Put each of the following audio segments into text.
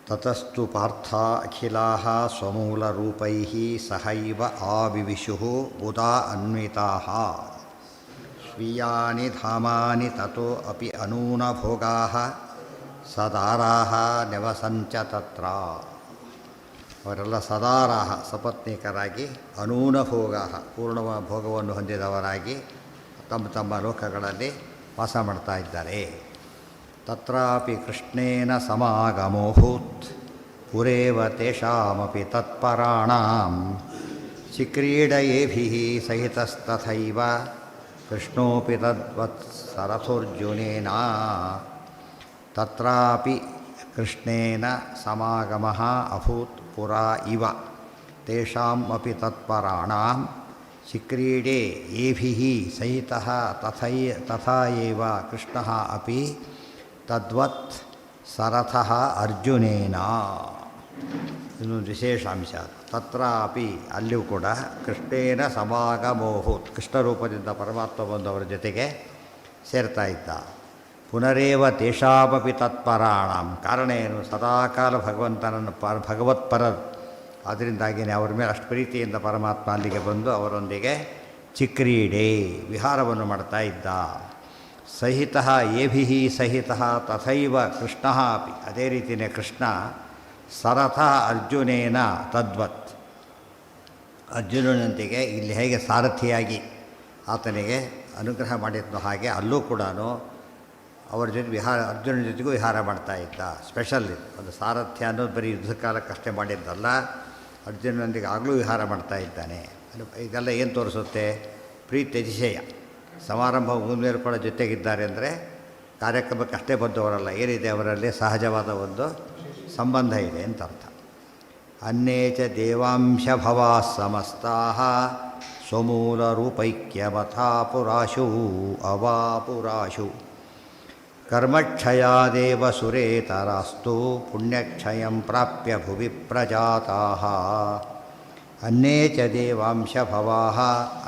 ತತಸ್ತು ಪಾರ್ಥ ಅಖಿಲಾಃ ಸ್ವಮೂಲರೂಪೈಃ ಸಹೈವ ಆವಿವಿಶುಃ ಬುಧಾ ಅನ್ವಿತಾಃ ಸ್ವೀಯಾನಿ ಧಾಮಾನಿ ತತೋ ಅಪಿ ಅನೂನಭೋಗಾಃ ಸದಾರಾಃ ನಿವಸಂಚ ತತ್ರ. ಅವರೆಲ್ಲ ಸದಾರಾಹ ಸಪತ್ನೀಕರಾಗಿ ಅನೂನಭೋಗಾಃ ಪೂರ್ಣವಾದ ಭೋಗವನ್ನು ಹೊಂದಿದವರಾಗಿ ತಮ್ಮ ತಮ್ಮ ಲೋಕಗಳಲ್ಲಿ ವಾಸ ಮಾಡ್ತಾ ಇದ್ದಾರೆ. ತತ್ರಾಪಿ ಕೃಷ್ಣೇನ ಸಮಾಗಮೋಭೂತ್ ಪುರೇವ ತೇಷಾಮಪಿ ತತ್ಪರಾಣಾಂ ಚಿಕ್ರೀಡಯೇಭಿಃ ಸಹಿತಸ್ತಥೈವ ಕೃಷ್ಣೋಪಿ ತದ್ವತ್ಸರಥೋರ್ಜುನೇನ. ತತ್ರಾಪಿ ಕೃಷ್ಣೇನ ಸಮಾಗಮಃ ಅಭೂತ್ ಪುರಾ ಇವ ತೇಷಾಂ ಅಪಿ ತತ್ಪರಾಣಾಂ ಚಿಕ್ರೀಡೆ ಯೇಭಿಃ ಸಹಿತಃ ತಥಾ ಏವ ಕೃಷ್ಣಃ ಅಪಿ ತದ್ವತ್ ಸರಥಃ ಅರ್ಜುನೇನ. ಇನ್ನೊಂದು ವಿಶೇಷ ಅಂಶ, ತತ್ರಾಪಿ ಅಲ್ಲಿಯೂ ಕೂಡ ಕೃಷ್ಣೇನ ಸಮಾಗಮೋಭೂತ್ ಕೃಷ್ಣ ರೂಪದಿಂದ ಪರಮಾತ್ಮ ಬಂದವರ ಜೊತೆಗೆ ಸೇರ್ತಾ ಇದ್ದ. ಪುನರೇವ ತೇಷಾಮಪಿ ತತ್ಪರಾಣಂ, ಕಾರಣ ಏನು? ಸದಾಕಾಲ ಭಗವಂತನನ್ನು ಭಗವತ್ಪರರು, ಅದರಿಂದಾಗಿಯೇ ಅವ್ರ ಮೇಲೆ ಅಷ್ಟು ಪ್ರೀತಿಯಿಂದ ಪರಮಾತ್ಮ ಅಲ್ಲಿಗೆ ಬಂದು ಅವರೊಂದಿಗೆ ಚಿಕ್ರೀಡೆ ವಿಹಾರವನ್ನು ಮಾಡ್ತಾ ಇದ್ದ. ಸಹಿತಃ ಯೇಭಿಃ ಸಹಿತಃ ತಥೈವ ಕೃಷ್ಣಃ ಅಪಿ, ಅದೇ ರೀತಿಯೇ ಕೃಷ್ಣ ಸರಥ ಅರ್ಜುನೇನ ತದ್ವತ್, ಅರ್ಜುನನೊಂದಿಗೆ ಇಲ್ಲಿ ಹೇಗೆ ಸಾರಥಿಯಾಗಿ ಆತನಿಗೆ ಅನುಗ್ರಹ ಮಾಡಿದ್ನೋ ಹಾಗೆ ಅಲ್ಲೂ ಕೂಡ ಅವರ ಜೊತೆ ಅರ್ಜುನನ ಜೊತೆಗೂ ವಿಹಾರ ಮಾಡ್ತಾ ಇದ್ದ. ಸ್ಪೆಷಲ್ ಇದು, ಒಂದು ಸಾರಥ್ಯ ಅನ್ನೋದು ಬರೀ ಯುದ್ಧ ಕಾಲಕ್ಕಷ್ಟೇ ಮಾಡಿದ್ದಲ್ಲ, ಅರ್ಜುನನೊಂದಿಗೆ ಆಗಲೂ ವಿಹಾರ ಮಾಡ್ತಾ ಇದ್ದಾನೆ. ಇದೆಲ್ಲ ಏನು ತೋರಿಸುತ್ತೆ? ಪ್ರೀತಿ ಅತಿಶಯ. ಸಮಾರಂಭ ಮುಗಿದ್ಮೇಲೆ ಕೂಡ ಜೊತೆಗಿದ್ದಾರೆ ಅಂದರೆ ಕಾರ್ಯಕ್ರಮಕ್ಕಷ್ಟೇ ಬಂದವರಲ್ಲ, ಏನಿದೆ ಅವರಲ್ಲಿ ಸಹಜವಾದ ಒಂದು ಸಂಬಂಧ ಇದೆ ಅಂತ ಅರ್ಥ. ಅನ್ಯೇ ಚ ದೇವಾಂಶ ಭವಾ ಸಮಸ್ತಾಃ ಸ್ವಮೂಲರೂಪೈಕ್ಯವಥಾ ಪುರಾಶು ಅವಾಪುರಾಶು ಕರ್ಮಕ್ಷಯಾದೇವ ಸುರೇತರಾಸ್ತು ಪುಣ್ಯಕ್ಷಯಂ ಪ್ರಾಪ್ಯ ಭುವಿ ಪ್ರಜಾತಾಃ. ಅನ್ಯೇ ಚ ದೇವಾಂಶ ಭವಾಃ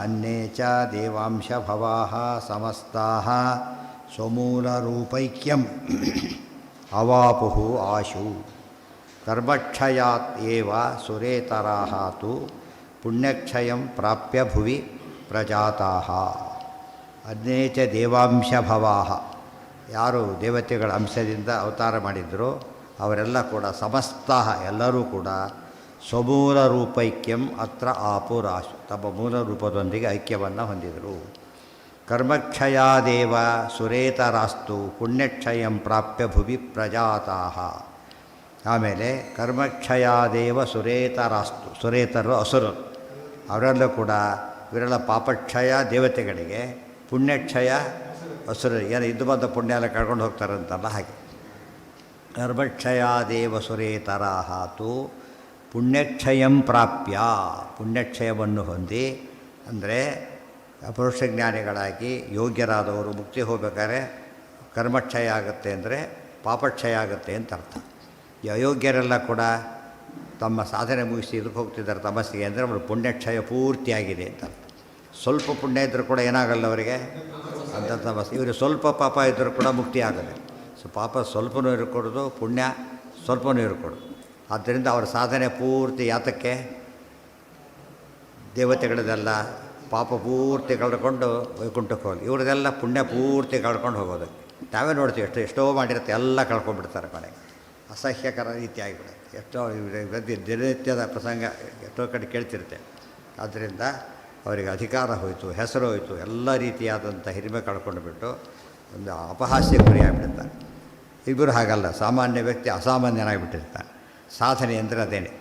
ಅನ್ಯೇ ಚ ದೇವಾಂಶ ಭವಾಃ ಸಮಸ್ತಾಃ ಸ್ವಮೂಲರೂಪೈಕ್ಯಂ ಅವಾಪುಃ ಆಶು ಕರ್ಮಕ್ಷಯಾತ್ ಏವ ಸುರೇತರಾಃ ತು ಪುಣ್ಯಕ್ಷಯಂ ಪ್ರಾಪ್ಯ ಭುವಿ ಪ್ರಜಾತಾಃ. ಅನ್ಯೇ ಚ ದೇವಾಂಶ ಭವಾಃ, ಯಾರು ದೇವತೆಗಳ ಅಂಶದಿಂದ ಅವತಾರ ಮಾಡಿದ್ದರೋ ಅವರೆಲ್ಲ ಕೂಡ ಸಮಸ್ತಾಃ ಎಲ್ಲರೂ ಕೂಡ ಸ್ವಮೂಲ ರೂಪೈಕ್ಯಂ ಅತ್ರ ಆಪುರಾಶು, ತಮ್ಮ ಮೂಲ ರೂಪದೊಂದಿಗೆ ಐಕ್ಯವನ್ನು ಹೊಂದಿದರು. ಕರ್ಮಕ್ಷಯಾದೇವ ಸುರೇತರಾಸ್ತು ಪುಣ್ಯಕ್ಷಯಂ ಪ್ರಾಪ್ಯ ಭುವಿ ಪ್ರಜಾತಾಃ. ಆಮೇಲೆ ಕರ್ಮಕ್ಷಯಾದೇವ ಸುರೇತರಾಸ್ತು, ಸುರೇತರು ಅಸುರರು, ಅವರೆಲ್ಲೂ ಕೂಡ ಇವರೆಲ್ಲ ಪಾಪಕ್ಷಯ ದೇವತೆಗಳಿಗೆ, ಪುಣ್ಯಕ್ಷಯ ಅಸುರರು, ಏನು ಇದು ಬಂದ ಪುಣ್ಯ ಎಲ್ಲ ಕಳ್ಕೊಂಡು ಹೋಗ್ತಾರಂತಲ್ಲ ಹಾಗೆ. ಕರ್ಮಕ್ಷಯಾದೇವ ಸುರೇತರಾಃ ತು ಪುಣ್ಯಕ್ಷಯಂ ಪ್ರಾಪ್ಯ, ಪುಣ್ಯಕ್ಷಯವನ್ನು ಹೊಂದಿ, ಅಂದರೆ ಪುರುಷಜ್ಞಾನಿಗಳಾಗಿ ಯೋಗ್ಯರಾದವರು ಮುಕ್ತಿ ಹೋಗ್ಬೇಕಾದ್ರೆ ಕರ್ಮಕ್ಷಯ ಆಗುತ್ತೆ ಅಂದರೆ ಪಾಪಕ್ಷಯ ಆಗುತ್ತೆ ಅಂತ ಅರ್ಥ. ಅಯೋಗ್ಯರೆಲ್ಲ ಕೂಡ ತಮ್ಮ ಸಾಧನೆ ಮುಗಿಸಿ ಇದಕ್ಕೆ ಹೋಗ್ತಿದ್ದಾರೆ ತಮಸ್ಸಿಗೆ ಅಂದರೆ ಅವರು ಪುಣ್ಯಕ್ಷಯ ಪೂರ್ತಿಯಾಗಿದೆ ಅಂತ ಅರ್ಥ. ಸ್ವಲ್ಪ ಪುಣ್ಯ ಇದ್ದರೂ ಕೂಡ ಏನಾಗಲ್ಲ ಅವರಿಗೆ ಅಂತ ತಮಸ್ಸು. ಇವರು ಸ್ವಲ್ಪ ಪಾಪ ಇದ್ದರೂ ಕೂಡ ಮುಕ್ತಿ ಆಗಲ್ಲ. ಸೊ ಪಾಪ ಸ್ವಲ್ಪನೂ ಇರ್ಕೊಡೋದು, ಪುಣ್ಯ ಸ್ವಲ್ಪನೂ ಇರ್ಕೊಡೋದು. ಆದ್ದರಿಂದ ಅವರ ಸಾಧನೆ ಪೂರ್ತಿ ಯಾತಕ್ಕೆ? ದೇವತೆಗಳದೆಲ್ಲ ಪಾಪ ಪೂರ್ತಿ ಕಳ್ಕೊಂಡು ವೈಕುಂಠಕ್ಕೆ ಹೋಗಿ, ಇವ್ರದ್ದೆಲ್ಲ ಪುಣ್ಯ ಪೂರ್ತಿ ಕಳ್ಕೊಂಡು ಹೋಗೋದು. ನಾವೇ ನೋಡ್ತೀವಿ, ಎಷ್ಟೋ ಮಾಡಿರುತ್ತೆ ಎಲ್ಲ ಕಳ್ಕೊಂಡ್ಬಿಡ್ತಾರೆ ಕೊನೆಗೆ. ಅಸಹ್ಯಕರ ರೀತಿಯಾಗಿಬಿಡುತ್ತೆ. ಎಷ್ಟೋ ದಿನನಿತ್ಯದ ಪ್ರಸಂಗ ಎಷ್ಟೋ ಕಡೆ ಕೇಳ್ತಿರುತ್ತೆ. ಆದ್ದರಿಂದ ಅವರಿಗೆ ಅಧಿಕಾರ ಹೋಯಿತು, ಹೆಸರು ಹೋಯಿತು, ಎಲ್ಲ ರೀತಿಯಾದಂಥ ಹಿರಿಮೆ ಕಳ್ಕೊಂಡು ಬಿಟ್ಟು ಒಂದು ಅಪಹಾಸ್ಯ ಗುರಿಯಾಗಿಬಿಡ್ತಾರೆ. ಇಬ್ಬರು ಹಾಗಲ್ಲ, ಸಾಮಾನ್ಯ ವ್ಯಕ್ತಿ ಅಸಾಮಾನ್ಯನಾಗಿಬಿಟ್ಟಿರ್ತಾನೆ. ಸಾಧನೆ ಅಂದರೆ ಅದೇನೆ.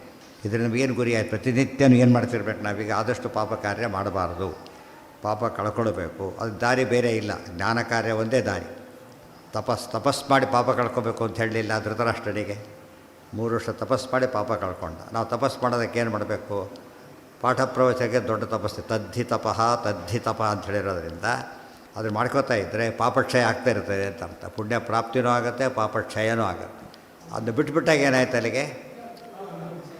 ಇದರಿಂದ ನಮಗೇನು ಗುರಿ ಆಯ್ತು? ಪ್ರತಿನಿತ್ಯನೂ ಏನು ಮಾಡ್ತಿರ್ಬೇಕು ನಾವೀಗ? ಆದಷ್ಟು ಪಾಪ ಕಾರ್ಯ ಮಾಡಬಾರ್ದು, ಪಾಪ ಕಳ್ಕೊಳ್ಬೇಕು. ಅದು ದಾರಿ ಬೇರೆ ಇಲ್ಲ, ಜ್ಞಾನ ಕಾರ್ಯ ಒಂದೇ ದಾರಿ. ತಪಸ್ ಮಾಡಿ ಪಾಪ ಕಳ್ಕೊಬೇಕು ಅಂತ ಹೇಳಲಿಲ್ಲ ಧೃತರಾಷ್ಟ್ರನಿಗೆ. 3 ವರ್ಷ ತಪಸ್ ಮಾಡಿ ಪಾಪ ಕಳ್ಕೊಂಡ. ನಾವು ತಪಸ್ ಮಾಡೋದಕ್ಕೆ ಏನು ಮಾಡಬೇಕು? ಪಾಠ ಪ್ರವಚನಕ್ಕೆ ದೊಡ್ಡ ತಪಸ್ಸು, ತದ್ಧಿ ತಪಃ ಅಂತ ಹೇಳಿರೋದ್ರಿಂದ ಅದನ್ನು ಮಾಡ್ಕೋತಾ ಇದ್ದರೆ ಪಾಪಕ್ಷಯ ಆಗ್ತಾ ಇರ್ತದೆ ಅಂತ ಅರ್ಥ. ಪುಣ್ಯ ಪ್ರಾಪ್ತಿನೂ ಆಗುತ್ತೆ, ಪಾಪಕ್ಷಯನೂ ಆಗುತ್ತೆ. ಅದನ್ನು ಬಿಟ್ಬಿಟ್ಟಾಗ ಏನಾಯ್ತು? ಅಲ್ಲಿಗೆ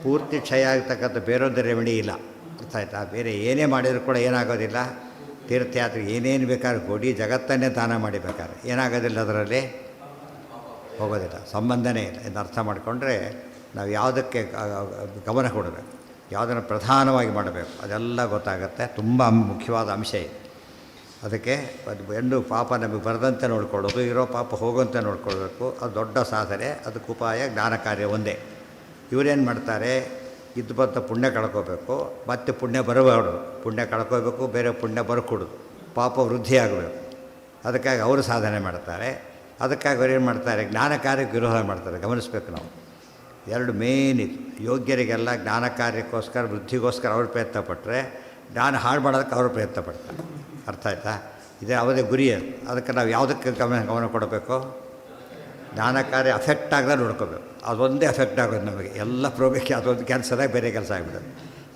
ಪೂರ್ತಿ ಕ್ಷಯ ಆಗ್ತಕ್ಕಂಥ ಬೇರೊಂದು ರೆಮಿಡಿ ಇಲ್ಲ. ಅರ್ಥ ಆಯ್ತಾ? ಬೇರೆ ಏನೇ ಮಾಡಿದರೂ ಕೂಡ ಏನಾಗೋದಿಲ್ಲ. ತೀರ್ಥಯಾತ್ರೆ ಏನೇನು ಬೇಕಾದ್ರೆ ಕೊಡಿ, ಜಗತ್ತನ್ನೇ ದಾನ ಮಾಡಿಬೇಕಾದ್ರೆ ಏನಾಗೋದಿಲ್ಲ, ಅದರಲ್ಲಿ ಹೋಗೋದಿಲ್ಲ, ಸಂಬಂಧನೇ ಇಲ್ಲ. ಇದನ್ನು ಅರ್ಥ ಮಾಡಿಕೊಂಡ್ರೆ ನಾವು ಯಾವುದಕ್ಕೆ ಗಮನ ಕೊಡಬೇಕು, ಯಾವುದನ್ನು ಪ್ರಧಾನವಾಗಿ ಮಾಡಬೇಕು ಅದೆಲ್ಲ ಗೊತ್ತಾಗುತ್ತೆ. ತುಂಬ ಮುಖ್ಯವಾದ ಅಂಶ ಇದೆ. ಅದಕ್ಕೆ ಹೆಣ್ಣು ಪಾಪ ನಮಗೆ ಬರದಂತೆ ನೋಡ್ಕೊಳ್ಳೋದು, ಇರೋ ಪಾಪ ಹೋಗುವಂತೆ ನೋಡ್ಕೊಳ್ಬೇಕು. ಅದು ದೊಡ್ಡ ಸಾಧನೆ. ಅದಕ್ಕೆ ಉಪಾಯ ಜ್ಞಾನ ಕಾರ್ಯ ಒಂದೇ. ಇವರೇನು ಮಾಡ್ತಾರೆ, ಇದ್ದು ಬಂತ ಪುಣ್ಯ ಕಳ್ಕೋಬೇಕು, ಮತ್ತೆ ಪುಣ್ಯ ಬರಬಾರ್ದು, ಪುಣ್ಯ ಕಳ್ಕೋಬೇಕು, ಬೇರೆ ಪುಣ್ಯ ಬರ್ಕೊಡೋದು, ಪಾಪ ವೃದ್ಧಿ ಆಗಬೇಕು. ಅದಕ್ಕಾಗಿ ಅವರು ಸಾಧನೆ ಮಾಡ್ತಾರೆ. ಅದಕ್ಕಾಗಿ ಅವ್ರು ಏನು ಮಾಡ್ತಾರೆ, ಜ್ಞಾನ ಕಾರ್ಯಕ್ಕೆ ವಿರೋಧ ಮಾಡ್ತಾರೆ. ಗಮನಿಸಬೇಕು ನಾವು. ಎರಡು ಮೇನ್ ಇದು. ಯೋಗ್ಯರಿಗೆಲ್ಲ ಜ್ಞಾನ ಕಾರ್ಯಕ್ಕೋಸ್ಕರ ವೃದ್ಧಿಗೋಸ್ಕರ ಅವ್ರು ಪ್ರಯತ್ನ ಪಟ್ಟರೆ, ಜ್ಞಾನ ಹಾಳು ಮಾಡೋದಕ್ಕೆ ಅವರು ಪ್ರಯತ್ನ ಪಡ್ತಾರೆ. ಅರ್ಥ ಆಯ್ತಾ? ಇದೇ ಅವದೇ ಗುರಿ ಅದು. ಅದಕ್ಕೆ ನಾವು ಯಾವುದಕ್ಕೆ ಗಮನ ಕೊಡಬೇಕು, ಜ್ಞಾನ ಕಾರ್ಯ ಅಫೆಕ್ಟ್ ಆಗದೆ ನೋಡ್ಕೋಬೇಕು. ಅದೊಂದೇ ಅಫೆಕ್ಟ್ ಆಗೋದು ನಮಗೆ. ಎಲ್ಲ ಪ್ರೋಗ್ರೆಸ್ಗೆ ಅದೊಂದು ಕೆಲಸದಾಗ ಬೇರೆ ಕೆಲಸ ಆಗಿಬಿಡೋದು.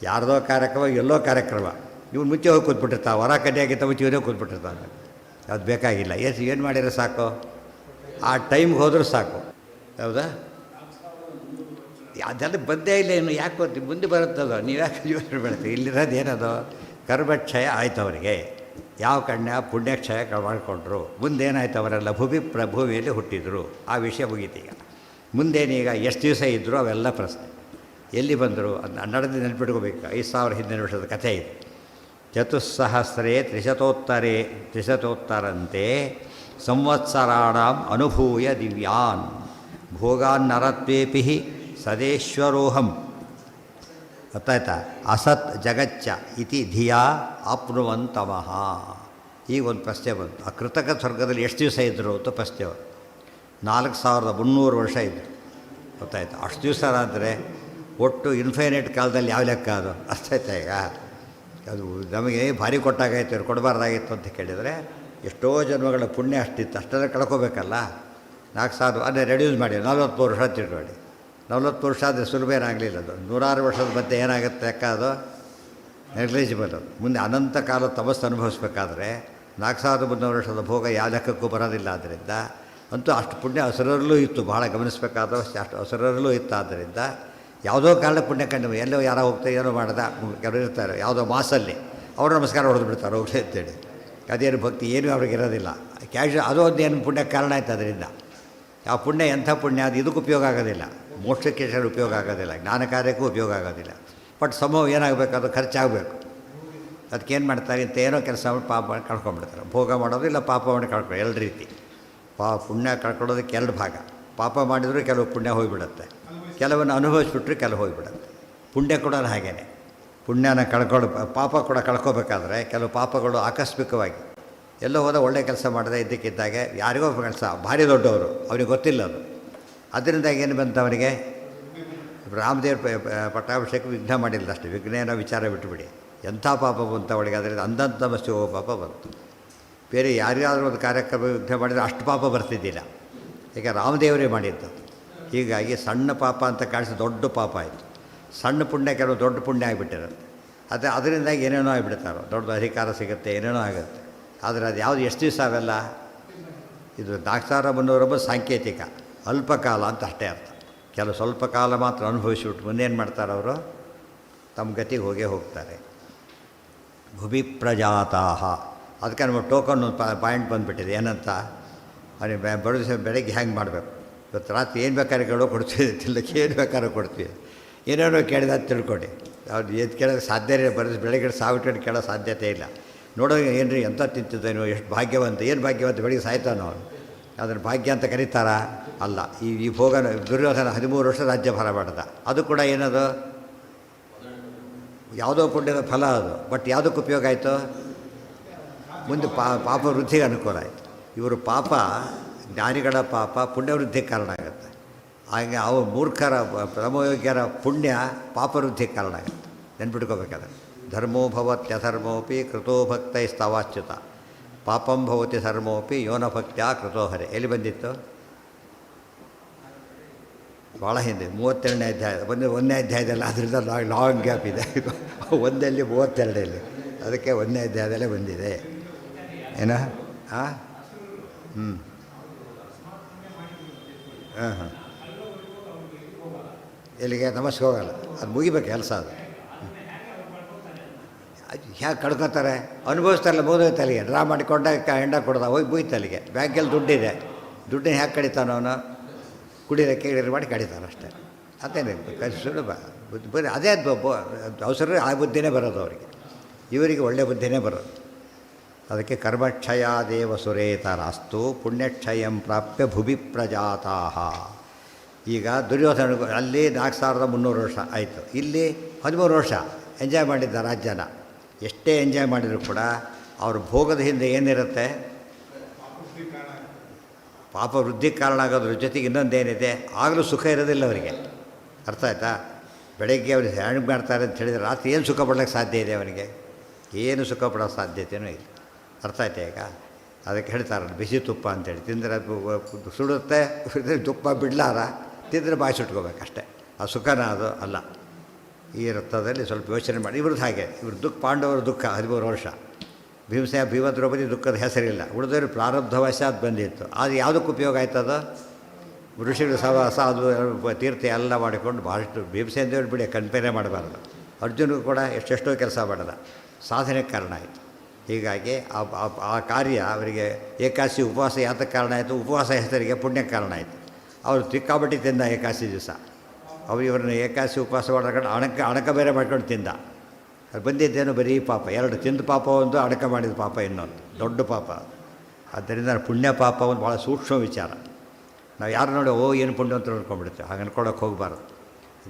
ಯಾರ್ದೋ ಕಾರ್ಯಕ್ರಮ, ಎಲ್ಲೋ ಕಾರ್ಯಕ್ರಮ, ಇವ್ನು ಮುಂಚೆ ಹೋಗಿ ಕೂತ್ಬಿಟ್ಟಿರ್ತಾವೆ, ಹೊರ ಕಡ್ಡಿಯಾಗಿತ್ತ ಮುಂಚೆ ಇವನೇ ಕೂತ್ಬಿಟ್ಟಿರ್ತಾನೆ. ಅದು ಬೇಕಾಗಿಲ್ಲ. ಏನು ಮಾಡಿದ್ರೆ ಸಾಕು, ಆ ಟೈಮ್ಗೆ ಹೋದರೂ ಸಾಕು. ಹೌದಾ? ಅದೆಲ್ಲ ಬಂದೇ ಇಲ್ಲ, ಇನ್ನು ಯಾಕೆ ಬರ್ತೀವಿ, ಮುಂದೆ ಬರುತ್ತದೋ, ನೀವು ಯಾಕೆ ಯೋಚನೆ ಮಾಡ್ತೀವಿ? ಇಲ್ಲಿರೋದು ಏನದು, ಕರ್ಮಕ್ಷಯ ಆಯ್ತು ಅವರಿಗೆ. ಯಾವ ಕನ್ಯಾ ಪುಣ್ಯಕ್ಷಯ ಮಾಡಿಕೊಂಡ್ರು, ಮುಂದೇನಾಯ್ತು, ಅವರೆಲ್ಲ ಭೂಮಿಯಲ್ಲಿ ಹುಟ್ಟಿದ್ರು. ಆ ವಿಷಯ ಮುಗೀತೀಗ. ಮುಂದೇನೀಗ ಎಷ್ಟು ದಿವಸ ಇದ್ದರು ಅವೆಲ್ಲ ಪ್ರಶ್ನೆ. ಎಲ್ಲಿ ಬಂದರು ಅದು ನಡೆದು ನೆನ್ಪಿಟ್ಕೋಬೇಕು. 5000 ಹಿಂದಿನ ವರ್ಷದ ಕಥೆ ಇದೆ. ಚತುಸ್ಸಹಸ್ರೇ ತ್ರಿಶತೋತ್ತರಂತೆ ಸಂವತ್ಸರಾಣಾಂ ಅನುಭೂಯ ದಿವ್ಯಾನ್ ಭೋಗಾನ್ನರತ್ವೇಪಿ ಸದೇಶ್ವರೋಹಂ. ಗೊತ್ತಾಯ್ತಾ? ಅಸತ್ ಜಗಚ್ಚ ಇತಿ ಧಿಯಾ ಆಪ್ನುವಂತಮಃ. ಈಗ ಒಂದು ಪ್ರಶ್ನೆ ಬಂತು, ಆ ಕೃತಕ ಸ್ವರ್ಗದಲ್ಲಿ ಎಷ್ಟು ದಿವಸ ಇದ್ದರು ಅಂತ ಪ್ರಶ್ನೆ ಬಂತು. 4300 ವರ್ಷ ಇದ್ದರು. ಗೊತ್ತಾಯ್ತು? ಅಷ್ಟು ದಿವಸ ಆದರೆ ಒಟ್ಟು ಇನ್ಫೈನೈಟ್ ಕಾಲದಲ್ಲಿ ಯಾವ ಲೆಕ್ಕ ಅದು? ಅರ್ಥಾಯ್ತಾ? ಈಗ ಅದು ನಮಗೆ ಭಾರಿ ಕೊಟ್ಟಾಗಾಯ್ತು, ಇವ್ರು ಕೊಡಬಾರ್ದಾಗಿತ್ತು ಅಂತ ಕೇಳಿದರೆ, ಎಷ್ಟೋ ಜನ್ಮಗಳ ಪುಣ್ಯ ಅಷ್ಟಿತ್ತು, ಅಷ್ಟೆಲ್ಲ ಕಳ್ಕೋಬೇಕಲ್ಲ. 4000 ಅದೇ ರೆಡ್ಯೂಸ್ ಮಾಡಿ 40 ವರ್ಷ ತಿಳ್ಕೊಳ್ಳಿ. 40 ವರ್ಷ ಆದರೆ ಸುಲಭ ಏನಾಗಲಿಲ್ಲ. ಅದು 106 ವರ್ಷದ ಮಧ್ಯೆ ಏನಾಗುತ್ತೆ ಲೆಕ್ಕ, ಅದು ನೆಗ್ಲಿಜಿಬಲ್. ಅದು ಮುಂದೆ ಅನಂತ ಕಾಲ ತಪಸ್ಸು ಅನುಭವಿಸ್ಬೇಕಾದ್ರೆ 4300 ವರ್ಷದ ಭೋಗ ಯಾವ ಲೆಕ್ಕಕ್ಕೂ ಬರೋದಿಲ್ಲ. ಆದ್ದರಿಂದ ಅಂತೂ ಅಷ್ಟು ಪುಣ್ಯ ಹಸುರಲ್ಲೂ ಇತ್ತು, ಭಾಳ ಗಮನಿಸಬೇಕಾದಷ್ಟು ಅಷ್ಟು ಹಸುರಲ್ಲೂ ಇತ್ತು. ಆದ್ದರಿಂದ ಯಾವುದೋ ಕಾರಣ ಪುಣ್ಯ ಕಂಡು ಎಲ್ಲೋ ಯಾರೋ ಹೋಗ್ತಾರೆ, ಏನೋ ಮಾಡ್ದ, ಕೆಲವರು ಇರ್ತಾರೆ ಯಾವುದೋ ಮಾಸಲ್ಲಿ ಅವರು ನಮಸ್ಕಾರ ಹೊಡೆದು ಬಿಡ್ತಾರೆ ಹೋಗ್ಲಿ ಅಂತೇಳಿ. ಅದೇನು ಭಕ್ತಿ ಏನೂ ಅವ್ರಿಗೆ ಇರೋದಿಲ್ಲ. ಕ್ಯಾಶು ಅದು ಒಂದೇನು ಪುಣ್ಯ ಕಾರಣ ಆಯ್ತು. ಅದರಿಂದ ಆ ಪುಣ್ಯ ಎಂಥ ಪುಣ್ಯ, ಅದು ಇದಕ್ಕೆ ಉಪಯೋಗ ಆಗೋದಿಲ್ಲ, ಮೋಕ್ಷಕ್ಕೆ ಉಪಯೋಗ ಆಗೋದಿಲ್ಲ, ಜ್ಞಾನ ಕಾರ್ಯಕ್ಕೂ ಉಪಯೋಗ ಆಗೋದಿಲ್ಲ. ಬಟ್ ಸಮೂಹ ಏನಾಗಬೇಕು, ಅದು ಖರ್ಚಾಗಬೇಕು. ಅದಕ್ಕೇನು ಮಾಡ್ತಾರೆ ಅಂತ ಏನೋ ಕೆಲಸ ಮಾಡಿ ಪಾಪ ಮಾಡಿ ಕಳ್ಕೊಂಡ್ಬಿಡ್ತಾರೆ. ಭೋಗ ಮಾಡೋದು ಇಲ್ಲ ಪಾಪ ಮಾಡಿ ಕಳ್ಕೊಳ್ಳೋ, ಎರಡು ರೀತಿ. ಪುಣ್ಯ ಕಳ್ಕೊಳ್ಳೋದಕ್ಕೆ 2 ಭಾಗ. ಪಾಪ ಮಾಡಿದರೂ ಕೆಲವು ಪುಣ್ಯ ಹೋಗಿಬಿಡುತ್ತೆ, ಕೆಲವನ್ನು ಅನುಭವಿಸ್ಬಿಟ್ರೆ ಕೆಲವು ಹೋಗಿಬಿಡುತ್ತೆ. ಪುಣ್ಯ ಕೂಡ ಹಾಗೇನೆ. ಪುಣ್ಯನ ಪಾಪ ಕೂಡ ಕಳ್ಕೊಬೇಕಾದ್ರೆ ಕೆಲವು ಪಾಪಗಳು ಆಕಸ್ಮಿಕವಾಗಿ ಎಲ್ಲೋ ಹೋದ ಒಳ್ಳೆ ಕೆಲಸ ಮಾಡದೆ ಇದ್ದಕ್ಕಿದ್ದಾಗೆ ಯಾರಿಗೋ ಕೆಲಸ ಭಾರಿ ದೊಡ್ಡವರು, ಅವ್ರಿಗೆ ಗೊತ್ತಿಲ್ಲ ಅದು. ಅದರಿಂದ ಏನು ಬಂತು ಅವನಿಗೆ, ರಾಮದೇವ್ರ ಪಟ್ಟಾಭಿಷೇಕ ವಿಘ್ನ ಮಾಡಿಲ್ಲ ಅಷ್ಟೇ. ವಿಘ್ನೇನ ವಿಚಾರ ಬಿಟ್ಟುಬಿಡಿ, ಎಂಥ ಪಾಪ ಬಂತು ಅವಳಿಗೆ. ಅದರಿಂದ ಅಂದಂಥ ಮಸ್ತಿ ಹೋಗೋ ಪಾಪ ಬಂತು. ಬೇರೆ ಯಾರಿಗಾದ್ರೂ ಒಂದು ಕಾರ್ಯಕ್ರಮ ವಿಘ್ನ ಮಾಡಿದರೆ ಅಷ್ಟು ಪಾಪ ಬರ್ತಿದ್ದಿಲ್ಲ. ಈಗ ರಾಮದೇವರೇ ಮಾಡಿದ್ದು. ಹೀಗಾಗಿ ಸಣ್ಣ ಪಾಪ ಅಂತ ಕಾಣಿಸಿ ದೊಡ್ಡ ಪಾಪ ಆಯಿತು. ಸಣ್ಣ ಪುಣ್ಯ ಕೆಲವು ದೊಡ್ಡ ಪುಣ್ಯ ಆಗಿಬಿಟ್ಟಿರುತ್ತೆ. ಅದರಿಂದಾಗಿ ಏನೇನೋ ಆಗಿಬಿಡ್ತಾರೋ, ದೊಡ್ಡ ಅಧಿಕಾರ ಸಿಗುತ್ತೆ, ಏನೇನೋ ಆಗುತ್ತೆ. ಆದರೆ ಅದು ಯಾವುದು ಎಷ್ಟು ದಿವಸ ಅವೆಲ್ಲ, ಇದು 4300 ಸಾಂಕೇತಿಕ, ಅಲ್ಪಕಾಲ ಅಂತ ಅಷ್ಟೇ ಅರ್ಥ. ಕೆಲವು ಸ್ವಲ್ಪ ಕಾಲ ಮಾತ್ರ ಅನುಭವಿಸಿಬಿಟ್ಟು ಮುಂದೇನು ಮಾಡ್ತಾರೆ ಅವರು, ತಮ್ಮ ಗತಿಗೆ ಹೋಗೇ ಹೋಗ್ತಾರೆ. ಭುವಿ ಪ್ರಜಾತಾಹ. ಅದಕ್ಕೆ ನಮ್ಮ ಟೋಕನ್ ಒಂದು ಪಾಯಿಂಟ್ ಬಂದುಬಿಟ್ಟಿದೆ. ಏನಂತ, ಅವನಿಗೆ ಬರೋ ದಿವಸ ಬೆಳಗ್ಗೆ ಹ್ಯಾಂಗೆ ಮಾಡಬೇಕು, ಇವತ್ತು ರಾತ್ರಿ ಏನು ಬೇಕಾದ್ರೆ ಕೇಳೋ ಕೊಡ್ತೀವಿ, ತಿನ್ನಕ್ಕೆ ಏನು ಬೇಕಾದ್ರೂ ಕೊಡ್ತೀವಿ. ಏನೇನೋ ಕೇಳಿದ ಅಂತ ತಿಳ್ಕೊಂಡು ಅವ್ರು ಎದ್ದು ಕೇಳೋಕ್ಕೆ ಸಾಧ್ಯ ಇಲ್ಲ. ಬೆಳಗ್ಗೆ ಸಾವಿಟ್ಕೊಂಡು ಕೇಳೋ ಸಾಧ್ಯತೆ ಇಲ್ಲ. ನೋಡೋ ಏನು ರೀ ಎಂಥ ತಿಂತಿದ್ದೇನೋ, ಎಷ್ಟು ಭಾಗ್ಯವಂತ, ಏನು ಭಾಗ್ಯವಂತ, ಬೆಳಿಗ್ಗೆ ಸಾಯ್ತಾನೋ ಅವನು. ಅದನ್ನು ಭಾಗ್ಯ ಅಂತ ಕರೀತಾರಾ? ಅಲ್ಲ. ಈ ಭೋಗ ದುರ್ಯೋಧನ 13 ವರ್ಷ ರಾಜ್ಯಭಾರ ಮಾಡ್ದ. ಅದು ಕೂಡ ಏನದು, ಯಾವುದೋ ಪುಣ್ಯದ ಫಲ ಅದು. ಬಟ್ ಯಾವುದಕ್ಕೆ ಉಪಯೋಗ ಆಯಿತು, ಮುಂದೆ ಪಾಪ ವೃದ್ಧಿಗೆ ಅನುಕೂಲ ಆಯಿತು. ಇವರು ಪಾಪ, ಜ್ಞಾನಿಗಳ ಪಾಪ ಪುಣ್ಯವೃದ್ಧಿಗೆ ಕಾರಣ ಆಗುತ್ತೆ. ಹಾಗೆ ಅವು ಮೂರ್ಖರ ಪ್ರಮಯೋಗ್ಯರ ಪುಣ್ಯ ಪಾಪವೃದ್ಧಿಗೆ ಕಾರಣ ಆಗುತ್ತೆ. ನೆನ್ಪಿಟ್ಕೋಬೇಕಾದ್ರೆ ಧರ್ಮೋ ಭವತ್ಯಧರ್ಮೋಪಿ ಕೃತೋ ಭಕ್ತೈಸ್ತವಾಚ್ಯುತ ಪಾಪಂ ಭವತಿ ಧರ್ಮೋಪಿ ಯೋನ ಭಕ್ತ್ಯಾ ಕೃತೋ ಹರೆ. ಎಲ್ಲಿ ಬಂದಿತ್ತು? ಭಾಳ ಹಿಂದೆ 32ನೇ ಅಧ್ಯಾಯ ಬಂದು 1ನೇ ಅಧ್ಯಾಯದಲ್ಲಿ. ಅದರಿಂದ ಲಾಂಗ್ ಗ್ಯಾಪ್ ಇದೆ. 1ಲ್ಲಿ 32 ಅದಕ್ಕೆ 1ನೇ ಅಧ್ಯಾಯದಲ್ಲೇ ಬಂದಿದೆ. ಏನ ಹಾಂ ಹಾಂ ಹಾಂ ಎಲ್ಲಿಗೆ ನಮಸ್ಕಾರ ಹೋಗಲ್ಲ, ಅದು ಮುಗಿಬೇಕು ಕೆಲಸ. ಅದು ಹೇಗೆ ಕಳ್ಕೊತಾರೆ, ಅನುಭವಿಸ್ತಾರಲ್ಲ, ಮುಗಿದೋಯ್ತು ಅಲ್ಲಿಗೆ. ಡ್ರಾ ಮಾಡಿಕೊಂಡ ಹೆಂಡ ಕೊಡ್ದ ಹೋಗಿ ಮುಗಿತು ಅಲ್ಲಿಗೆ. ಬ್ಯಾಂಕಲ್ಲಿ ದುಡ್ಡಿದೆ, ದುಡ್ಡನ್ನ ಹೇಗೆ ಕಡಿತಾನೋ ಅವನು, ಕುಡಿಯೋಕ್ಕೆ ಇಳಿರು ಮಾಡಿ ಕಡಿತಾರೆ ಅಷ್ಟೇ. ಅದೇನೇ ಸುಲಭ ಬರೀ ಅದೇ ಅವಸರ ಆ ಬುದ್ಧಿನೇ ಬರೋದು ಅವರಿಗೆ. ಇವರಿಗೆ ಒಳ್ಳೆಯ ಬುದ್ಧಿನೇ ಬರೋದು. ಅದಕ್ಕೆ ಕರ್ಮಕ್ಷಯಾದೇವ ಸುರೇತರಾಸ್ತು ಪುಣ್ಯಕ್ಷಯಂ ಪ್ರಾಪ್ಯ ಭುವಿ ಪ್ರಜಾತಾಹ. ಈಗ ದುರ್ಯೋಧನಗೂ ಅಲ್ಲಿ 4300 ವರ್ಷ ಆಯಿತು, ಇಲ್ಲಿ 13 ವರ್ಷ ಎಂಜಾಯ್ ಮಾಡಿದ್ದ ರಾಜ್ಯನ. ಎಷ್ಟೇ ಎಂಜಾಯ್ ಮಾಡಿದರೂ ಕೂಡ ಅವ್ರ ಭೋಗದ ಹಿಂದೆ ಏನಿರುತ್ತೆ? ಪಾಪ ವೃದ್ಧಿಗೆ ಕಾರಣ ಆಗೋದ್ರ ಜೊತೆಗೆ ಇನ್ನೊಂದೇನಿದೆ, ಆಗಲೂ ಸುಖ ಇರೋದಿಲ್ಲ ಅವರಿಗೆ. ಅರ್ಥ ಆಯ್ತಾ? ಬೆಳಗ್ಗೆ ಅವ್ರಿಗೆ ಹ್ಯಾಂಡ್ ಮಾಡ್ತಾರೆ ಅಂತ ಹೇಳಿದರೆ ರಾತ್ರಿ ಏನು ಸುಖ ಪಡೋಕ್ಕೆ ಸಾಧ್ಯ ಇದೆ ಅವನಿಗೆ? ಏನು ಸುಖ ಪಡೋ ಸಾಧ್ಯತೆಯೂ ಇಲ್ಲ. ಅರ್ಥ ಆಯ್ತಾ? ಈಗ ಅದಕ್ಕೆ ಹೇಳ್ತಾರೆ ಬಿಸಿ ತುಪ್ಪ ಅಂತೇಳಿ ತಿಂದರೆ ಅದು ಸುಡುತ್ತೆ, ತುಪ್ಪ ಬಿಡಲಾರ ತಿಂದರೆ ಬಾಯಿ ಸುಟ್ಕೋಬೇಕಷ್ಟೆ. ಆ ಸುಖನ ಅದು ಅಲ್ಲ. ಈ ರಥದಲ್ಲಿ ಸ್ವಲ್ಪ ಯೋಚನೆ ಮಾಡಿ. ಇವ್ರದ್ದು ಹಾಗೆ, ಇವ್ರ ಪಾಂಡವರ ದುಃಖ 13 ವರ್ಷ. ಭೀಮ ದ್ರೌಪದಿ ದುಃಖದ ಹೆಸರಿಲ್ಲ, ಉಳಿದವರು ಪ್ರಾರಬ್ಧವಶಾತ್ ಬಂದಿತ್ತು. ಅದು ಯಾವುದಕ್ಕೆ ಉಪಯೋಗ ಆಯ್ತದ? ಋಷಿಗಳು ಸವಾಸ ಅದು ತೀರ್ಥ ಎಲ್ಲ ಮಾಡಿಕೊಂಡು ಭಾಳಷ್ಟು ಭೀಮಸೇನ ದೇವ್ರು ಬಿಡಿ ಕಂಪೇರೆ ಮಾಡಬಾರ್ದು. ಅರ್ಜುನಿಗೂ ಕೂಡ ಎಷ್ಟೆಷ್ಟೋ ಕೆಲಸ ಮಾಡದ, ಸಾಧನೆಗೆ ಕಾರಣ ಆಯಿತು. ಹೀಗಾಗಿ ಆ ಕಾರ್ಯ ಅವರಿಗೆ ಏಕಾದಶಿ ಉಪವಾಸ ಯಾತಕ್ಕೆ ಕಾರಣ ಆಯಿತು? ಉಪವಾಸ ಹೆಸರಿಗೆ ಪುಣ್ಯಕ್ಕೆ ಕಾರಣ ಆಯಿತು. ಅವರು ತಿಕ್ಕಾಬಟ್ಟಿ ತಿಂದ ಏಕಾದಶಿ ದಿವಸ. ಇವ್ರನ್ನ ಏಕಾದಶಿ ಉಪವಾಸ ಮಾಡ್ಕೊಂಡು ಅಣಕ ಬೇರೆ ಮಾಡ್ಕೊಂಡು ತಿಂದ. ಅದು ಬಂದಿದ್ದೇನು ಬರೀ ಪಾಪ. 2 ತಿಂದ ಪಾಪ ಒಂದು, ಅಡಕ ಮಾಡಿದ ಪಾಪ ಇನ್ನೊಂದು, ದೊಡ್ಡ ಪಾಪ. ಆದ್ದರಿಂದ ಪುಣ್ಯ ಪಾಪ ಒಂದು ಭಾಳ ಸೂಕ್ಷ್ಮ ವಿಚಾರ. ನಾವು ಯಾರು ನೋಡಿ ಏನು ಪುಣ್ಯ ಅಂತ ನೋಡ್ಕೊಂಡ್ಬಿಡ್ತೇವೆ. ಹಾಗೆ ಅನ್ಕೊಳಕ್ಕೆ ಹೋಗಬಾರ್ದು.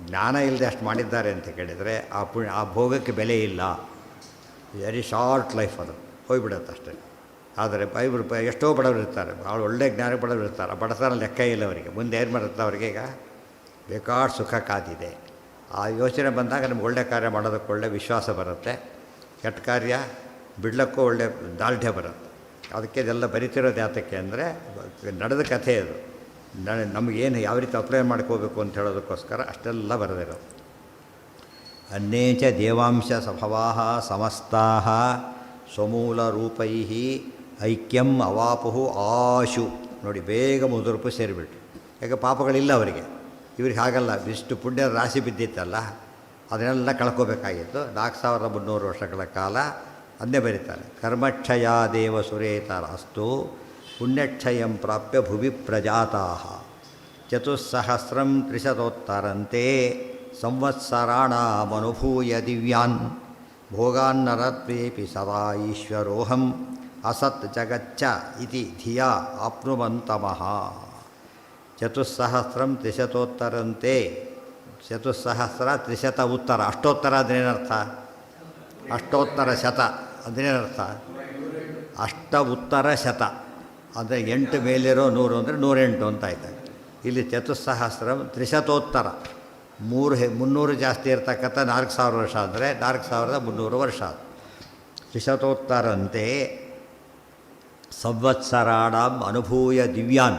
ಜ್ಞಾನ ಇಲ್ಲದೆ ಅಷ್ಟು ಮಾಡಿದ್ದಾರೆ ಅಂತ ಕೇಳಿದರೆ ಆ ಭೋಗಕ್ಕೆ ಬೆಲೆ ಇಲ್ಲ. ವೆರಿ ಶಾರ್ಟ್ ಲೈಫ್ ಅದು, ಹೋಗಿಬಿಡುತ್ತೆ ಅಷ್ಟೇ. ಆದರೆ ಇವರು ಎಷ್ಟೋ ಬಡವರು ಇರ್ತಾರೆ, ಭಾಳ ಒಳ್ಳೆ ಜ್ಞಾನ ಬಡವರು ಇರ್ತಾರೆ. ಬಡತನ ಲೆಕ್ಕ ಇಲ್ಲ ಅವರಿಗೆ. ಮುಂದೆ ಏನು ಮಾಡುತ್ತೆ ಅವರಿಗೆ? ಈಗ ಬೇಕಾದ ಸುಖ ಕಾದಿದೆ. ಆ ಯೋಚನೆ ಬಂದಾಗ ನಮ್ಗೆ ಒಳ್ಳೆ ಕಾರ್ಯ ಮಾಡೋದಕ್ಕೆ ಒಳ್ಳೆ ವಿಶ್ವಾಸ ಬರುತ್ತೆ. ಕೆಟ್ಟ ಕಾರ್ಯ ಬಿಡ್ಲಕ್ಕೂ ಒಳ್ಳೆ ದಾರ್ಢ್ಯ ಬರುತ್ತೆ. ಅದಕ್ಕೆ ಇದೆಲ್ಲ ಬರಿತಿರೋದು ಯಾತಕ್ಕೆ ಅಂದರೆ ನಡೆದ ಕಥೆ ಅದು. ನಮಗೇನು ಯಾವ ರೀತಿ ಅಪ್ಲೈ ಮಾಡ್ಕೋಬೇಕು ಅಂತ ಹೇಳೋದಕ್ಕೋಸ್ಕರ ಅಷ್ಟೆಲ್ಲ ಬರೆದಿರೋದು. ಅನ್ನೇಚ ದೇವಾಂಶ ಸ್ವಭಾವಾ ಸಮಸ್ತಾ ಸ್ವಮೂಲರೂಪೈ ಐಕ್ಯಂ ಅವಾಪು ಆಶು. ನೋಡಿ, ಬೇಗ ಮುದುರುಪು ಸೇರಿಬಿಟ್ರು. ಯಾಕೆ ಪಾಪಗಳಿಲ್ಲ ಅವರಿಗೆ. ಇವ್ರಿಗೆ ಹಾಗಲ್ಲ. ಇಷ್ಟು ಪುಣ್ಯ ರಾಶಿ ಬಿದ್ದಿತ್ತಲ್ಲ, ಅದನ್ನೆಲ್ಲ ಕಳ್ಕೋಬೇಕಾಗಿತ್ತು. 4300 ವರ್ಷಗಳ ಕಾಲ ಅದನ್ನೇ ಬರೀತಾರೆ. ಕರ್ಮಕ್ಷಯಾದೇವ ಸುರೇತರಾಸ್ತು ಪುಣ್ಯಕ್ಷಯಂ ಪ್ರಾಪ್ಯ ಭುವಿ ಪ್ರಜಾತಾಹ 4,000 ತ್ರಿಶತೋತ್ತರಂತೆ ಸಂವತ್ಸರಾಣಮನುಭೂಯ ದಿವ್ಯಾನ್ ಭೋಗಾನ್ನರತ್ವೇಪಿ ಸದಾ ಈಶ್ವರೋಹಂ ಅಸತ್ ಜಗಚ್ಚ ಇತಿ ಧಿಯಾ ಆಪ್ನುವಂತಮಃ. 4,000 ತ್ರಿಶತೋತ್ತರಂತೆ. 4,000 ತ್ರಿಶತ ಉತ್ತರ. ಅಷ್ಟೋತ್ತರ ಅದನ್ನೇನರ್ಥ? ಅಷ್ಟೋತ್ತರ ಶತ ಅದನ್ನೇನರ್ಥ? ಅಷ್ಟ ಉತ್ತರ ಶತ ಅಂದರೆ 8 ಮೇಲಿರೋ 100 ಅಂದರೆ 108 ಅಂತ ಆಯ್ತು. ಇಲ್ಲಿ 4,000 ತ್ರಿಶತೋತ್ತರ 300 ಜಾಸ್ತಿ ಇರ್ತಕ್ಕಂಥ 4,000 ವರ್ಷ ಅಂದರೆ 4,300 ವರ್ಷ. ತ್ರಿಶತೋತ್ತರಂತೆ ಸಂವತ್ಸರಾಣಂ ಅನುಭೂಯ ದಿವ್ಯಾನ್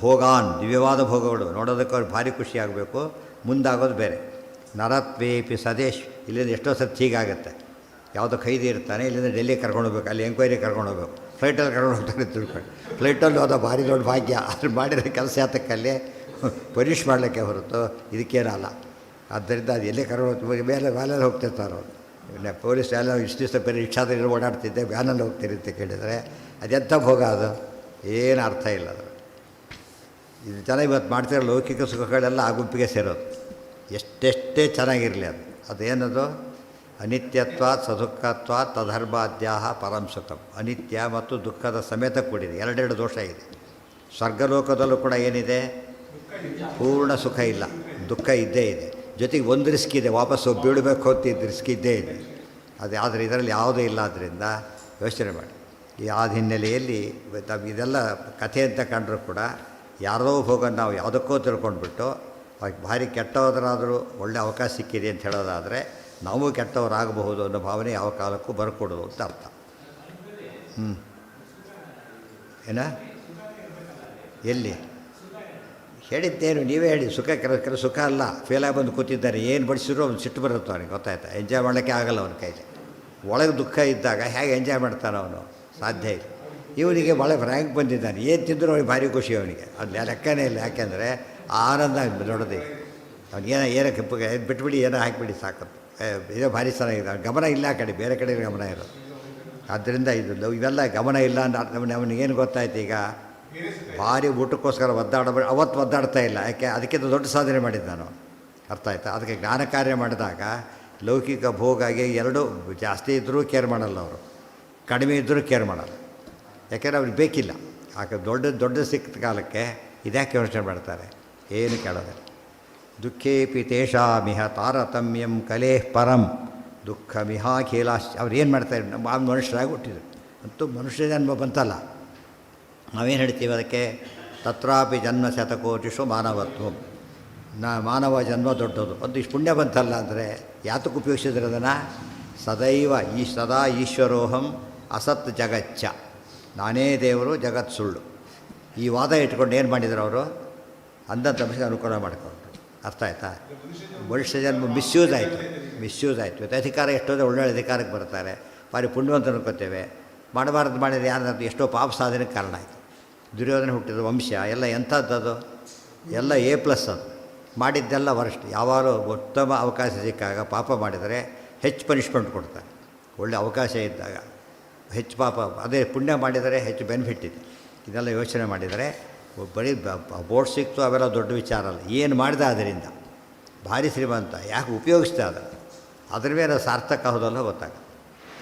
ಭೋಗಾನ್. ದಿವ್ಯವಾದ ಭೋಗಗಳು ನೋಡೋದಕ್ಕೆ ಅವ್ರಿಗೆ ಭಾರಿ ಖುಷಿಯಾಗಬೇಕು. ಮುಂದಾಗೋದು ಬೇರೆ. ನರತ್ವೇಪಿ ಸದೇಶ್. ಇಲ್ಲಿಂದ ಎಷ್ಟೋ ಸತಿ ಹೀಗಾಗತ್ತೆ. ಯಾವುದೋ ಖೈದಿ ಇರ್ತಾನೆ, ಇಲ್ಲಿಂದ ಡೆಲ್ಲಿಗೆ ಕರ್ಕೊಂಡು ಹೋಗ್ಬೇಕು, ಅಲ್ಲಿ ಎಂಕ್ವೈರಿ ಕರ್ಕೊಂಡು ಹೋಗ್ಬೇಕು, ಫ್ಲೈಟಲ್ಲಿ ಕರ್ಕೊಂಡು ಹೋಗ್ತಾರೆ ತಿಳ್ಕೊಂಡು. ಫ್ಲೈಟಲ್ಲಿ ಹೋದ ಭಾರಿ ದೊಡ್ಡ ಭಾಗ್ಯ. ಅದ್ರ ಮಾಡಿರೋ ಕೆಲಸ ಯಾತಕ್ಕಲ್ಲಿ ಪರೀಕ್ಷೆ ಮಾಡಲಿಕ್ಕೆ ಹೊರತು ಇದಕ್ಕೇನಲ್ಲ. ಆದ್ದರಿಂದ ಅದು ಎಲ್ಲೇ ಕರ್ಕೊಂಡು ವ್ಯಾನಲ್ಲಿ ಹೋಗ್ತಿರ್ತಾರೆ ಅವರು. ಪೊಲೀಸ್ ಎಲ್ಲ ಇಷ್ಟು ದಿವಸ ಬೇರೆ ರಿಕ್ಷಾದಲ್ಲಿ ಓಡಾಡ್ತಿದ್ದೆ, ವ್ಯಾನಲ್ಲಿ ಹೋಗ್ತೀರಿ ಅಂತ ಕೇಳಿದರೆ ಅದೆಂಥ ಭೋಗ ಅದು? ಏನು ಅರ್ಥ ಇಲ್ಲ ಅದು. ಇದು ಜನ ಇವತ್ತು ಮಾಡ್ತಿರೋ ಲೌಕಿಕ ಸುಖಗಳೆಲ್ಲ ಆ ಗುಂಪಿಗೆ ಸೇರೋದು. ಎಷ್ಟೆಷ್ಟೇ ಚೆನ್ನಾಗಿರಲಿ ಅದೇನದು ಅನಿತ್ಯತ್ವಾತ್ ಸದುಃಖತ್ವಾತ್ ತದರ್ಭಾದ್ಯಾಹ ಪರಂ ಸುಖಂ. ಅನಿತ್ಯ ಮತ್ತು ದುಃಖದ ಸಮೇತ ಕೂಡಿದೆ. 2 ದೋಷ ಇದೆ. ಸ್ವರ್ಗಲೋಕದಲ್ಲೂ ಕೂಡ ಏನಿದೆ? ಪೂರ್ಣ ಸುಖ ಇಲ್ಲ, ದುಃಖ ಇದ್ದೇ ಇದೆ. ಜೊತೆಗೆ ಒಂದು ರಿಸ್ಕ್ ಇದೆ, ವಾಪಸ್ಸು ಬೀಳಬೇಕು ಅಂತ ರಿಸ್ಕ್ ಇದ್ದೇ ಇದೆ. ಅದು ಆದರೆ ಇದರಲ್ಲಿ ಯಾವುದೂ ಇಲ್ಲ. ಆದ್ದರಿಂದ ಯೋಚನೆ ಮಾಡಿ. ಈ ಆದ ಹಿನ್ನೆಲೆಯಲ್ಲಿ ಇದೆಲ್ಲ ಕಥೆ ಅಂತ ಕಂಡರೂ ಕೂಡ ಯಾರೋ ಹೋಗೋದು ನಾವು ಯಾವುದಕ್ಕೋ ತಿಳ್ಕೊಂಡ್ಬಿಟ್ಟು ಭಾರಿ ಕೆಟ್ಟವರಾದರೂ ಒಳ್ಳೆ ಅವಕಾಶ ಸಿಕ್ಕಿದೆ ಅಂತ ಹೇಳೋದಾದರೆ ನಾವು ಕೆಟ್ಟವರಾಗಬಹುದು ಅನ್ನೋ ಭಾವನೆ ಯಾವ ಕಾಲಕ್ಕೂ ಬರ್ಕೊಡೋದು ಅಂತ ಅರ್ಥ. ಏನ ಎಲ್ಲಿ ಹೇಳಿದ್ದೇನು? ನೀವೇ ಹೇಳಿ. ಸುಖ ಕೆಲವು ಸುಖ ಅಲ್ಲ. ಫೇಲಾಗಿ ಬಂದು ಕೂತಿದ್ದಾರೆ, ಏನು ಬಡಿಸಿದ್ರು ಅವ್ನು ಸಿಟ್ಟು ಬರುತ್ತೆ ಅವನಿಗೆ. ಗೊತ್ತಾಯ್ತಾ? ಎಂಜಾಯ್ ಮಾಡೋಕ್ಕೆ ಆಗಲ್ಲ ಅವನ ಕೈಲಿ. ಒಳಗೆ ದುಃಖ ಇದ್ದಾಗ ಹೇಗೆ ಎಂಜಾಯ್ ಮಾಡ್ತಾನೆ ಅವನು? ಸಾಧ್ಯ ಇಲ್ಲ. ಇವನಿಗೆ ಭಾಳ ರ್ಯಾಂಕ್ ಬಂದಿದ್ದಾನೆ, ಏನು ತಿಂದರೂ ಅವನಿಗೆ ಭಾರಿ ಖುಷಿ ಅವನಿಗೆ. ಅದು ಲೆಕ್ಕನೇ ಇಲ್ಲ. ಯಾಕೆಂದರೆ ಆನಂದ ನೋಡೋದೇ ಏನಕ್ಕೆ ಬಿಟ್ಬಿಡಿ, ಏನೋ ಹಾಕಿಬಿಡಿ ಸಾಕು. ಇದೇ ಭಾರಿ ಚೆನ್ನಾಗಿದೆ. ಗಮನ ಇಲ್ಲ ಆ ಕಡೆ, ಬೇರೆ ಕಡೆ ಗಮನ ಇರೋದು. ಆದ್ದರಿಂದ ಇವೆಲ್ಲ ಗಮನ ಇಲ್ಲ ಅಂತ ಅವನಿಗೇನು ಗೊತ್ತಾಯ್ತು? ಈಗ ಭಾರಿ ಊಟಕ್ಕೋಸ್ಕರ ಒದ್ದಾಡಬೇಡ, ಅವತ್ತು ಒದ್ದಾಡ್ತಾ ಇಲ್ಲ. ಯಾಕೆ? ಅದಕ್ಕಿಂತ ದೊಡ್ಡ ಸಾಧನೆ ಮಾಡಿದ್ದು ನಾನು. ಅರ್ಥ ಆಯ್ತಾ? ಅದಕ್ಕೆ ಜ್ಞಾನ ಕಾರ್ಯ ಮಾಡಿದಾಗ ಲೌಕಿಕ ಭೋಗಾಗಿ ಎರಡೂ ಜಾಸ್ತಿ ಇದ್ದರೂ ಕೇರ್ ಮಾಡಲ್ಲ ಅವರು, ಕಡಿಮೆ ಇದ್ದರೂ ಕೇರ್ ಮಾಡಲ್ಲ. ಯಾಕೆಂದರೆ ಅವ್ರಿಗೆ ಬೇಕಿಲ್ಲ. ಆಗ ದೊಡ್ಡ ಸಿಕ್ಕ ಕಾಲಕ್ಕೆ ಇದ್ಯಾಕೆ ಯೋಚನೆ ಮಾಡ್ತಾರೆ? ಏನು ಕೇಳೋದಿಲ್ಲ. ದುಃಖೇಪಿ ತೇಷಾಮಿಹ ತಾರತಮ್ಯಂ ಕಲೇಃ ಪರಂ ದುಃಖ ಮಿಹಾಖೇಲಾಶ್. ಅವ್ರು ಏನು ಮಾಡ್ತಾರೆ? ನಮ್ಮ ಮನುಷ್ಯರಾಗಿ ಹುಟ್ಟಿದ್ರು, ಅಂತೂ ಮನುಷ್ಯ ಜನ್ಮ ಬಂತಲ್ಲ, ನಾವೇನು ಹೇಳ್ತೀವಿ ಅದಕ್ಕೆ? ತತ್ರಾಪಿ ಜನ್ಮ ಶತಕೋಟಿಷು ಮಾನವತ್ವ. ಮಾನವ ಜನ್ಮ ದೊಡ್ಡದು, ಒಂದು ಇಷ್ಟು ಪುಣ್ಯ ಬಂತಲ್ಲ ಅಂದರೆ ಯಾತಕ್ಕೆ ಉಪಯೋಗಿಸಿದ್ರೆ ಅದನ್ನು? ಸದೈವ ಸದಾ ಈಶ್ವರೋಹಂ ಅಸತ್ ಜಗಚ್ಚ, ನಾನೇ ದೇವರು ಜಗತ್ ಸುಳ್ಳು. ಈ ವಾದ ಇಟ್ಕೊಂಡು ಏನು ಮಾಡಿದ್ರು ಅವರು? ಅಂಧತಮಸ್ಸಿಗೆ ಅನುಕೂಲ ಮಾಡಿಕೊಂಡ್ರು. ಅರ್ಥ ಆಯ್ತಾ? ಮನುಷ್ಯ ಜನ್ಮ ಮಿಸ್ಯೂಸ್ ಆಯಿತು. ಇವತ್ತು ಅಧಿಕಾರ ಎಷ್ಟೋದ್ರೆ ಒಳ್ಳೊಳ್ಳೆ ಅಧಿಕಾರಕ್ಕೆ ಬರ್ತಾರೆ, ಭಾರಿ ಪುಣ್ಯವಂತ ಅನ್ಕೋತೇವೆ. ಮಾಡಬಾರ್ದು ಮಾಡಿದರೆ ಯಾರು ಎಷ್ಟೋ ಪಾಪ ಸಾಧನೆಗೆ ಕಾರಣ ಆಯಿತು. ದುರ್ಯೋಧನ ಹುಟ್ಟಿದ ವಂಶ ಎಲ್ಲ ಎಂಥದ್ದದು? ಎಲ್ಲ A+ ಅದು. ಮಾಡಿದ್ದೆಲ್ಲ ವರ್ಸ್ಟ್. ಯಾವಾಗಲೂ ಉತ್ತಮ ಅವಕಾಶ ಸಿಕ್ಕಾಗ ಪಾಪ ಮಾಡಿದರೆ ಹೆಚ್ಚು ಪನಿಷ್ಮೆಂಟ್ ಕೊಡ್ತಾರೆ. ಒಳ್ಳೆ ಅವಕಾಶ ಇದ್ದಾಗ ಹೆಚ್ಚು ಪಾಪ, ಅದೇ ಪುಣ್ಯ ಮಾಡಿದರೆ ಹೆಚ್ಚು ಬೆನಿಫಿಟ್ ಇದೆ. ಇದೆಲ್ಲ ಯೋಚನೆ ಮಾಡಿದರೆ ಬರೀ ಬೋರ್ಡ್ ಸಿಕ್ತು ಅವೆಲ್ಲ ದೊಡ್ಡ ವಿಚಾರ ಅಲ್ಲ. ಏನು ಮಾಡಿದ ಅದರಿಂದ ಭಾರಿ ಶ್ರೀಮಂತ, ಯಾಕೆ ಉಪಯೋಗಿಸ್ದೆ ಅದ್ರ ಮೇಲೆ ಸಾರ್ಥಕ ಹೌದಲ್ಲ ಗೊತ್ತಾಗ.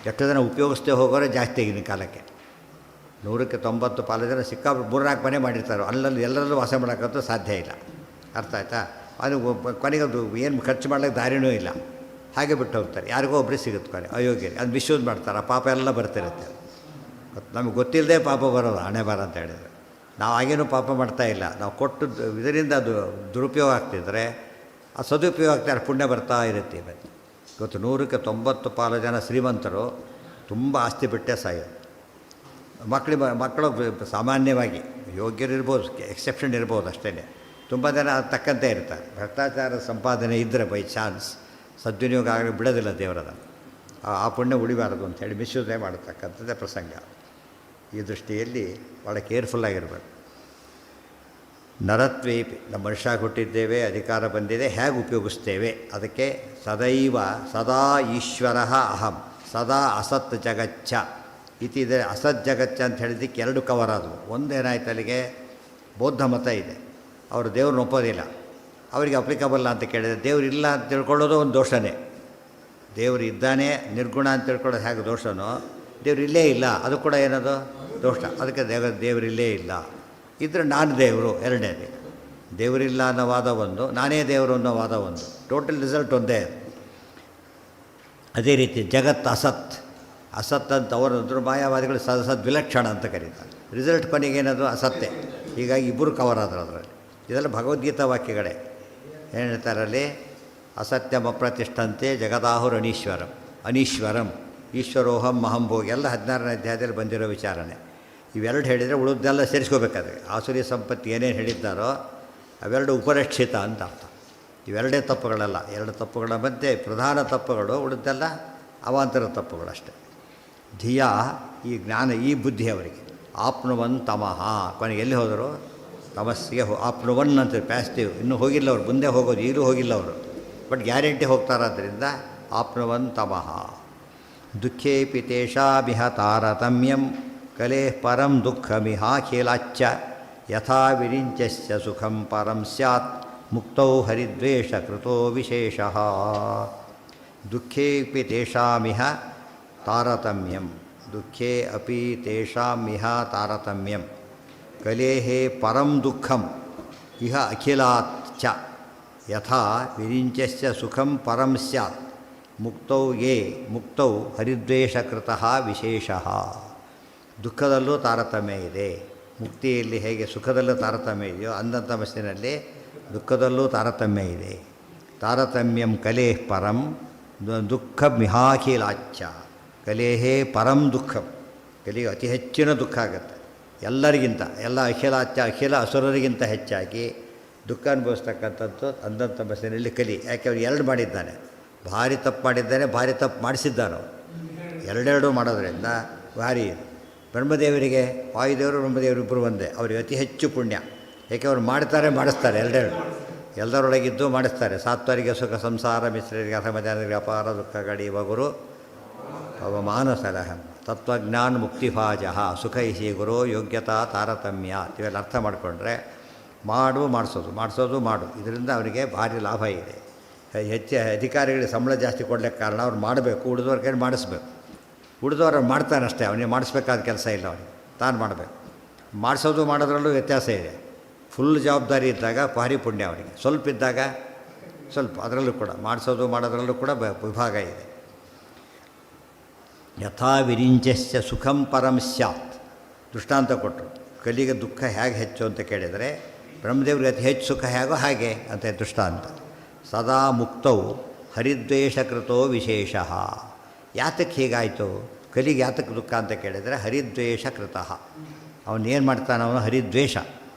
ಎಷ್ಟು ಜನ ಉಪಯೋಗಿಸ್ತೇ ಹೋಗೋರೆ ಜಾಸ್ತಿ ಆಗಿನ ಕಾಲಕ್ಕೆ. 100ಕ್ಕೆ 90 ಪಾಲು ಜನ ಸಿಕ್ಕಾಬಿಟ್ಟು 3-4 ಮನೆ ಮಾಡಿರ್ತಾರೆ. ಅಲ್ಲಲ್ಲಿ ಎಲ್ಲರಲ್ಲೂ ವಾಸ ಮಾಡೋಕ್ಕಂತೂ ಸಾಧ್ಯ ಇಲ್ಲ. ಅರ್ಥ ಆಯ್ತಾ? ಅದು ಕೊನೆಗೆ ಅದು ಏನು ಖರ್ಚು ಮಾಡ್ಲಿಕ್ಕೆ ದಾರಿನೂ ಇಲ್ಲ, ಹಾಗೆ ಬಿಟ್ಟು ಹೋಗ್ತಾರೆ. ಯಾರಿಗೋ ಒಬ್ಬರೇ ಸಿಗುತ್ತೆ ಕೊನೆ ಅಯೋಗ್ಯರಿ. ಅದು ಮಿಸ್ಯೂಸ್ ಮಾಡ್ತಾರೆ, ಆ ಪಾಪ ಎಲ್ಲ ಬರ್ತಿರುತ್ತೆ. ನಮಗೆ ಗೊತ್ತಿಲ್ಲದೆ ಪಾಪ ಬರೋದು, ಹಣೆ ಬಾರ ಅಂತ ಹೇಳಿದರೆ. ನಾವು ಆಗೇನೂ ಪಾಪ ಮಾಡ್ತಾ ಇಲ್ಲ, ನಾವು ಕೊಟ್ಟು ಇದರಿಂದ ಅದು ದುರುಪಯೋಗ ಆಗ್ತಿದ್ರೆ ಆ ಸದುಪಯೋಗ ಆಗ್ತಾರೆ, ಪುಣ್ಯ ಬರ್ತಾ ಇರುತ್ತೆ. ಇವತ್ತು 100ಕ್ಕೆ 90 ಪಾಲು ಜನ ಶ್ರೀಮಂತರು ತುಂಬ ಆಸ್ತಿ ಬಿಟ್ಟೇ ಸಾಯೋದು. ಮಕ್ಕಳು ಸಾಮಾನ್ಯವಾಗಿ ಯೋಗ್ಯರಿರ್ಬೋದು, ಎಕ್ಸೆಪ್ಷನ್ ಇರ್ಬೋದು ಅಷ್ಟೇ. ತುಂಬ ಜನ ತಕ್ಕಂತೆ ಇರ್ತಾರೆ. ಭ್ರಷ್ಟಾಚಾರ ಸಂಪಾದನೆ ಇದ್ದರೆ ಬೈ ಚಾನ್ಸ್ ಸದ್ವಿನಿಯೋಗ ಆಗಲಿ ಬಿಡೋದಿಲ್ಲ ದೇವರದನ್ನು. ಆ ಪುಣ್ಯ ಉಳಿಬಾರದು ಅಂಥೇಳಿ ಮಿಸ್ಯೂಸೇ ಮಾಡತಕ್ಕಂಥದ್ದೇ ಪ್ರಸಂಗ. ಈ ದೃಷ್ಟಿಯಲ್ಲಿ ಭಾಳ ಕೇರ್ಫುಲ್ಲಾಗಿರಬೇಕು. ನರತ್ವೇಪಿ, ನಮ್ಮ ಮನುಷ್ಯ ಹುಟ್ಟಿದ್ದೇವೆ, ಅಧಿಕಾರ ಬಂದಿದೆ, ಹೇಗೆ ಉಪಯೋಗಿಸ್ತೇವೆ ಅದಕ್ಕೆ. ಸದೈವ ಸದಾ ಈಶ್ವರ ಅಹಂ ಸದಾ ಅಸತ್ ಜಗಚ್ಚ ಇತಿದೆ. ಅಸತ್ ಜಗಚ್ಚ ಅಂತ ಹೇಳಿದ್ದಕ್ಕೆ 2 ಕವರ್ ಆದವು. ಒಂದೇನಾಯ್ತು, ಅಲ್ಲಿಗೆ ಬೌದ್ಧ ಮತ ಇದೆ, ಅವರು ದೇವ್ರನ್ನ ಒಪ್ಪೋದಿಲ್ಲ. ಅವರಿಗೆ ಅಪ್ಲಿಕಬಲ್ಲ ಅಂತ ಕೇಳಿದರೆ ದೇವ್ರು ಇಲ್ಲ ಅಂತ ತಿಳ್ಕೊಳ್ಳೋದು ಒಂದು ದೋಷನೇ. ದೇವರು ಇದ್ದಾನೆ ನಿರ್ಗುಣ ಅಂತ ತಿಳ್ಕೊಳ್ಳೋದು ಹೇಗೆ ದೋಷನೋ, ದೇವ್ರು ಇಲ್ಲೇ ಇಲ್ಲ ಅದು ಕೂಡ ಏನದು ದೋಷ. ಅದಕ್ಕೆ ದೇವರಿಲ್ಲೇ ಇಲ್ಲ. ಇದ್ರೆ ನಾನು ದೇವರು ಎರಡನೇದು. ದೇವರಿಲ್ಲ ಅನ್ನೋ ವಾದ ಒಂದು, ನಾನೇ ದೇವರು ಅನ್ನೋ ವಾದ ಒಂದು. ಟೋಟಲ್ ರಿಸಲ್ಟ್ ಒಂದೇ. ಅದೇ ರೀತಿ ಜಗತ್ ಅಸತ್ ಅಂತ ಅವರು ಮಾಯಾವಾದಿಗಳು ಸದ್ವಿಲಕ್ಷಣ ಅಂತ ಕರೀತಾರೆ. ರಿಸಲ್ಟ್ ಕೊನೆಗೇನದು ಅಸತ್ಯ. ಹೀಗಾಗಿ ಇಬ್ಬರು ಕವರ್ ಆದರು ಅದರಲ್ಲಿ. ಇದೆಲ್ಲ ಭಗವದ್ಗೀತಾ ವಾಕ್ಯಗಳೇ. ಏನು ಹೇಳ್ತಾರಲ್ಲಿ? ಅಸತ್ಯಂ ಅಪ್ರತಿಷ್ಠಂತೆ ಜಗದಾಹುರ್ ಅನೀಶ್ವರಂ ಈಶ್ವರೋಹಂ ಮಹಂಭೋಗಿ ಎಲ್ಲ 16ನೇ ಅಧ್ಯಾಯದಲ್ಲಿ ಬಂದಿರೋ ವಿಚಾರಣೆ. ಇವೆರಡು ಹೇಳಿದರೆ ಉಳಿದೆಲ್ಲ ಸೇರಿಸ್ಕೋಬೇಕಾದ್ರೆ ಆಸುರಿ ಸಂಪತ್ತಿ ಏನೇನು ಹೇಳಿದ್ದಾರೋ ಅವೆರಡು ಉಪರಕ್ಷಿತ ಅಂತ ಅರ್ಥ. ಇವೆರಡೇ ತಪ್ಪುಗಳಲ್ಲ, 2 ತಪ್ಪುಗಳ ಮಧ್ಯೆ ಪ್ರಧಾನ ತಪ್ಪುಗಳು, ಉಳಿದೆಲ್ಲ ಅವಾಂತರ ತಪ್ಪುಗಳು ಅಷ್ಟೇ. ಧಿಯಾ, ಈ ಜ್ಞಾನ, ಈ ಬುದ್ಧಿ ಅವರಿಗೆ. ಆಪ್ನುವನ್ ತಮಃ, ಕೊನೆಗೆ ಎಲ್ಲಿ ಹೋದರು? ತಮಸ್ಸಿಗೆ ಆಪ್ನುವನ್ ಅಂತ ಪ್ಯಾಸ್ಟಿವ್. ಇನ್ನೂ ಹೋಗಿಲ್ಲ ಅವರು, ಮುಂದೆ ಹೋಗೋದು, ಈಗಲೂ ಹೋಗಿಲ್ಲ ಅವರು, ಬಟ್ ಗ್ಯಾರಂಟಿ ಹೋಗ್ತಾರಾದ್ದರಿಂದ ಆಪ್ನುವನ್ ತಮಃ. ದುಃಖೇಪಿ ತೇಷಾಮಿಹ ತಾರತಮ್ಯಂ ಕಲೇಃ ಪರಂ ದುಃಖಮಿಹಾಖೇಲಾಚ್ಚ ಯಥಾ ವಿರಿಂಚಸ್ಯ ಸುಖಂ ಪರಂ ಸ್ಯಾತ್ ಮುಕ್ತೌ ಹರಿದ್ವೇಷ ಕೃತೋ ವಿಶೇಷಃ. ದುಃಖೇಪಿ ತೇಷಾಮಿಹ ತಾರತಮ್ಯಂ, ದುಃಖೇ ಅಪಿ ತೇಷಾಮಿಹ ತಾರತಮ್ಯಂ ಕಲೇಃ ಪರಂ ದುಃಖಂ ಇಹ ಅಖಿಲಾತ್ ಚ ಯಥಾ ವಿರಿಂಚಸ್ಯ ಸುಖಂ ಪರಂ ಸ್ಯಾತ್ ಮುಕ್ತೌ ಹರಿದ್ವೇಷಕೃತಃ ವಿಶೇಷಃ. ದುಃಖದಲ್ಲೂ ತಾರತಮ್ಯ ಇದೆ. ಮುಕ್ತಿಯಲ್ಲಿ ಹೇಗೆ ಸುಖದಲ್ಲೂ ತಾರತಮ್ಯ ಇದೆಯೋ ಅಂಧತಮಸ್ಸಿನಲ್ಲಿ ದುಃಖದಲ್ಲೂ ತಾರತಮ್ಯ ಇದೆ. ತಾರತಮ್ಯಂ ಕಲೇಃ ಪರಂ ದುಃಖಮಿಹಾಖಿಲಾಚ್ಚ. ಕಲೇಹೇ ಪರಂ ದುಃಖಂ, ಕಲಿಗೆ ಅತಿ ಹೆಚ್ಚಿನ ದುಃಖ ಆಗುತ್ತೆ ಎಲ್ಲರಿಗಿಂತ. ಎಲ್ಲ ಅಖಿಲ ಅಸುರರಿಗಿಂತ ಹೆಚ್ಚಾಗಿ ದುಃಖ ಅನುಭವಿಸ್ತಕ್ಕಂಥದ್ದು ಅಂಧತಮಸ್ಸಿನಲ್ಲಿ ಕಲಿ. ಯಾಕೆ ಅವ್ರು 2 ಮಾಡಿದ್ದಾನೆ, ಭಾರಿ ತಪ್ಪು ಮಾಡಿದ್ದಾನೆ, ಭಾರಿ ತಪ್ಪು ಮಾಡಿಸಿದ್ದಾನೆ. ಎರಡೆರಡು ಮಾಡೋದ್ರಿಂದ ಭಾರಿ. ಬ್ರಹ್ಮದೇವರಿಗೆ ವಾಯುದೇವರು ಬ್ರಹ್ಮದೇವರು ಇಬ್ಬರು ಒಂದೇ, ಅವರಿಗೆ ಅತಿ ಹೆಚ್ಚು ಪುಣ್ಯ. ಏಕೆ ಅವರು ಮಾಡಿಸ್ತಾರೆ ಎಲ್ಲರೊಳಗಿದ್ದು ಮಾಡಿಸ್ತಾರೆ. ಸಾತ್ವರಿಗೆ ಸುಖ ಸಂಸಾರ ಮಿಶ್ರರಿಗೆ ಅಸಮಜನರಿಗೆ ಅಪಾರ ದುಃಖ ಗಡಿ ಬಗುರು ಅವಮಾನ ಸಲಹ. ತತ್ವಜ್ಞಾನ ಮುಕ್ತಿಭಾಜ ಸುಖೈಸಿ ಗುರು ಯೋಗ್ಯತಾ ತಾರತಮ್ಯ ಇವೆಲ್ಲ ಅರ್ಥ ಮಾಡಿಕೊಂಡ್ರೆ ಮಾಡಿಸೋದು ಮಾಡು ಇದರಿಂದ ಅವರಿಗೆ ಭಾರಿ ಲಾಭ ಇದೆ. ಹೆಚ್ಚು ಅಧಿಕಾರಿಗಳಿಗೆ ಸಂಬಳ ಜಾಸ್ತಿ ಕೊಡಲಿಕ್ಕೆ ಕಾರಣ ಅವ್ರು ಮಾಡಬೇಕು, ಉಳಿದವ್ರ ಕೈ ಮಾಡಿಸ್ಬೇಕು. ಉಳಿದವ್ರು ಮಾಡ್ತಾನಷ್ಟೇ, ಅವನಿಗೆ ಮಾಡಿಸ್ಬೇಕಾದ ಕೆಲಸ ಇಲ್ಲ, ಅವನಿಗೆ ತಾನು ಮಾಡಬೇಕು. ಮಾಡಿಸೋದು ಮಾಡೋದ್ರಲ್ಲೂ ವ್ಯತ್ಯಾಸ ಇದೆ. ಫುಲ್ ಜವಾಬ್ದಾರಿ ಇದ್ದಾಗ ಭಾರಿ ಪುಣ್ಯ ಅವನಿಗೆ, ಸ್ವಲ್ಪ ಇದ್ದಾಗ ಸ್ವಲ್ಪ, ಅದರಲ್ಲೂ ಕೂಡ ಮಾಡಿಸೋದು ಮಾಡೋದ್ರಲ್ಲೂ ಕೂಡ ವಿಭಾಗ ಇದೆ. ಯಥಾ ವಿರಿಂಚಸ್ಯ ಸುಖಂ ಪರಂ ಸ್ಯಾತ್ ದೃಷ್ಟಾಂತ ಕೊಟ್ಟರು. ಕಲಿಗೆ ದುಃಖ ಹೇಗೆ ಹೆಚ್ಚು ಅಂತ ಕೇಳಿದರೆ ಬ್ರಹ್ಮದೇವ್ರಿಗೆ ಅತಿ ಹೆಚ್ಚು ಸುಖ ಹೇಗೋ ಹಾಗೆ ಅಂತ ದೃಷ್ಟಾಂತ. ಸದಾ ಮುಕ್ತೌ ಹರಿದ್ವೇಷಕೃತೋ ವಿಶೇಷ. ಯಾತಕ್ಕೆ ಹೀಗಾಯಿತು ಕಲಿಗೆ, ಯಾತಕ್ಕೆ ದುಃಖ ಅಂತ ಕೇಳಿದರೆ ಹರಿದ್ವೇಷಕೃತಃ, ಅವನೇನು ಮಾಡ್ತಾನೆ, ಅವನು ಹರಿದ್ವೇಷ.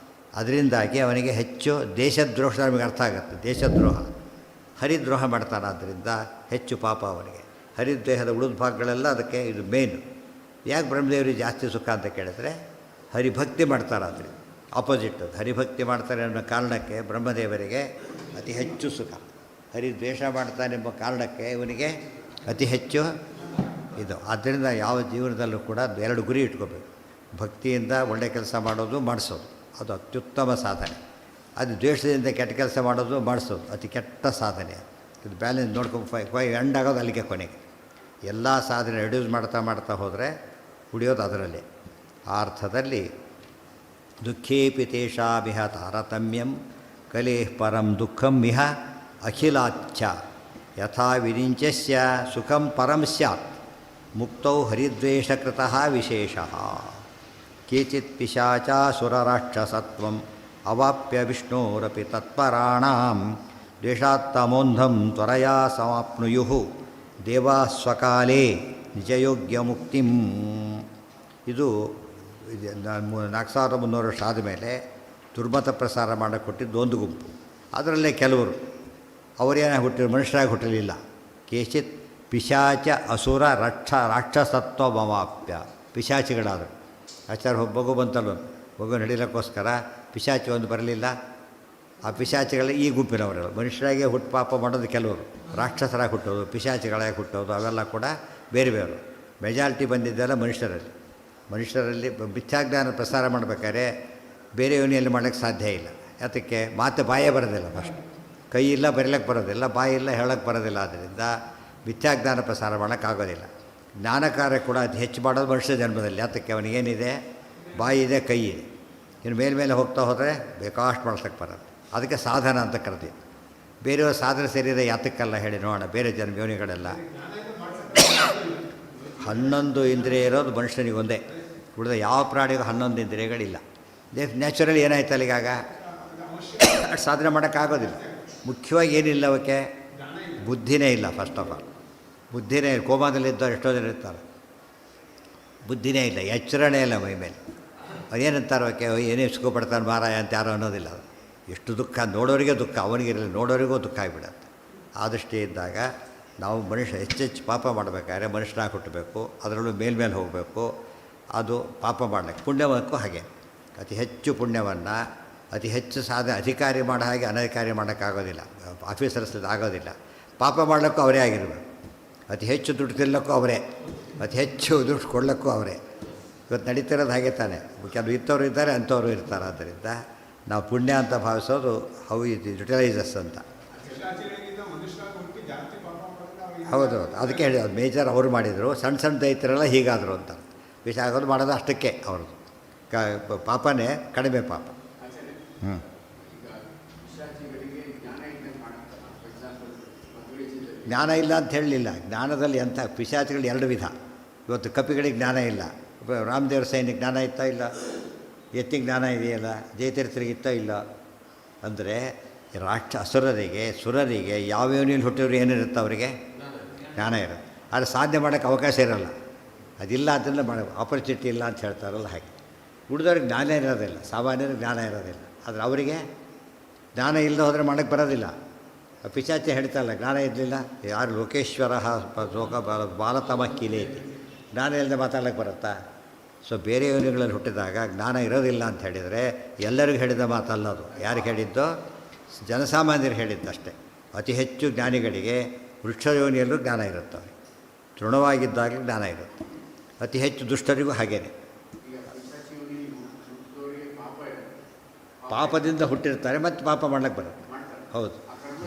ಅದರಿಂದಾಗಿ ಅವನಿಗೆ ಹೆಚ್ಚು ದೇಶದ್ರೋಹ, ನಮಗೆ ಅರ್ಥ ಆಗುತ್ತೆ, ದೇಶದ್ರೋಹ ಹರಿದ್ರೋಹ ಮಾಡ್ತಾನೆ, ಆದ್ದರಿಂದ ಹೆಚ್ಚು ಪಾಪ ಅವನಿಗೆ. ಹರಿದ್ವೇಷದ ಉಳಿದ ಭಾಗಗಳೆಲ್ಲ ಅದಕ್ಕೆ ಇದು ಮೇನು. ಯಾಕೆ ಬ್ರಹ್ಮದೇವರಿಗೆ ಜಾಸ್ತಿ ಸುಖ ಅಂತ ಕೇಳಿದ್ರೆ ಹರಿಭಕ್ತಿ ಮಾಡ್ತಾರೆ, ಅದರಿಂದ ಆಪೋಸಿಟ್ ಹರಿಭಕ್ತಿ ಮಾಡ್ತಾರೆ ಅನ್ನೋ ಕಾರಣಕ್ಕೆ ಬ್ರಹ್ಮದೇವರಿಗೆ ಅತಿ ಹೆಚ್ಚು ಸುಖ. ಹರಿದ್ವೇಷ ಮಾಡ್ತಾನೆ ಎಂಬ ಕಾರಣಕ್ಕೆ ಇವನಿಗೆ ಅತಿ ಹೆಚ್ಚು ಇದು. ಆದ್ದರಿಂದ ಯಾವ ಜೀವನದಲ್ಲೂ ಕೂಡ ಎರಡು ಗುರಿ ಇಟ್ಕೋಬೇಕು, ಭಕ್ತಿಯಿಂದ ಒಳ್ಳೆ ಕೆಲಸ ಮಾಡೋದು ಮಾಡಿಸೋದು, ಅದು ಅತ್ಯುತ್ತಮ ಸಾಧನೆ. ಅದು ದ್ವೇಷದಿಂದ ಕೆಟ್ಟ ಕೆಲಸ ಮಾಡೋದು ಮಾಡಿಸೋದು ಅತಿ ಕೆಟ್ಟ ಸಾಧನೆ. ಇದು ಬ್ಯಾಲೆನ್ಸ್ ನೋಡ್ಕೊಂಡು ಎಂಡ್ ಆಗೋದು ಅಲ್ಲಿಗೆ ಕೊನೆಗೆ. ಎಲ್ಲ ಸಾಧನೆ ರೆಡ್ಯೂಸ್ ಮಾಡ್ತಾ ಹೋದರೆ ಉಳಿಯೋದು ಅದರಲ್ಲಿ. ಆ ಅರ್ಥದಲ್ಲಿ ದುಃಖೇಪಿ ತೇಷಾಮಿಹ ತಾರತಮ್ಯಂ ಕಲೇಃ ಪರಂ ದುಃಖಂ ಇಹ ಅಖಿಲಾಚ್ಛ ಯಥಾ ವಿರಿಂಚಸ್ಯ ಸುಖಂ ಪರಂ ಸ್ಯಾತ್ ಮುಕ್ತೌ ಹರಿದ್ವೇಷಕೃತಃ ವಿಶೇಷಃ. ಕೇಚಿತ್ ಪಿಶಾಚಾಸುರರಾಕ್ಷಸತ್ವಂ ಅವಾಪ್ಯ ವಿಷ್ಣೋರಪಿ ತತ್ಪರಾಣಾಂ ದ್ವೇಷಾತ್ತಮೋಂಧಂ ತ್ವರಯಾ ಸಮಾಪ್ನುಯುಃ ದೇವಾ ಸ್ವಕಾಲೇ ನಿಜಯೋಗ್ಯ ಮುಕ್ತಿಂ. ಇದು 4300 ವರ್ಷ ಆದಮೇಲೆ ದುರ್ಮತ ಪ್ರಸಾರ ಮಾಡೋಕ್ಕೆ ಕೊಟ್ಟಿದ್ದು ಒಂದು ಗುಂಪು. ಅದರಲ್ಲೇ ಕೆಲವರು ಅವರೇನಾಗಿ ಹುಟ್ಟಿದ್ರು, ಮನುಷ್ಯರಾಗಿ ಹುಟ್ಟಲಿಲ್ಲ. ಕೇಚಿತ್ ಪಿಶಾಚ ಅಸುರ ರಾಕ್ಷಸತ್ವಮವಾಪ್ಯ, ಪಿಶಾಚಿಗಳಾದರು. ಆಚಾರ್ಯ ಮಗು ಬಂತಲ್ಲ, ಮಗು ನಡೀಲಿಕ್ಕೋಸ್ಕರ ಪಿಶಾಚಿ ಒಂದು ಬರಲಿಲ್ಲ. ಆ ಪಿಶಾಚಿಗಳ ಈ ಗುಂಪಿನವರೆಲ್ಲ ಮನುಷ್ಯರಾಗೆ ಹುಟ್ಟು ಪಾಪ ಮಾಡೋದು ಕೆಲವರು, ರಾಕ್ಷಸರಾಗಿ ಹುಟ್ಟೋದು, ಪಿಶಾಚಿಗಳಾಗಿ ಹುಟ್ಟೋದು, ಅವೆಲ್ಲ ಕೂಡ ಬೇರೆ ಬೇರೆ. ಮೆಜಾರಿಟಿ ಬಂದಿದ್ದೆಲ್ಲ ಮನುಷ್ಯರಲ್ಲಿ ಮಿಥ್ಯಾಜ್ಞಾನ ಪ್ರಸಾರ ಮಾಡಬೇಕಾದ್ರೆ ಬೇರೆ ಯೋನಿಯಲ್ಲಿ ಮಾಡೋಕ್ಕೆ ಸಾಧ್ಯ ಇಲ್ಲ. ಯಾತಕ್ಕೆ? ಮಾತು ಬಾಯೇ ಬರೋದಿಲ್ಲ, ಫಸ್ಟ್ ಕೈ ಇಲ್ಲ, ಬರೀಲಕ್ಕೆ ಬರೋದಿಲ್ಲ, ಬಾಯಿ ಇಲ್ಲ, ಹೇಳೋಕ್ಕೆ ಬರೋದಿಲ್ಲ. ಆದ್ದರಿಂದ ಮಿಥ್ಯಾಜ್ಞಾನ ಪ್ರಸಾರ ಮಾಡೋಕ್ಕಾಗೋದಿಲ್ಲ. ಜ್ಞಾನಕಾರ್ಯ ಕೂಡ ಅತಿ ಹೆಚ್ಚು ಮಾಡೋದು ಮನುಷ್ಯ ಜನ್ಮದಲ್ಲಿ. ಯಾತಕ್ಕೆ? ಅವನಿಗೇನಿದೆ, ಬಾಯಿ ಇದೆ, ಕೈ ಇದೆ. ಇನ್ನು ಮೇಲ್ಮೇಲೆ ಹೋಗ್ತಾ ಹೋದರೆ ಬೇಕಾಷ್ಟು ಬಳಸೋಕ್ಕೆ ಬರೋದು. ಅದಕ್ಕೆ ಸಾಧನ ಅಂತ ಕರೆದಿ. ಬೇರೆಯವ್ರ ಸಾಧನೆ ಸೇರಿದರೆ ಯಾತಕ್ಕಲ್ಲ ಹೇಳಿ ನೋಡೋಣ. ಬೇರೆ ಯೋನಿಗಳೆಲ್ಲ 11 ಇಂದ್ರಿಯ ಇರೋದು ಮನುಷ್ಯನಿಗೆ ಒಂದೇ. ಉಳಿದ ಯಾವ ಪ್ರಾಣಿಗೂ 11 ಇಂದ್ರಿಯಗಳಿಲ್ಲ. ನ್ಯಾಚುರಲಿ ಏನಾಯ್ತು ಅಲ್ಲಿಗಾಗ ಅಷ್ಟು ಸಾಧನೆ ಮಾಡೋಕ್ಕಾಗೋದಿಲ್ಲ. ಮುಖ್ಯವಾಗಿ ಏನಿಲ್ಲ ಅವಕ್ಕೆ, ಬುದ್ಧಿನೇ ಇಲ್ಲ. ಫಸ್ಟ್ ಆಫ್ ಆಲ್ ಬುದ್ಧಿನೇ ಇಲ್ಲ. ಕೋಮಾದಲ್ಲಿದ್ದವ್ರು ಎಷ್ಟೋ ಜನ ಇರ್ತಾರೆ, ಬುದ್ಧಿನೇ ಇಲ್ಲ, ಎಚ್ಚರಣೆ ಇಲ್ಲ ಮೈ ಮೇಲೆ. ಅದೇನಂತಾರೆ ಅವಕ್ಕೆ, ಏನೇ ಸುಖಪಡ್ತಾನೆ ಮಾರಾಯ ಅಂತ ಯಾರೋ ಅನ್ನೋದಿಲ್ಲ. ಅದು ಎಷ್ಟು ದುಃಖ, ನೋಡೋರಿಗೆ ದುಃಖ, ಅವನಿಗಿರಲಿ ನೋಡೋರಿಗೂ ದುಃಖ ಆಗಿಬಿಡತ್ತೆ. ಆ ದೃಷ್ಟಿ ಇದ್ದಾಗ ನಾವು ಮನುಷ್ಯ ಹೆಚ್ಚೆಚ್ಚು ಪಾಪ ಮಾಡಬೇಕಾದ್ರೆ ಮನುಷ್ಯನಾಗಿ ಹುಟ್ಟಬೇಕು, ಅದರಲ್ಲೂ ಮೇಲ್ಮೇಲೆ ಹೋಗಬೇಕು. ಅದು ಪಾಪ ಮಾಡಲಿಕ್ಕೆ. ಪುಣ್ಯವಕ್ಕೂ ಹಾಗೆ, ಅತಿ ಹೆಚ್ಚು ಪುಣ್ಯವನ್ನು ಅತಿ ಹೆಚ್ಚು ಅಧಿಕಾರಿ ಮಾಡೋ ಹಾಗೆ ಅನಧಿಕಾರಿ ಮಾಡೋಕ್ಕಾಗೋದಿಲ್ಲ, ಆಫೀಸರ್ಸ್ ಆಗೋದಿಲ್ಲ. ಪಾಪ ಮಾಡಲಿಕ್ಕೂ ಅವರೇ ಆಗಿರಬೇಕು. ಅತಿ ಹೆಚ್ಚು ದುಡ್ಡು ತಿನ್ನೋಕ್ಕೂ ಅವರೇ, ಅತಿ ಹೆಚ್ಚು ದುಡ್ಡು ಕೊಡಲಿಕ್ಕೂ ಅವರೇ. ಇವತ್ತು ನಡೀತಿರೋದು ಹಾಗೆ ತಾನೆ. ಕೆಲವು ಇದ್ದವರು ಇದ್ದಾರೆ, ಅಂಥವರು ಇರ್ತಾರೆ. ಆದ್ದರಿಂದ ನಾವು ಪುಣ್ಯ ಅಂತ ಭಾವಿಸೋದು ಹೌ ಇದು ಯುಟಿಲೈಸಸ್ ಅಂತ. ಹೌದು, ಅದಕ್ಕೆ ಹೇಳಿ ಅದು ಮೇಜರ್ ಅವರು ಮಾಡಿದರು. ಸಣ್ಣ ದೈತ್ಯರೆಲ್ಲ ಹೀಗಾದರು ಅಂತ. ವಿಷಯ ಆಗೋದು ಮಾಡೋದು ಅಷ್ಟಕ್ಕೆ ಅವ್ರದ್ದು. ಪಾಪನೇ ಕಡಿಮೆ ಪಾಪ. ಜ್ಞಾನ ಇಲ್ಲ ಅಂತ ಹೇಳಲಿಲ್ಲ. ಜ್ಞಾನದಲ್ಲಿ ಎಂಥ ಪಿಶಾಚಿಗಳು 2 ವಿಧ. ಇವತ್ತು ಕಪಿಗಳಿಗೆ ಜ್ಞಾನ ಇಲ್ಲ. ರಾಮದೇವ್ರ ಸೈನ್ಯಕ್ಕೆ ಜ್ಞಾನ ಇತ್ತಾ ಇಲ್ಲ? ಎತ್ತಿಗೆ ಜ್ಞಾನ ಇದೆಯಲ್ಲ, ಜಯತೀರ್ಥರಿಗೆ ಇತ್ತಾ ಇಲ್ಲ? ಅಂದರೆ ಅಸುರರಿಗೆ ಸುರರಿಗೆ ಯಾವ ಯೋನಿಯಲ್ಲಿ ಹುಟ್ಟಿದ್ರು ಏನಿರುತ್ತೆ ಅವರಿಗೆ ಜ್ಞಾನ ಇರುತ್ತೆ. ಆದರೆ ಸಾಧನೆ ಮಾಡೋಕ್ಕೆ ಅವಕಾಶ ಇರೋಲ್ಲ. ಅದಿಲ್ಲ ಅದನ್ನು ಮಾಡೋ ಆಪರ್ಚುನಿಟಿ ಇಲ್ಲ ಅಂತ ಹೇಳ್ತಾರಲ್ಲ ಹಾಗೆ. ಉಳಿದವ್ರಿಗೆ ಜ್ಞಾನ ಇರೋದಿಲ್ಲ, ಸಾಮಾನ್ಯರಿಗೆ ಜ್ಞಾನ ಇರೋದಿಲ್ಲ. ಆದರೆ ಅವರಿಗೆ ಜ್ಞಾನ ಇಲ್ಲದೆ ಹೋದರೆ ಮಾಡೋಕ್ಕೆ ಬರೋದಿಲ್ಲ. ಪಿಶಾಚಿ ಹೇಳ್ತಾರಲ್ಲ, ಜ್ಞಾನ ಇರಲಿಲ್ಲ ಯಾರು ಲೋಕೇಶ್ವರ ಲೋಕ ಬಾಲತಮ ಕೀಲೇತಿ, ಜ್ಞಾನ ಇಲ್ಲದೆ ಮಾತಾಡೋಕ್ಕೆ ಬರುತ್ತಾ? ಸೊ ಬೇರೆ ಯೋನಿಗಳಲ್ಲಿ ಹುಟ್ಟಿದಾಗ ಜ್ಞಾನ ಇರೋದಿಲ್ಲ ಅಂತ ಹೇಳಿದರೆ ಎಲ್ಲರಿಗೂ ಹೇಳಿದ ಮಾತಲ್ಲದು. ಯಾರಿಗೆ ಹೇಳಿದ್ದೋ? ಜನಸಾಮಾನ್ಯರು ಹೇಳಿದ್ದಷ್ಟೇ. ಅತಿ ಹೆಚ್ಚು ಜ್ಞಾನಿಗಳಿಗೆ ವೃಕ್ಷ ಯೋನಿಯಲ್ಲೂ ಜ್ಞಾನ ಇರುತ್ತೆ. ತೃಣವಾಗಿದ್ದಾಗಲೂ ಜ್ಞಾನ ಇರುತ್ತೆ. ಅತಿ ಹೆಚ್ಚು ದುಷ್ಟರಿಗೂ ಹಾಗೇನೆ. ಪಾಪದಿಂದ ಹುಟ್ಟಿರ್ತಾರೆ ಮತ್ತು ಪಾಪ ಮಾಡ್ಲಿಕ್ಕೆ ಬರುತ್ತೆ. ಹೌದು,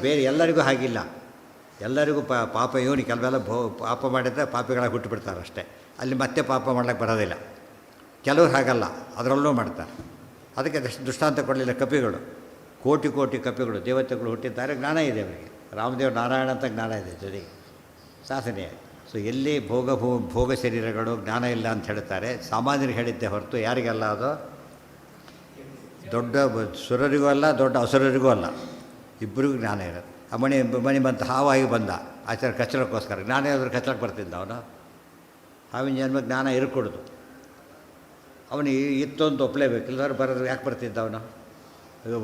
ಬೇರೆ ಎಲ್ಲರಿಗೂ ಹಾಗಿಲ್ಲ. ಎಲ್ಲರಿಗೂ ಪಾಪ ಯೋನಿ ಕೆಲವೆಲ್ಲ ಪಾಪ ಮಾಡಿದರೆ ಪಾಪಿಗಳಾಗಿ ಹುಟ್ಟುಬಿಡ್ತಾರೆ ಅಷ್ಟೇ. ಅಲ್ಲಿ ಮತ್ತೆ ಪಾಪ ಮಾಡ್ಲಿಕ್ಕೆ ಬರೋದಿಲ್ಲ. ಕೆಲವ್ರು ಹಾಗಲ್ಲ, ಅದರಲ್ಲೂ ಮಾಡ್ತಾರೆ. ಅದಕ್ಕೆ ದೃಷ್ಟಾಂತ ಕೊಡಲಿಲ್ಲ. ಕಪಿಗಳು, ಕೋಟಿ ಕೋಟಿ ಕಪಿಗಳು, ದೇವತೆಗಳು ಹುಟ್ಟಿದ್ದಾರೆ, ಜ್ಞಾನ ಇದೆ ಅವರಿಗೆ. ರಾಮದೇವ್ ನಾರಾಯಣ ಅಂತ ಜ್ಞಾನ ಇದೆ, ಜೊತೆಗೆ ಸಾಧನೆ. ಸೊ ಎಲ್ಲಿ ಭೋಗ ಶರೀರಗಳು ಜ್ಞಾನ ಇಲ್ಲ ಅಂತ ಹೇಳ್ತಾರೆ. ಸಾಮಾನ್ಯರಿಗೆ ಹೇಳಿದ್ದೆ ಹೊರತು ಯಾರಿಗೆಲ್ಲ ಅದು ದೊಡ್ಡ ಸುರರಿಗೂ ಅಲ್ಲ, ದೊಡ್ಡ ಅಸುರರಿಗೂ ಅಲ್ಲ, ಇಬ್ಬರಿಗೂ ಜ್ಞಾನ ಇರೋದು. ಆ ಮಣಿ ಬಂತು, ಹಾವಾಗಿ ಬಂದ ಆಚಾರ ಕಚ್ಚಲಕ್ಕೋಸ್ಕರ. ಜ್ಞಾನ ಇರೋದ್ರೆ ಕಚ್ಚಲಕ್ಕೆ ಬರ್ತಿದ್ದ ಅವನು. ಹಾವಿನ ಜನ್ಮ ಜ್ಞಾನ ಇರ್ಕೊಡ್ದು. ಅವನಿಗೆ ಇತ್ತು ಅಂತ ಒಪ್ಪಲೇಬೇಕು, ಇಲ್ಲದ್ರೆ ಬರೋದು ಯಾಕೆ ಬರ್ತಿದ್ದ ಅವನು?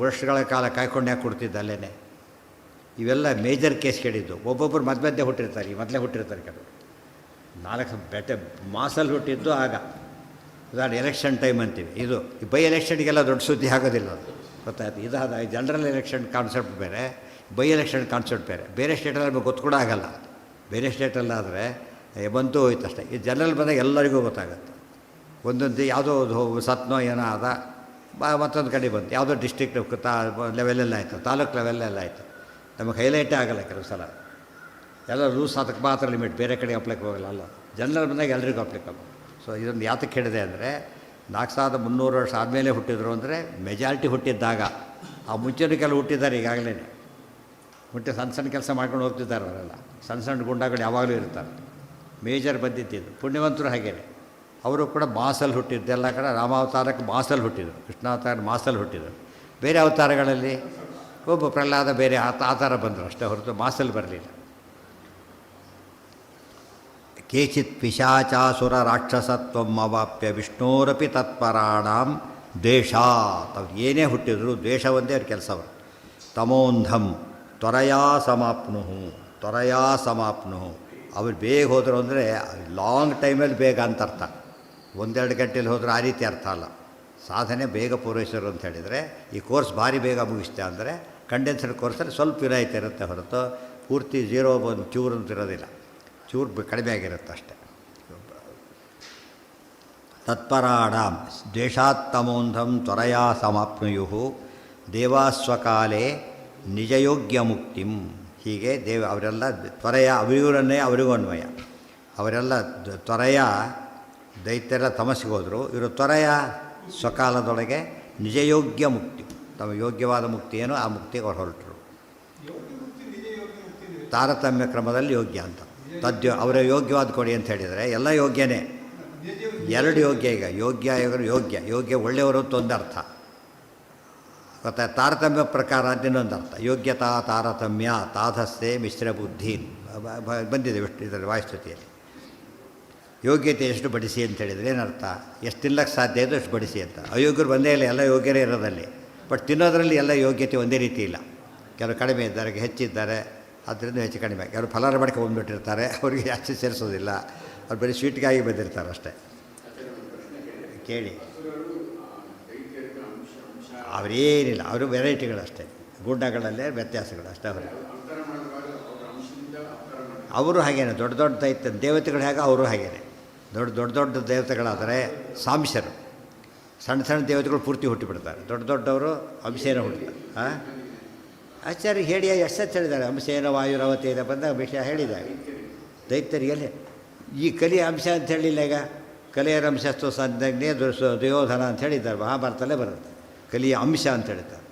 ವರ್ಷಗಳ ಕಾಲ ಕಾಯ್ಕೊಂಡು ಯಾಕೆ ಕೊಡ್ತಿದ್ದ ಅಲ್ಲೇ? ಇವೆಲ್ಲ ಮೇಜರ್ ಕೇಸ್ ಕೇಳಿದ್ದು. ಒಬ್ಬೊಬ್ಬರು ಮಧ್ಯೆ ಹುಟ್ಟಿರ್ತಾರೆ, ಈ ಮೊದಲೇ ಹುಟ್ಟಿರ್ತಾರೆ ಕೆಲವರು. 4 ಮಾಸಲ್ಲಿ ಹುಟ್ಟಿದ್ದು ಆಗ. ಉದಾಹರಣೆ ಎಲೆಕ್ಷನ್ ಟೈಮ್ ಅಂತೀವಿ. ಇದು ಈ ಬೈ ಎಲೆಕ್ಷನ್ಗೆಲ್ಲ ದೊಡ್ಡ ಸುದ್ದಿ ಆಗೋದಿಲ್ಲ, ಅದು ಗೊತ್ತಾಯ್ತು. ಇದಾದ ಜನರಲ್ ಎಲೆಕ್ಷನ್ ಕಾನ್ಸೆಪ್ಟ್ ಬೇರೆ, ಬೈ ಎಲೆಕ್ಷನ್ ಕಾನ್ಸೆಪ್ಟ್ ಬೇರೆ. ಬೇರೆ ಸ್ಟೇಟಲ್ಲಿ ನಮಗೆ ಗೊತ್ತು ಕೂಡ ಆಗಲ್ಲ. ಬೇರೆ ಸ್ಟೇಟಲ್ಲಾದರೆ ಬಂತು ಹೋಯ್ತು ಅಷ್ಟೇ. ಈ ಜನರಲ್ ಬಂದಾಗ ಎಲ್ಲರಿಗೂ ಗೊತ್ತಾಗುತ್ತೆ. ಒಂದೊಂದು ಯಾವುದೋ ಸತ್ನೋ ಏನೋ ಆದ, ಮತ್ತೊಂದು ಕಡೆ ಬಂತು, ಯಾವುದೋ ಡಿಸ್ಟ್ರಿಕ್ಟ್ ಲೆವೆಲೆಲ್ಲ ಆಯಿತು, ತಾಲೂಕು ಲೆವೆಲ್ಲೆಲ್ಲ ಆಯಿತು. ನಮಗೆ ಹೈಲೈಟೇ ಆಗಲ್ಲ ಕೆಲವು ಸಲ. ಎಲ್ಲ ರೂಲ್ಸ್ ಅದಕ್ಕೆ ಮಾತ್ರ ಲಿಮಿಟ್, ಬೇರೆ ಕಡೆ ಅಪ್ಲೈಕ್ ಹೋಗಲ್ಲ. ಅಲ್ಲ, ಜನರಲ್ ಬಂದಾಗ ಎಲ್ರಿಗೂ ಅಪ್ಲಿಕಬಲ್. ಸೊ ಇದೊಂದು ಯಾತಕ್ಕೆ ಹೇಳಿದೆ ಅಂದರೆ, 4300 ವರ್ಷ ಆದಮೇಲೆ ಹುಟ್ಟಿದ್ರು ಅಂದರೆ ಮೆಜಾರಿಟಿ ಹುಟ್ಟಿದ್ದಾಗ. ಆ ಮುಂಚೆನೂ ಕೆಲವು ಹುಟ್ಟಿದ್ದಾರೆ ಈಗಾಗಲೇ. ಸಣ್ಣ ಸಣ್ಣ ಕೆಲಸ ಮಾಡ್ಕೊಂಡು ಹೋಗ್ತಿದ್ದಾರೆ ಅವರೆಲ್ಲ. ಸಣ್ಣ ಸಣ್ಣ ಗುಂಡಗಳು ಯಾವಾಗಲೂ ಇರ್ತಾರೆ. ಮೇಜರ್ ಬಂದಿದ್ದು ಪುಣ್ಯವಂತರು ಹಾಗೇನೆ. ಅವರು ಕೂಡ ಮಾಸಲ್ಲಿ ಹುಟ್ಟಿದ್ದು. ಎಲ್ಲ ಕಡೆ ರಾಮಾವತಾರಕ್ಕೆ ಮಾಸಲ್ಲಿ ಹುಟ್ಟಿದರು, ಕೃಷ್ಣಾವತಾರ ಮಾಸಲ್ಲಿ ಹುಟ್ಟಿದರು. ಬೇರೆ ಅವತಾರಗಳಲ್ಲಿ ಒಬ್ಬ ಪ್ರಹ್ಲಾದ ಬೇರೆ ಆ ಥರ ಬಂದರು ಅಷ್ಟೇ ಹೊರತು ಮಾಸಲ್ಲಿ ಬರಲಿಲ್ಲ. ಕೇಚಿತ್ ಪಿಶಾಚಾಸುರ ರಾಕ್ಷಸತ್ವಂ ಅವಾಪ್ಯ ವಿಷ್ಣೋರಪಿ ತತ್ಪರಾಣಾಂ ದ್ವೇಷಾತ್. ಅವ್ರು ಏನೇ ಹುಟ್ಟಿದ್ರು ದ್ವೇಷ ಒಂದೇ ಅವ್ರ ಕೆಲಸ. ಅವರು ತಮೋಂಧಂ ತ್ವರಯಾ ಸಮಾಪ್ನು. ಅವ್ರು ಬೇಗ ಹೋದರು ಅಂದರೆ ಲಾಂಗ್ ಟೈಮಲ್ಲಿ ಬೇಗ ಅಂತ ಅರ್ಥ. 1-2 ಗಂಟೆಯಲ್ಲಿ ಹೋದರೂ ಆ ರೀತಿ ಅರ್ಥ ಅಲ್ಲ. ಸಾಧನೆ ಬೇಗ ಪೂರೈಸರು ಅಂತ ಹೇಳಿದರೆ, ಈ ಕೋರ್ಸ್ ಭಾರಿ ಬೇಗ ಮುಗಿಸ್ತೆ ಅಂದರೆ ಕಂಡೆನ್ಸರ್ ಕೋರ್ಸಲ್ಲಿ ಸ್ವಲ್ಪ ವಿನಾಯಿತಿ ಇರುತ್ತೆ ಹೊರತು ಪೂರ್ತಿ 0 ಒಂದು ಚೂರು ಅಂತ ಇರೋದಿಲ್ಲ. ಚೂರು ಕಡಿಮೆ ಆಗಿರುತ್ತೆ ಅಷ್ಟೆ. ತತ್ಪರಾಣಾಂ ದ್ವೇಷಾತ್ತಮೋಂಧಂ ತ್ವರಯಾ ಸಮಾಪ್ನುಯು ದೇವಾಸ್ವಕಾಲೇ ನಿಜಯೋಗ್ಯ ಮುಕ್ತಿಂ. ಹೀಗೆ ಅವರೆಲ್ಲ ತ್ವರೆಯ ಅವರಿವರನ್ನೇ ಅವರಿಗೂ ಅನ್ವಯ. ಅವರೆಲ್ಲ ತ್ವರೆಯ ದೈತ್ಯರೆಲ್ಲ ತಮಸ್ಸಿಗೆ ಹೋದರು. ಇವರು ತ್ವರೆಯ ಸ್ವಕಾಲದೊಳಗೆ ನಿಜಯೋಗ್ಯ ಮುಕ್ತಿ, ತಮ್ಮ ಯೋಗ್ಯವಾದ ಮುಕ್ತಿ ಏನು ಆ ಮುಕ್ತಿಗೆ ಅವ್ರು ಹೊರಟರು. ತಾರತಮ್ಯ ಕ್ರಮದಲ್ಲಿ ಯೋಗ್ಯ ಅಂತ ಅವರ ಯೋಗ್ಯವಾದ ಕೊಡಿ ಅಂತ ಹೇಳಿದರೆ ಎಲ್ಲ ಯೋಗ್ಯನೇ. 2 ಯೋಗ್ಯ. ಈಗ ಯೋಗ್ಯ ಒಳ್ಳೆಯವರು ಅಂತ ಒಂದು ಅರ್ಥ ಗೊತ್ತಾ. ತಾರತಮ್ಯ ಪ್ರಕಾರ ಅಂತ ಇನ್ನೊಂದು ಅರ್ಥ. ಯೋಗ್ಯತಾ ತಾರತಮ್ಯ ತಾಧಸ್ಸೆ ಮಿಶ್ರ ಬುದ್ಧಿ ಬಂದಿದೆ ಇದರಲ್ಲಿ ವಾಯುಸ್ತುತಿಯಲ್ಲಿ. ಯೋಗ್ಯತೆ ಎಷ್ಟು ಬಡಿಸಿ ಅಂತ ಹೇಳಿದರೆ ಏನರ್ಥ? ಎಷ್ಟು ತಿನ್ನಕ್ಕೆ ಸಾಧ್ಯ ಇದೆ ಅಷ್ಟು ಬಡಿಸಿ ಅಂತ. ಅಯೋಗ್ಯರು ಬಂದೇ ಇಲ್ಲ, ಎಲ್ಲ ಯೋಗ್ಯರೇ ಇರೋದಲ್ಲಿ. ಬಟ್ ತಿನ್ನೋದ್ರಲ್ಲಿ ಎಲ್ಲ ಯೋಗ್ಯತೆ ಒಂದೇ ರೀತಿ ಇಲ್ಲ. ಕೆಲವು ಕಡಿಮೆ ಇದ್ದಾರೆ, ಹೆಚ್ಚಿದ್ದಾರೆ, ಅದರಿಂದ ಹೆಚ್ಚು ಕಡಿಮೆ. ಕೆಲವರು ಫಲಾರ ಮಾಡ್ಕೊಂಡು ಬಂದುಬಿಟ್ಟಿರ್ತಾರೆ, ಅವರಿಗೆ ಜಾಸ್ತಿ ಸೇರಿಸೋದಿಲ್ಲ. ಅವ್ರು ಬರೀ ಸ್ವೀಟ್ಗಾಗಿ ಬಂದಿರ್ತಾರೆ ಅಷ್ಟೇ. ಕೇಳಿ, ಅವರೇನಿಲ್ಲ, ಅವರು ವೆರೈಟಿಗಳಷ್ಟೇ, ಗುಂಡಗಳಲ್ಲೇ ವ್ಯತ್ಯಾಸಗಳು ಅಷ್ಟೇ. ಅವರು ಹಾಗೇನೆ ದೊಡ್ಡ ದೊಡ್ಡ ದೇವತೆಗಳು ಹೇಗೆ ಅವರು ಹಾಗೇನೆ. ದೊಡ್ಡ ದೇವತೆಗಳಾದರೆ ಸಾಂಶರು, ಸಣ್ಣ ದೇವತೆಗಳು ಪೂರ್ತಿ ಹುಟ್ಟಿಬಿಡ್ತಾರೆ. ದೊಡ್ಡವರು ಅಂಶೇನ ಹುಟ್ಟಿದ್ದಾರೆ. ಆಚಾರ್ಯ ಹೇಳಿ ಎಷ್ಟು ಹೇಳಿದ್ದಾರೆ. ಅಂಶೇನ ವಾಯುರವತಿಯಿಂದ ಬಂದಾಗ ವಿಷಯ ಹೇಳಿದ್ದಾರೆ. ದೈತ್ಯರಿಗೆಲ್ಲಿ ಈ ಕಲಿಯ ಅಂಶ ಅಂತ ಹೇಳಿಲ್ಲ. ಈಗ ಕಲಿಯರ ಅಂಶಸ್ತು ಸಂಜ್ಞೆ ದುರ್ಯೋಧನ ಅಂತ ಹೇಳಿದ್ದಾರೆ, ಮಹಾಭಾರತಲ್ಲೇ ಬರುತ್ತೆ. ಕಲಿಯ ಅಂಶ ಅಂತ ಹೇಳ್ತಾರೆ.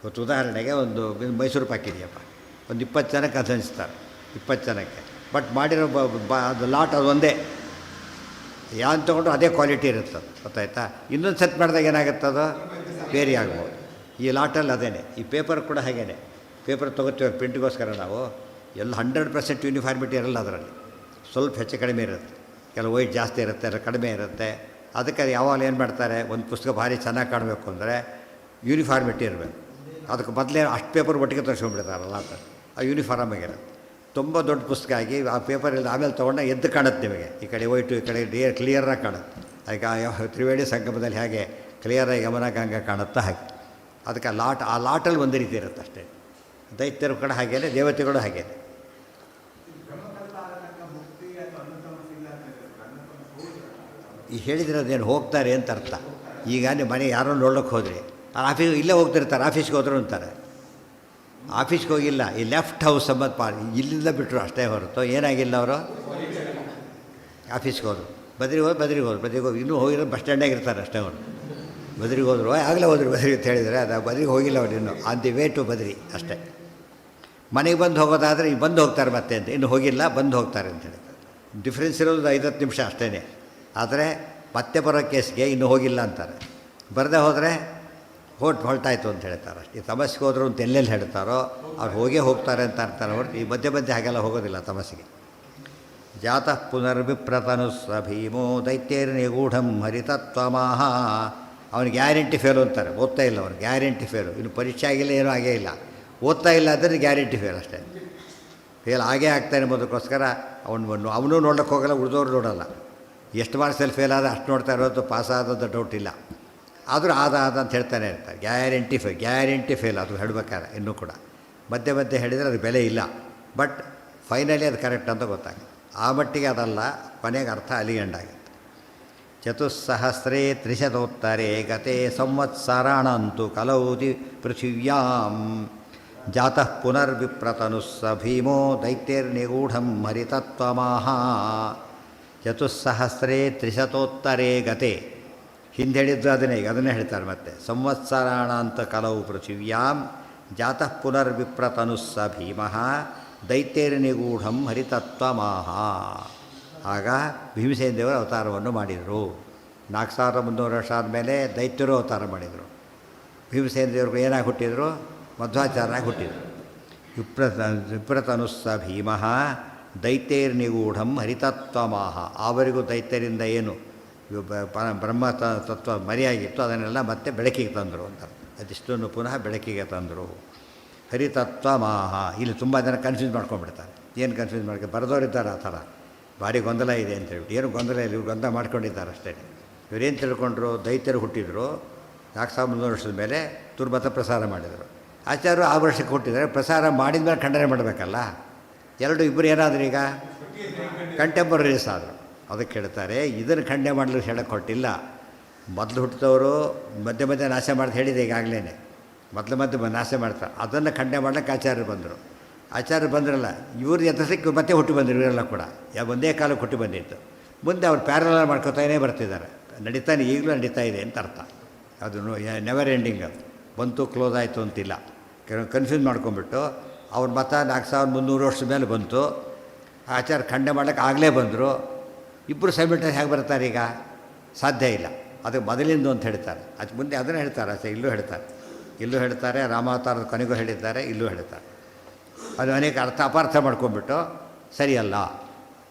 ಇವತ್ತು ಉದಾಹರಣೆಗೆ ಒಂದು ಮೈಸೂರು ಪಾಕ್ ಇದೆಯಪ್ಪ, ಒಂದು 20 ಜನಕ್ಕೆ ಅದು ಹಂಚ್ತಾರೆ, 20 ಜನಕ್ಕೆ. ಬಟ್ ಮಾಡಿರೋ ಅದು ಲಾಟ್ ಅದು ಒಂದೇ. ಯಾನ್ ತೊಗೊಂಡ್ರು ಅದೇ ಕ್ವಾಲಿಟಿ ಇರುತ್ತೆ, ಗೊತ್ತಾಯ್ತಾ. ಇನ್ನೊಂದು ಸೆಟ್ ಮಾಡಿದಾಗ ಏನಾಗುತ್ತೆ, ಅದು ಬೇರೆ ಆಗ್ಬೋದು. ಈ ಲಾಟಲ್ಲಿ ಅದೇನೆ. ಈ ಪೇಪರ್ ಕೂಡ ಹಾಗೇನೆ. ಪೇಪರ್ ತೊಗೋತೀವಿ ಪ್ರಿಂಟ್ಗೋಸ್ಕರ ನಾವು, ಎಲ್ಲ 100% ಯೂನಿಫಾರ್ಮಿಟಿ ಇರಲ್ಲ ಅದರಲ್ಲಿ. ಸ್ವಲ್ಪ ಹೆಚ್ಚು ಕಡಿಮೆ ಇರುತ್ತೆ, ಕೆಲವು ವೈಟ್ ಜಾಸ್ತಿ ಇರುತ್ತೆ, ಕಡಿಮೆ ಇರುತ್ತೆ. ಅದಕ್ಕೆ ಯಾವಾಗ ಏನು ಮಾಡ್ತಾರೆ, ಒಂದು ಪುಸ್ತಕ ಭಾರಿ ಚೆನ್ನಾಗಿ ಕಾಣಬೇಕು ಅಂದರೆ ಯೂನಿಫಾರ್ಮಿಟಿ ಇರಬೇಕು. ಅದಕ್ಕೆ ಮೊದಲೇ ಅಷ್ಟು ಪೇಪರ್ ಒಟ್ಟಿಗೆ ತರಿಸ್ಕೊಂಡ್ಬಿಡ್ತಾರಲ್ಲ ಅಂತ, ಆ ಯೂನಿಫಾರ್ಮ್ ಆಗಿರುತ್ತೆ. ತುಂಬ ದೊಡ್ಡ ಪುಸ್ತಕ ಆಗಿ ಆ ಪೇಪರಲ್ಲಿ ಆಮೇಲೆ ತೊಗೊಂಡಾಗ ಎದ್ದು ಕಾಣುತ್ತೆ ನಿಮಗೆ. ಈ ಕಡೆ ವೈಟು, ಈ ಕಡೆ ಕ್ಲಿಯರಾಗಿ ಕಾಣುತ್ತೆ. ಅದಕ್ಕೆ ತ್ರಿವೇಣಿ ಸಂಗಮದಲ್ಲಿ ಹೇಗೆ ಕ್ಲಿಯರಾಗಿ ಗಮನಗಂಗ ಕಾಣುತ್ತಾ ಹಾಗೆ. ಅದಕ್ಕೆ ಆ ಲಾಟಲ್ಲಿ ಒಂದು ರೀತಿ ಇರುತ್ತೆ ಅಷ್ಟೇ. ದೈತ್ಯರು ಕೂಡ ಹಾಗೇನೆ, ದೇವತೆಗಳು ಹಾಗೇನೆ. ಈ ಹೇಳಿದಿರೋದೇನು ಹೋಗ್ತಾರೆ ಅಂತ ಅರ್ಥ. ಈಗ ನಿಮ್ಮ ಮನೆ ಯಾರೋ ನೋಡ್ಲಿಕ್ಕೆ ಹೋದ್ರಿ, ಇಲ್ಲೇ ಹೋಗ್ತಿರ್ತಾರೆ, ಆಫೀಸ್ಗೆ ಹೋದ್ರು ಅಂತಾರೆ. ಆಫೀಸ್ಗೆ ಹೋಗಿಲ್ಲ, ಈ ಲೆಫ್ಟ್ ಹೌಸ್ ಅಂಬದು ಇಲ್ಲಿಂದ ಬಿಟ್ಟರು ಅಷ್ಟೇ ಹೊರತು ಏನಾಗಿಲ್ಲ. ಅವರು ಆಫೀಸ್ಗೆ ಹೋದರು, ಬದ್ರಿಗೆ ಹೋದ್ರು ಇನ್ನೂ ಹೋಗಿರೋ ಬಸ್ ಸ್ಟ್ಯಾಂಡಾಗ ಇರ್ತಾರೆ ಅಷ್ಟೇ. ಅವರು ಬದ್ರಿಗೆ ಹೋದರು, ಆಗಲೇ ಹೋದ್ರು ಬದ್ರಿ ಅಂತ ಹೇಳಿದರೆ, ಅದು ಬದ್ರಿಗೆ ಹೋಗಿಲ್ಲ ಅವ್ರು ಇನ್ನೂ, on the way to Badri ಅಷ್ಟೇ. ಮನೆಗೆ ಬಂದು ಹೋಗೋದಾದರೆ ಈಗ ಬಂದು ಹೋಗ್ತಾರೆ ಮತ್ತೆ ಅಂತ, ಇನ್ನು ಹೋಗಿಲ್ಲ ಬಂದು ಹೋಗ್ತಾರೆ ಅಂತ ಹೇಳ್ತಾರೆ. ಡಿಫ್ರೆನ್ಸ್ ಇರೋದು 5-10 ನಿಮಿಷ ಅಷ್ಟೇ. ಆದರೆ ಮತ್ತೆ ಬರೋ ಕೇಸ್ಗೆ ಇನ್ನೂ ಹೋಗಿಲ್ಲ ಅಂತಾರೆ. ಬರದೇ ಹೋದರೆ ಹೊರಟಾಯ್ತು ಅಂತ ಹೇಳ್ತಾರೆ ಅಷ್ಟೇ. ಈ ತಮಸ್ಸಿಗೆ ಹೋದ್ರು ಅಂತ ಎಲ್ಲೆಲ್ಲಿ ಹೇಳ್ತಾರೋ ಅವ್ರು ಹೋಗೇ ಹೋಗ್ತಾರೆ ಅಂತ ಅಂತಾರೆ ಹೊರತು ಈ ಮಧ್ಯೆ ಹಾಗೆಲ್ಲ ಹೋಗೋದಿಲ್ಲ ತಮಸ್ಸಿಗೆ. ಜಾತಃ ಪುನರ್ವಿಪ್ರತನು ಸ ಭೀಮೋ ದೈತ್ಯೈರ್ನಿಗೂಢಂ ಹರಿತತ್ವಮಾಹ. ಅವನು ಗ್ಯಾರಂಟಿ ಫೇಲು ಅಂತಾರೆ, ಓದ್ತಾ ಇಲ್ಲ ಅವನು, ಗ್ಯಾರಂಟಿ ಫೇಲು. ಇನ್ನು ಪರೀಕ್ಷೆ ಆಗಿಲ್ಲ, ಏನೂ ಆಗೇ ಇಲ್ಲ, ಓದ್ತಾ ಇಲ್ಲ ಅಂದರೆ ಗ್ಯಾರಂಟಿ ಫೇಲ್ ಅಷ್ಟೇ. ಫೇಲ್ ಆಗೇ ಆಗ್ತಾನೆ ಎಂಬುದಕ್ಕೋಸ್ಕರ ಅವನು ನೋಡೋಕ್ಕೆ ಹೋಗಲ್ಲ, ಉಳಿದವ್ರು ನೋಡೋಲ್ಲ. ಎಷ್ಟು ಮಾರ್ಕ್ಸಲ್ಲಿ ಫೇಲ್ ಆದ ಅಷ್ಟು ನೋಡ್ತಾ ಇರೋದು, ಪಾಸ್ ಆದದ್ದು ಡೌಟ್ ಇಲ್ಲ. ಆದರೂ ಆದ ಅಂತ ಹೇಳ್ತಾನೆ ಇರ್ತಾರೆ. ಗ್ಯಾರಂಟಿ ಫೇಲ್ ಅದು ಹೇಳಬೇಕಾದ್ರೆ ಇನ್ನೂ ಕೂಡ ಮಧ್ಯೆ ಹೇಳಿದರೆ ಅದು ಬೆಲೆ ಇಲ್ಲ. ಬಟ್ ಫೈನಲಿ ಅದು ಕರೆಕ್ಟ್ ಅಂತ ಗೊತ್ತಾಗುತ್ತೆ. ಆ ಮಟ್ಟಿಗೆ ಅದಲ್ಲ, ಕೊನೆಗೆ ಅರ್ಥ ಅಲಿಗಂಡಾಗುತ್ತೆ. ಚತುಸ್ಸಹಸ್ರೇ ತ್ರಿಶತೋತ್ತರೇ ಗತೆ ಸಂವತ್ಸರಾಣಂತು ಕಲೌದಿ ಪೃಥಿವ್ಯಾಂ ಜಾತಃ ಪುನರ್ವಿಪ್ರತನು ಸ ಭೀಮೋ ದೈತ್ಯೈರ್ನಿಗೂಢಂ ಹರಿತತ್ವಮಾಹ. ಚತುಸ್ಸಹಸ್ರೇ ತ್ರಿಶತೋತ್ತರೇ ಗತೆ, ಹಿಂದೆ ಹೇಳಿದ್ದು ಅದನ್ನೇ ಹೇಳ್ತಾರೆ ಮತ್ತೆ. ಸಂವತ್ಸರಾಣ ಅಂತ ಕಲವು ಪೃಥಿವ್ಯಾಂ ಜಾತಃ ಪುನರ್ವಿಪ್ರತನು ಸ ಭೀಮಃ ದೈತ್ಯೈರ್ನಿಗೂಢಂ ಹರಿತತ್ವಮಾಹ. ಆಗ ಭೀಮಸೇನ ದೇವರ ಅವತಾರವನ್ನು ಮಾಡಿದರು. 4300 ವರ್ಷ ಆದಮೇಲೆ ದೈತ್ಯರು ಅವತಾರ ಮಾಡಿದರು. ಭೀಮಸೇನ ದೇವರು ಏನಾಗಿ ಹುಟ್ಟಿದರು? ಮಧ್ವಾಚಾರ್ಯರಾಗಿ ಹುಟ್ಟಿದರು. ವಿಪ್ರತನು ಸ ಭೀಮಃ ದೈತ್ಯೈರ್ನಿಗೂಢಂ ಹರಿತತ್ವಮಾಹ. ಅವರಿಗೂ ದೈತ್ಯರಿಂದ ಏನು ಬ್ರಹ್ಮ ತತ್ವ ಮರೆಯಾಗಿತ್ತು ಅದನ್ನೆಲ್ಲ ಮತ್ತೆ ಬೆಳಕಿಗೆ ತಂದರು ಅಂತ. ಅದಿಷ್ಟನ್ನು ಪುನಃ ಬೆಳಕಿಗೆ ತಂದರು. ಹರಿತತ್ವಮಾಹ. ಇಲ್ಲಿ ತುಂಬ ಜನ ಕನ್ಫ್ಯೂಸ್ ಮಾಡ್ಕೊಂಡ್ಬಿಡ್ತಾರೆ. ಏನು ಕನ್ಫ್ಯೂಸ್ ಮಾಡ್ಕೊಂಡು ಬರೆದವರಿದ್ದಾರೆ ಆ ಥರ, ಭಾರಿ ಗೊಂದಲ ಇದೆ ಅಂತೇಳಿ. ಏನು ಗೊಂದಲ ಇಲ್ಲ, ಇವ್ರು ಗೊಂದಲ ಮಾಡ್ಕೊಂಡಿದ್ದಾರೆ ಅಷ್ಟೇ. ಇವರೇನು ತಿಳ್ಕೊಂಡ್ರು? ದೈತ್ಯರು ಹುಟ್ಟಿದರು, 4300 ವರ್ಷದ ಮೇಲೆ ದುರ್ಮತ ಪ್ರಸಾರ ಮಾಡಿದರು. ಆಚಾರ್ಯರು ಆ ವರ್ಷಕ್ಕೆ ಹುಟ್ಟಿದ್ದಾರೆ, ಪ್ರಸಾರ ಮಾಡಿದ ಮೇಲೆ ಖಂಡನೆ ಮಾಡಬೇಕಲ್ಲ. ಇಬ್ಬರು ಏನಾದರೂ ಈಗ ಕಂಟೆಂಪರರೀಸ್ ಆದರು. ಅದಕ್ಕೆ ಹೇಳ್ತಾರೆ, ಇದನ್ನು ಖಂಡನೆ ಮಾಡಲು ಹೇಳಕ್ಕೆ ಹೊರಟಿಲ್ಲ. ಮೊದಲು ಹುಟ್ಟಿದವರು ಮಧ್ಯೆ ನಾಶ ಮಾಡ್ದು ಹೇಳಿದೆ ಈಗಾಗಲೇ. ಮೊದಲು ನಾಶ ಮಾಡ್ತಾರೆ, ಅದನ್ನು ಖಂಡನೆ ಮಾಡ್ಲಿಕ್ಕೆ ಆಚಾರ್ಯರು ಬಂದರು. ಆಚಾರ್ಯರು ಬಂದ್ರಲ್ಲ, ಇವ್ರ ಎತ್ತಸಕ್ಕೆ ಮತ್ತೆ ಹುಟ್ಟು ಬಂದರು. ಇವರೆಲ್ಲ ಕೂಡ ಒಂದೇ ಕಾಲಕ್ಕೆ ಹುಟ್ಟು ಬಂದಿತ್ತು. ಮುಂದೆ ಅವ್ರು ಪ್ಯಾರಲಲ್ ಮಾಡ್ಕೋತಾನೇ ಬರ್ತಿದ್ದಾರೆ. ಈಗಲೂ ನಡೀತಾ ಇದೆ ಅಂತ ಅರ್ಥ. ಅದು ನೆವರ್ ಎಂಡಿಂಗ್. ಅದು ಬಂತು ಕ್ಲೋಸ್ ಆಯಿತು ಅಂತಿಲ್ಲ. ಕನ್ಫ್ಯೂಸ್ ಮಾಡ್ಕೊಂಬಿಟ್ಟು ಅವ್ರ ಮತ 4300 ವರ್ಷದ ಮೇಲೆ ಬಂತು. ಆಚಾರ್ಯ ಖಂಡನೆ ಮಾಡ್ಲಿಕ್ಕೆ ಆಗಲೇ ಬಂದರು. ಇಬ್ಬರು ಸೈಮಿಲ್ಟೇನಿಯಸ್ ಹೇಗೆ ಬರ್ತಾರೆ? ಈಗ ಸಾಧ್ಯ ಇಲ್ಲ. ಅದು ಮೊದಲಿಂದು ಅಂತ ಹೇಳ್ತಾರೆ. ಅದು ಮುಂದೆ ಅದನ್ನು ಹೇಳ್ತಾರೆ. ಇಲ್ಲೂ ಹೇಳ್ತಾರೆ ರಾಮಾವತಾರದ ಕೊನೆಗೂ ಹೇಳಿದ್ದಾರೆ, ಇಲ್ಲೂ ಹೇಳ್ತಾರೆ. ಅದು ಅನೇಕ ಅಪಾರ್ಥ ಮಾಡ್ಕೊಂಡ್ಬಿಟ್ಟು ಸರಿಯಲ್ಲ.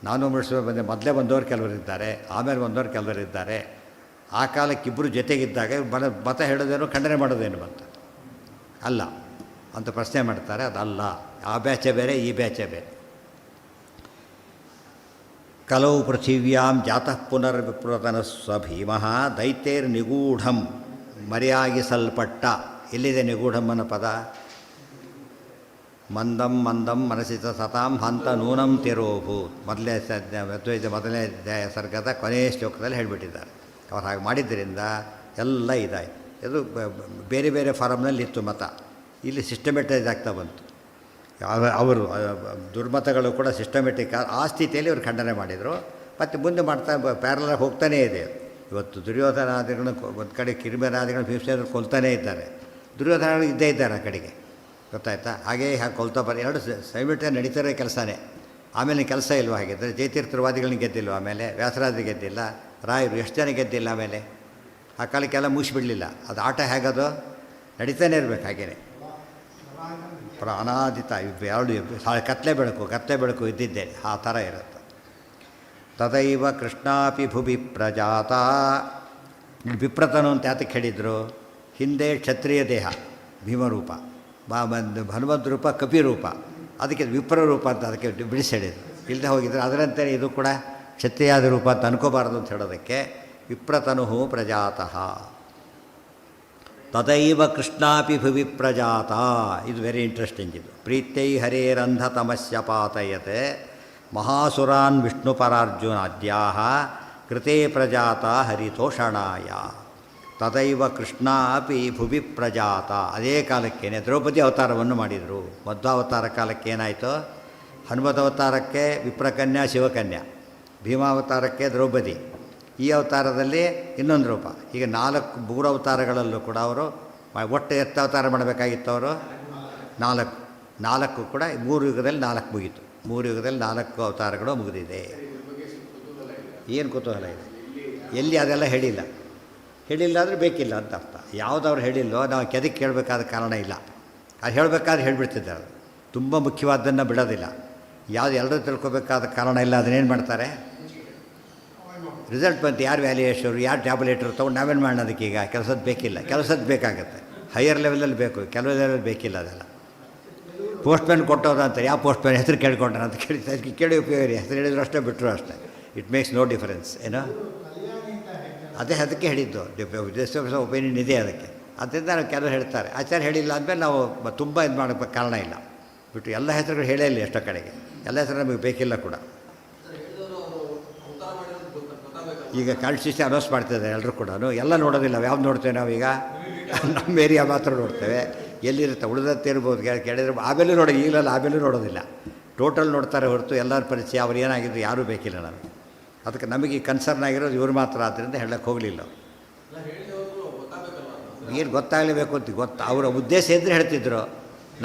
ನಾನು ಮೊದಲೇ ಬಂದವರು ಕೆಲವರಿದ್ದಾರೆ, ಆಮೇಲೆ ಬಂದವರು ಕೆಲವರಿದ್ದಾರೆ. ಆ ಕಾಲಕ್ಕೆ ಇಬ್ಬರು ಜೊತೆಗಿದ್ದಾಗ ಮತ ಹೇಳೋದೇನು ಖಂಡನೆ ಮಾಡೋದೇನು ಬಂತ ಅಲ್ಲ ಅಂತ ಪ್ರಶ್ನೆ ಮಾಡ್ತಾರೆ. ಅದಲ್ಲ, ಆ ಬ್ಯಾಚೆ ಬೇರೆ, ಈ ಬ್ಯಾಚೆ ಬೇರೆ. ಕಲವು ಪೃಥಿವ್ಯಾಂ ಜಾತಃ ಪುನರ್ವಿಪ್ರತನ ಸ ಭೀಮಃ ದೈತ್ಯೈರ್ನಿಗೂಢಂ ಮರೆಯಾಗಿಸಲ್ಪಟ್ಟ. ಎಲ್ಲಿದೆ ನಿಗೂಢಂ ಅನ್ನೋ ಪದ? ಮಂದಂ ಮನಸಿತ ಸತಾಂ ಹಂತ ನೂನಂ ತಿರೋಭೂ. ಮೊದಲನೇ ಸರ್ಗದ ಕೊನೆಯ ಶ್ಲೋಕದಲ್ಲಿ ಹೇಳಿಬಿಟ್ಟಿದ್ದಾರೆ. ಅವ್ರು ಹಾಗೆ ಮಾಡಿದ್ದರಿಂದ ಎಲ್ಲ ಇದಾಯಿತು. ಇದು ಬೇರೆ ಬೇರೆ ಫಾರಮ್ನಲ್ಲಿ ಇತ್ತು ಮತ. ಇಲ್ಲಿ ಸಿಸ್ಟಮೆಟೈಸ್ ಆಗ್ತಾ ಬಂತು. ಅವರು ದುರ್ಮತಗಳು ಕೂಡ ಸಿಸ್ಟಮೆಟಿಕ್ ಆ ಸ್ಥಿತಿಯಲ್ಲಿ ಅವರು ಖಂಡನೆ ಮಾಡಿದರು. ಮತ್ತು ಮುಂದೆ ಮಾಡ್ತಾ ಪ್ಯಾರಲಾಗಿ ಹೋಗ್ತಾನೇ ಇದೆ. ಇವತ್ತು ದುರ್ಯೋಧನಾದಿಗಳನ್ನ ಒಂದು ಕಡೆ ಕಿರಿಮೆರಾದಿಗಳನ್ನ ಭೀಮಸೇನರು ಕೊಲ್ತಾನೇ ಇದ್ದಾರೆ. ದುರ್ಯೋಧನಗಳು ಇದ್ದೇ ಇದ್ದಾರೆ ಆ ಕಡೆಗೆ, ಗೊತ್ತಾಯ್ತಾ? ಹಾಗೇ ಕೊಲ್ತಾ ಎರಡು ಸೈಮಿಲ್ಟೇನ್ ನಡೀತಾರೆ ಕೆಲಸನೇ. ಆಮೇಲೆ ಕೆಲಸ ಇಲ್ವ? ಹಾಗಿದ್ದರೆ ಜಯತೀರ್ಥವಾದಿಗಳನ್ನ ಗೆದ್ದಿಲ್ವ? ಆಮೇಲೆ ವ್ಯಾಸರಾಜ ಗೆದ್ದಿಲ್ಲ, ರಾಯರು ಎಷ್ಟು ಜನ ಗೆದ್ದಿಲ್ಲ. ಆಮೇಲೆ ಆ ಕಾಲಕ್ಕೆಲ್ಲ ಮುಗಿಸ್ಬಿಡಲಿಲ್ಲ. ಅದು ಆಟ ಹೇಗದು ನಡೀತಾನೆ ಇರಬೇಕು. ಹಾಗೇನೆ ಅನಾದಿತ ಕತ್ಲೆ ಬೆಳಕು ಇದ್ದಿದ್ದೆ ಆ ಥರ ಇರುತ್ತೆ. ತದೈವ ಕೃಷ್ಣಾಪಿ ಭುವಿ ಪ್ರಜಾತ. ವಿಪ್ರತನು ಅಂತ ಯಾತಕ್ಕೆ ಹೇಳಿದರು? ಹಿಂದೆ ಕ್ಷತ್ರಿಯ ದೇಹ ಭೀಮರೂಪ, ಹನುಮಂತ ರೂಪ ಕಪಿರೂಪ, ಅದಕ್ಕೆ ವಿಪ್ರರೂಪ ಅಂತ ಅದಕ್ಕೆ ಬಿಡಿಸಿ ಹೇಳಿದರು. ಇಲ್ಲದೆ ಹೋಗಿದ್ರು. ಅದರಂತೆ ಇದು ಕೂಡ ಕ್ಷತ್ರಿಯಾದ ರೂಪ ಅಂತ ಅನ್ಕೋಬಾರ್ದು ಅಂತ ಹೇಳೋದಕ್ಕೆ ವಿಪ್ರತನು ಪ್ರಜಾತಃ. ತದೈವ ಕೃಷ್ಣಾಪಿ ಭುವಿ ಪ್ರಜಾತ. ಇದು ವೆರಿ ಇಂಟ್ರೆಸ್ಟಿಂಗ್. ಇದು ಪ್ರೀತ್ಯೈ ಹರೇರಂಧ ತಮಸ್ಯ ಪಾತಯತೆ ಮಹಾಸುರಾನ್ ವಿಷ್ಣುಪರಾರ್ಜುನಾದ್ಯಾಹ ಕೃತೇ ಪ್ರಜಾತ ಹರಿತೋಷಣಾಯ ತದೈವ ಕೃಷ್ಣ ಅಪಿ ಭುವಿ ಪ್ರಜಾತ. ಅದೇ ಕಾಲಕ್ಕೇನೆ ದ್ರೌಪದಿ ಅವತಾರವನ್ನು ಮಾಡಿದರು. ಮಧ್ವಾವತಾರ ಕಾಲಕ್ಕೆ ಏನಾಯಿತು? ಹನುಮದವತಾರಕ್ಕೆ ವಿಪ್ರಕನ್ಯಾ ಶಿವಕನ್ಯಾ, ಭೀಮಾವತಾರಕ್ಕೆ ದ್ರೌಪದಿ, ಈ ಅವತಾರದಲ್ಲಿ ಇನ್ನೊಂದು ರೂಪ. ಈಗ ಮೂರು ಅವತಾರಗಳಲ್ಲೂ ಕೂಡ ಅವರು ಒಟ್ಟು ಎಷ್ಟು ಅವತಾರ ಮಾಡಬೇಕಾಗಿತ್ತು? ಅವರು ನಾಲ್ಕು ಕೂಡ 3 ಯುಗದಲ್ಲಿ 4 ಮುಗೀತು. 3 ಯುಗದಲ್ಲಿ 4 ಅವತಾರಗಳು ಮುಗಿದಿದೆ. ಏನು ಕುತೂಹಲ ಇದೆ? ಎಲ್ಲಿ ಅದೆಲ್ಲ ಹೇಳಿಲ್ಲ ಅಂದರೆ ಬೇಕಿಲ್ಲ ಅಂತ ಅರ್ಥ. ಯಾವುದವ್ರು ಹೇಳಿಲ್ಲೋ ನಾವು ಕೆದಕ್ಕೆ ಕೇಳಬೇಕಾದ ಕಾರಣ ಇಲ್ಲ. ಅದು ಹೇಳಬೇಕಾದ್ರೆ ಹೇಳಿಬಿಡ್ತಿದ್ದಾರೆ. ತುಂಬ ಮುಖ್ಯವಾದ್ದನ್ನು ಬಿಡೋದಿಲ್ಲ. ಯಾವುದು ಎಲ್ಲರೂ ತಿಳ್ಕೊಬೇಕಾದ ಕಾರಣ ಇಲ್ಲ. ಅದನ್ನೇನು ಮಾಡ್ತಾರೆ? ರಿಸಲ್ಟ್ ಬಂತು, ಯಾರು ವ್ಯಾಲ್ಯೂಯೇಷರು, ಯಾರು ಟ್ಯಾಬ್ಲೆಟ್ರು ತೊಗೊಂಡು ನಾವೇನು ಮಾಡೋದಕ್ಕೆ? ಈಗ ಕೆಲಸದ್ದು ಬೇಕಿಲ್ಲ. ಕೆಲಸದ್ದು ಬೇಕಾಗುತ್ತೆ, ಹೈಯರ್ ಲೆವೆಲಲ್ಲಿ ಬೇಕು, ಕೆಲವು ಲೆವೆಲ್ ಬೇಕಿಲ್ಲ. ಅದೆಲ್ಲ ಪೋಸ್ಟ್ಮ್ಯಾನ್ ಕೊಟ್ಟೋದು ಅಂತಾರೆ. ಯಾವ ಪೋಸ್ಟ್ಮ್ಯಾನ್ ಹೆಸರು ಕೇಳ್ಕೊಂಡ್ರೆ ಅಂತ ಕೇಳಿ ಉಪಯೋಗ ರೀ. ಹೆಸರು ಹೇಳಿದ್ರು ಅಷ್ಟೇ, ಬಿಟ್ಟರು ಅಷ್ಟೇ. It makes no difference. ಏನೋ ಅದಕ್ಕೆ ಹೇಳಿದ್ದು. ಒಪಿನಿಯನ್ ಇದೆ ಅದಕ್ಕೆ. ಅದರಿಂದ ನಾವು ಕೆಲವರು ಹೇಳ್ತಾರೆ ಆಚಾರ್ಯ ಹೇಳಿಲ್ಲ ಅಂದಮೇಲೆ ನಾವು ತುಂಬ ಇದು ಮಾಡೋಕ್ಕೆ ಕಾರಣ ಇಲ್ಲ. ಬಿಟ್ಟು ಎಲ್ಲ ಹೆಸರುಗಳು ಹೇಳೇ ಇಲ್ಲ ಎಷ್ಟೋ ಕಡೆಗೆ. ಎಲ್ಲ ಹೆಸರು ನಮಗೆ ಬೇಕಿಲ್ಲ ಕೂಡ. ಈಗ ಕಾನ್ಸ್ಟಿಟ್ಯೂಷನ್ ಅನೌನ್ಸ್ ಮಾಡ್ತಿದ್ದಾರೆ ಎಲ್ಲರೂ ಕೂಡ. ಎಲ್ಲ ನೋಡೋದಿಲ್ಲ. ಯಾವ್ದು ನೋಡ್ತೇವೆ ನಾವೀಗ? ನಮ್ಮ ಏರಿಯಾ ಮಾತ್ರ ನೋಡ್ತೇವೆ. ಎಲ್ಲಿರುತ್ತೆ ಉಳಿದತ್ತೆ ಇರ್ಬೋದು ಕೇಳಿದ್ರೆ ಆಮೇಲೆ ನೋಡೋದು. ಈಗಲೆಲ್ಲ ಆಮೇಲೆ ನೋಡೋದಿಲ್ಲ, ಟೋಟಲ್ ನೋಡ್ತಾರೆ ಹೊರತು ಎಲ್ಲರ ಪರಿಚಯ ಅವ್ರು ಏನಾಗಿದ್ರು ಯಾರೂ ಬೇಕಿಲ್ಲ ನಮಗೆ. ಅದಕ್ಕೆ ನಮಗೆ ಕನ್ಸರ್ನ್ ಆಗಿರೋದು ಇವ್ರು ಮಾತ್ರ. ಆದ್ದರಿಂದ ಹೇಳಕ್ಕೆ ಹೋಗಲಿಲ್ಲ. ಏನು ಗೊತ್ತಾಗಲೇಬೇಕು ಅಂತ ಅವರ ಉದ್ದೇಶ ಇದ್ದರೆ ಹೇಳ್ತಿದ್ರು,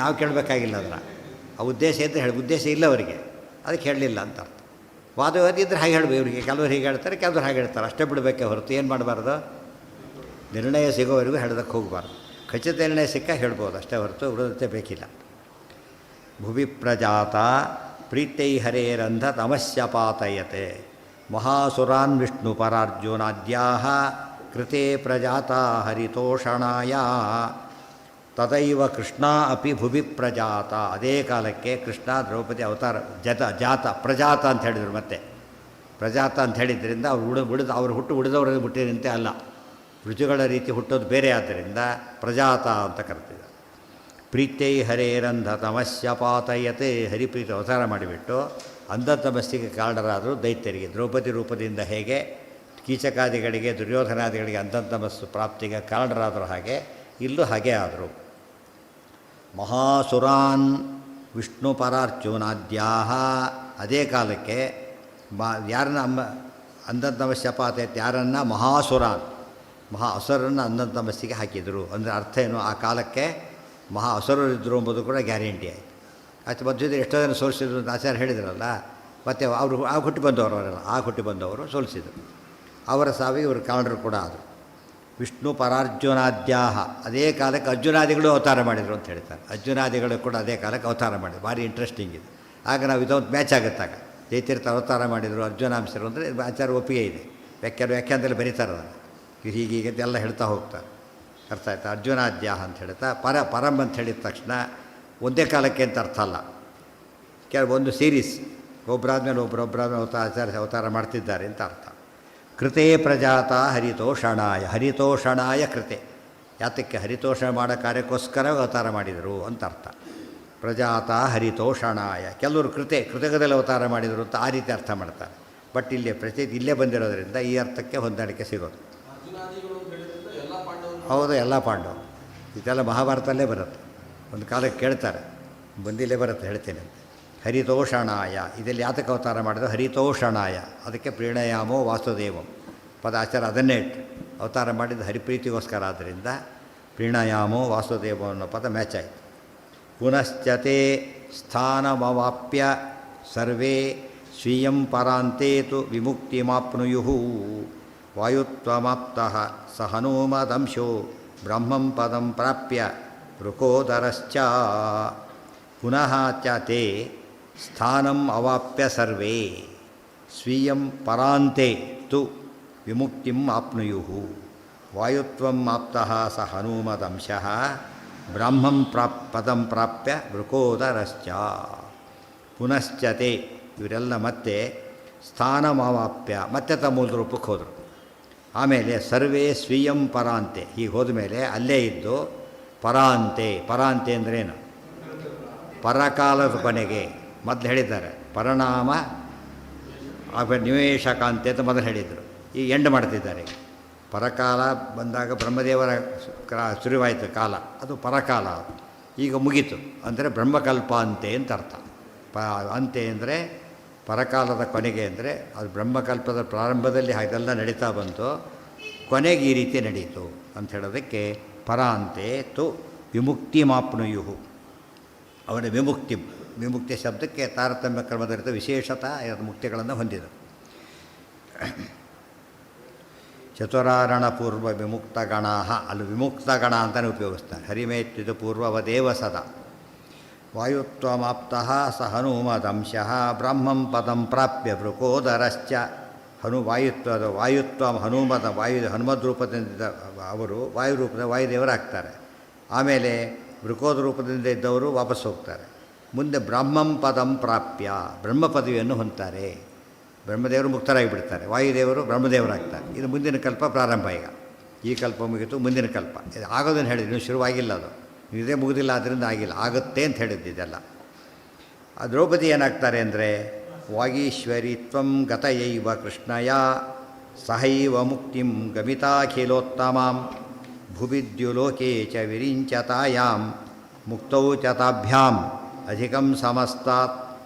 ನಾವು ಕೇಳಬೇಕಾಗಿಲ್ಲ. ಅದನ್ನು ಆ ಉದ್ದೇಶ ಇದ್ದರೆ ಉದ್ದೇಶ ಇಲ್ಲ ಅವರಿಗೆ, ಅದಕ್ಕೆ ಹೇಳಲಿಲ್ಲ ಅಂತ ಅರ್ಥ. ವಾದವಾದಿದ್ರೆ ಹಾಗೆ ಹೇಳ್ಬೋದು. ಇವರಿಗೆ ಕೆಲವರು ಹೀಗೆ ಹೇಳ್ತಾರೆ, ಕೆಲವರು ಹಾಗೆ ಹೇಳ್ತಾರೆ. ಅಷ್ಟೇ ಬಿಡಬೇಕೆ ಹೊರತು ಏನು ಮಾಡಬಾರ್ದು? ನಿರ್ಣಯ ಸಿಗೋವರೆಗೂ ಹೇಳೋದಕ್ಕೆ ಹೋಗಬಾರ್ದು. ಖಚಿತ ನಿರ್ಣಯ ಸಿಕ್ಕ ಹೇಳ್ಬೋದು ಅಷ್ಟೇ ಹೊರತು ಉಳಿದತೆ ಬೇಕಿಲ್ಲ. ಭುವಿ ಪ್ರಜಾತ ಪ್ರೀತೈ ಹರೇರಂಧ ತಮಸ್ಯ ಪಾತಯತೆ ಮಹಾಸುರಾನ್ ವಿಷ್ಣು ಪರಾರ್ಜುನಾದ್ಯಾಹ ಕೃತೆ ಪ್ರಜಾತ ಹರಿತೋಷಣಾಯ ತದೈವ ಕೃಷ್ಣ ಅಪಿ ಭುವಿ ಪ್ರಜಾತ. ಅದೇ ಕಾಲಕ್ಕೆ ಕೃಷ್ಣ ದ್ರೌಪದಿ ಅವತಾರ ಜಾತ ಪ್ರಜಾತ ಅಂತ ಹೇಳಿದರು. ಮತ್ತೆ ಪ್ರಜಾತ ಅಂತ ಹೇಳಿದ್ರಿಂದ ಅವ್ರು ಹುಟ್ಟು ಉಳಿದವರಿಗೆ ಹುಟ್ಟಿದಂತೆ ಅಲ್ಲ, ಋತುಗಳ ರೀತಿ ಹುಟ್ಟೋದು ಬೇರೆ. ಆದ್ದರಿಂದ ಪ್ರಜಾತ ಅಂತ ಕರ್ತಿದ್ದಾರೆ. ಪ್ರೀತೈ ಹರೇರಂಧ ತಮಸ್ಯ ಪಾತಯತೆ. ಹರಿಪ್ರೀತಿ ಅವತಾರ ಮಾಡಿಬಿಟ್ಟು ಅಂಧ ತಮಸ್ಸಿಗೆ ಕಾರಣರಾದರು ದೈತ್ಯರಿಗೆ. ದ್ರೌಪದಿ ರೂಪದಿಂದ ಹೇಗೆ ಕೀಚಕಾದಿಗಳಿಗೆ ದುರ್ಯೋಧನಾದಿಗಳಿಗೆ ಅಂಧ ತಮಸ್ಸು ಪ್ರಾಪ್ತಿಗೆ ಕಾರಣರಾದರು, ಹಾಗೆ ಇಲ್ಲೂ ಹಾಗೆ ಆದರು. ಮಹಾಸುರಾನ್ ವಿಷ್ಣು ಪರಾರ್ಜುನಾದ್ಯಾಹ. ಅದೇ ಕಾಲಕ್ಕೆ ಯಾರನ್ನ ಅಂಧ ತಮಸ್ಯ ಪಾತಯತೆ, ಯಾರನ್ನ ಮಹಾಸುರಾನ್ ಅಸುರನ್ನು ಅಂಧ ತಮಸ್ಸಿಗೆ ಹಾಕಿದರು. ಅಂದರೆ ಅರ್ಥ ಏನು? ಆ ಕಾಲಕ್ಕೆ ಅಸುರರಿದ್ದರು ಎಂಬುದು ಕೂಡ ಗ್ಯಾರಂಟಿ ಆಯಿತು. ಆಯ್ತು, ಮಧ್ಯದಲ್ಲಿ ಎಷ್ಟೋ ಜನ ಸೋಲಿಸಿದ್ರು ಅಂತ ಆಚಾರ್ಯ ಹೇಳಿದ್ರಲ್ಲ. ಮತ್ತು ಅವರು ಹುಟ್ಟಿ ಬಂದವರು, ಅವರೆಲ್ಲ ಹುಟ್ಟಿ ಬಂದವರು ಸೋಲಿಸಿದರು. ಅವರ ಸಾವಿಗೆ ಇವರು ಕಾರಣರು ಕೂಡ ಆದರು. ವಿಷ್ಣು ಪರಾರ್ಜುನಾದ್ಯಾಹ. ಅದೇ ಕಾಲಕ್ಕೆ ಅರ್ಜುನಾದಿಗಳು ಅವತಾರ ಮಾಡಿದರು ಅಂತ ಹೇಳ್ತಾರೆ. ಅರ್ಜುನಾದಿಗಳು ಕೂಡ ಅದೇ ಕಾಲಕ್ಕೆ ಅವತಾರ ಮಾಡಿದರು. ಭಾರಿ ಇಂಟ್ರೆಸ್ಟಿಂಗ್ ಇದು. ಆಗ ನಾವು ಇದೊಂದು ಮ್ಯಾಚ್ ಆಗುತ್ತಾಗ ಜೈತೀರ್ಥ ಅವತಾರ ಮಾಡಿದರು ಅರ್ಜುನಾಂಶರು ಅಂದರೆ ಆಚಾರ ಒಪ್ಪಿಗೆ ಇದೆ. ವ್ಯಾಖ್ಯಾನದಲ್ಲಿ ಬರೀತಾರೆ ಅದನ್ನು. ಹೀಗೀಗೆ ಎಲ್ಲ ಹೇಳ್ತಾ ಹೋಗ್ತಾರೆ. ಅರ್ಥ ಆಯ್ತಾ? ಅರ್ಜುನಾದ್ಯಾಹ ಅಂತ ಹೇಳ್ತಾ ಪರಂ ಅಂತ ಹೇಳಿದ ತಕ್ಷಣ ಒಂದೇ ಕಾಲಕ್ಕೆ ಅಂತ ಅರ್ಥ ಅಲ್ಲ. ಒಂದು ಸೀರೀಸ್, ಒಬ್ಬರಾದ್ಮೇಲೆ ಅವತಾರ ಮಾಡ್ತಿದ್ದಾರೆ ಅಂತ ಅರ್ಥ. ಕೃತೇ ಪ್ರಜಾತ ಹರಿತೋಷಣಾಯ ಕೃತೆ. ಯಾತಕ್ಕೆ? ಹರಿತೋಷಣ ಮಾಡೋ ಕಾರ್ಯಕ್ಕೋಸ್ಕರ ಅವತಾರ ಮಾಡಿದರು ಅಂತ ಅರ್ಥ. ಪ್ರಜಾತ ಹರಿತೋಷಣಾಯ. ಕೆಲವರು ಕೃತಕದಲ್ಲಿ ಅವತಾರ ಮಾಡಿದರು ಅಂತ ಆ ರೀತಿ ಅರ್ಥ ಮಾಡ್ತಾರೆ. ಬಟ್ ಇಲ್ಲೇ ಬಂದಿರೋದ್ರಿಂದ ಈ ಅರ್ಥಕ್ಕೆ ಹೊಂದಾಣಿಕೆ ಸಿಗೋದು. ಹೌದು, ಎಲ್ಲ ಪಾಂಡವರು. ಇದೆಲ್ಲ ಮಹಾಭಾರತಲ್ಲೇ ಬರುತ್ತೆ. ಒಂದು ಕಾಲಕ್ಕೆ ಕೇಳ್ತಾರೆ, ಬಂದಿಲ್ಲೇ ಬರುತ್ತೆ, ಹೇಳ್ತೇನೆ. ಹರಿತೋಷಣಾಯ, ಇದರಲ್ಲಿ ಯಾತಕ್ಕೆ ಅವತಾರ ಮಾಡಿದ್ರು? ಹರಿತೋಷಣಾಯ. ಅದಕ್ಕೆ ಪ್ರೀಣಯಾಮೋ ವಾಸುದೇವಂ ಪದ ಆಚಾರ ಅದನ್ನೇ ಇಟ್ಟು ಅವತಾರ ಮಾಡಿದ್ದು ಹರಿಪ್ರೀತಿಗೋಸ್ಕರ. ಆದ್ದರಿಂದ ಪ್ರೀಣಯಾಮೋ ವಾಸುದೇವಂ ಅನ್ನೋ ಪದ ಮ್ಯಾಚ್ ಆಯಿತು. ಪುನಶ್ಚತೆ ಸ್ಥಾನಮವಾಪ್ಯ ಸರ್ವೇ ಸ್ವೀಯಂ ಪರಾಂತೇತು ವಿಮುಕ್ತಿಮಾಪ್ನುಯುಃ ವಾಯುತ್ವಮಾಪ್ತಃ ಸ ಹನುಮದಂಶೋ ಬ್ರಹ್ಮಂ ಪದಂ ಪ್ರಾಪ್ಯ ವೃಕೋದರಶ್ಚ. ಪುನಃ ಚ ತೇ ಸ್ಥಾನಂ ಅವಾಪ್ಯ ಸರ್ವೇ ಸ್ವೀಯಂ ಪರಾಂತೆ ತು ವಿಮುಕ್ತಿಂ ಆಪ್ನುಯುಃ ವಾಯುತ್ವಂ ಆಪ್ತಃ ಸ ಹನುಮದಂಶಃ ಬ್ರಹ್ಮಂ ಪದಂ ಪ್ರಾಪ್ಯ ವೃಕೋದರಶ್ಚ. ಪುನಶ್ಚತೆ ಇವರೆಲ್ಲ ಮತ್ತೆ ಸ್ಥಾನಮವಾಪ್ಯ ಮತ್ತೆ ತಮ್ಮ ಮೂಲ ರೂಪಕ್ಕೆ ಹೋದರು. ಆಮೇಲೆ ಸರ್ವೇ ಸ್ವೀಯಂ ಪರಾಂತೆ, ಹೀಗೆ ಹೋದ ಮೇಲೆ ಅಲ್ಲೇ ಇದ್ದು ಪರಾಂತೆ ಅಂದ್ರೇನು? ಪರಕಾಲದ ಕೊನೆಗೆ ಮೊದಲು ಹೇಳಿದ್ದಾರೆ. ಪರಿಣಾಮ ನಿವೇಶಕಾಂತೆ ಅಂತ ಮೊದಲು ಹೇಳಿದರು. ಈ ಎಂಡ್ ಮಾಡ್ತಿದ್ದಾರೆ. ಪರಕಾಲ ಬಂದಾಗ ಬ್ರಹ್ಮದೇವರ ಶುರುವಾಯಿತು ಕಾಲ, ಅದು ಪರಕಾಲ. ಈಗ ಮುಗೀತು ಅಂದರೆ ಬ್ರಹ್ಮಕಲ್ಪ ಅಂತೆ ಅಂತ ಅರ್ಥ. ಅಂತೆ ಅಂದರೆ ಪರಕಾಲದ ಕೊನೆಗೆ, ಅಂದರೆ ಅದು ಬ್ರಹ್ಮಕಲ್ಪದ ಪ್ರಾರಂಭದಲ್ಲಿ ಹಾಗೆಲ್ಲ ನಡೀತಾ ಬಂತು, ಕೊನೆಗೆ ಈ ರೀತಿ ನಡೀತು ಅಂತ ಹೇಳೋದಕ್ಕೆ ಪರಾಂತೆ ತು ವಿಮುಕ್ತಿ ಮಾಪ್ನುಯು. ಅವನ ವಿಮುಕ್ತಿ ಶಬ್ದಕ್ಕೆ ತಾರತಮ್ಯ ಕ್ರಮದಲ್ಲಿದ್ದ ವಿಶೇಷತಾ ಮುಕ್ತಿಗಳನ್ನು ಹೊಂದಿದರು. ಚತುರಾರಣ ಪೂರ್ವ ವಿಮುಕ್ತಗಣ, ಅಲ್ಲಿ ವಿಮುಕ್ತಗಣ ಅಂತಲೇ ಉಪಯೋಗಿಸ್ತಾರೆ. ಹರಿಮೇತ್ಯುತ ಪೂರ್ವವದೇವ ಸದಾ ವಾಯುತ್ವಮಾಪ್ತಃ ಸ ಹನುಮದಂಶಃ ಬ್ರಹ್ಮಂ ಪದಂ ಪ್ರಾಪ್ಯ ವೃಕೋದರಶ್ಚ. ವಾಯುತ್ವ ಹನುಮದ ಹನುಮದ್ ರೂಪದಿಂದ ಅವರು ವಾಯುರೂಪದ ವಾಯುದೇವರಾಗ್ತಾರೆ. ಆಮೇಲೆ ವೃಕೋದ ರೂಪದಿಂದ ಇದ್ದವರು ವಾಪಸ್ ಹೋಗ್ತಾರೆ. ಮುಂದೆ ಬ್ರಹ್ಮಂ ಪದಂ ಪ್ರಾಪ್ಯ ಬ್ರಹ್ಮ ಪದವಿಯನ್ನು ಹೊಂದ್ತಾರೆ. ಬ್ರಹ್ಮದೇವರು ಮುಕ್ತರಾಗಿಬಿಡ್ತಾರೆ, ವಾಯುದೇವರು ಬ್ರಹ್ಮದೇವರಾಗ್ತಾರೆ. ಇದು ಮುಂದಿನ ಕಲ್ಪ ಪ್ರಾರಂಭ. ಈಗ ಈ ಕಲ್ಪ ಮುಗಿತು, ಮುಂದಿನ ಕಲ್ಪ ಇದು ಆಗೋದನ್ನು ಹೇಳಿದ್ರು. ಇನ್ನೂ ಶುರುವಾಗಿಲ್ಲ, ಅದು ಇದೇ ಮುಗಿದಿಲ್ಲ, ಆದ್ದರಿಂದ ಆಗಿಲ್ಲ, ಆಗುತ್ತೆ ಅಂತ ಹೇಳಿದ್ದಿದೆಲ್ಲ. ಆ ದ್ರೌಪದಿ ಏನಾಗ್ತಾರೆ ಅಂದರೆ ವಾಗೀಶ್ವರಿ ತ್ವಂ ಗತಯೈವ ಕೃಷ್ಣಯ ಸಹೈವ ಮುಕ್ತಿಂ ಗಮಿತಾಖಿಲೋತ್ತಮಾಂ ಭುವಿದ್ಯುಲೋಕೆ ಚ ವಿರಿಂಚತಾಯಾಂ ಮುಕ್ತೌ ಚ ತಾಭ್ಯಾಂ ಅಧಿಕಂ ಸಮಸ್ತಾತ್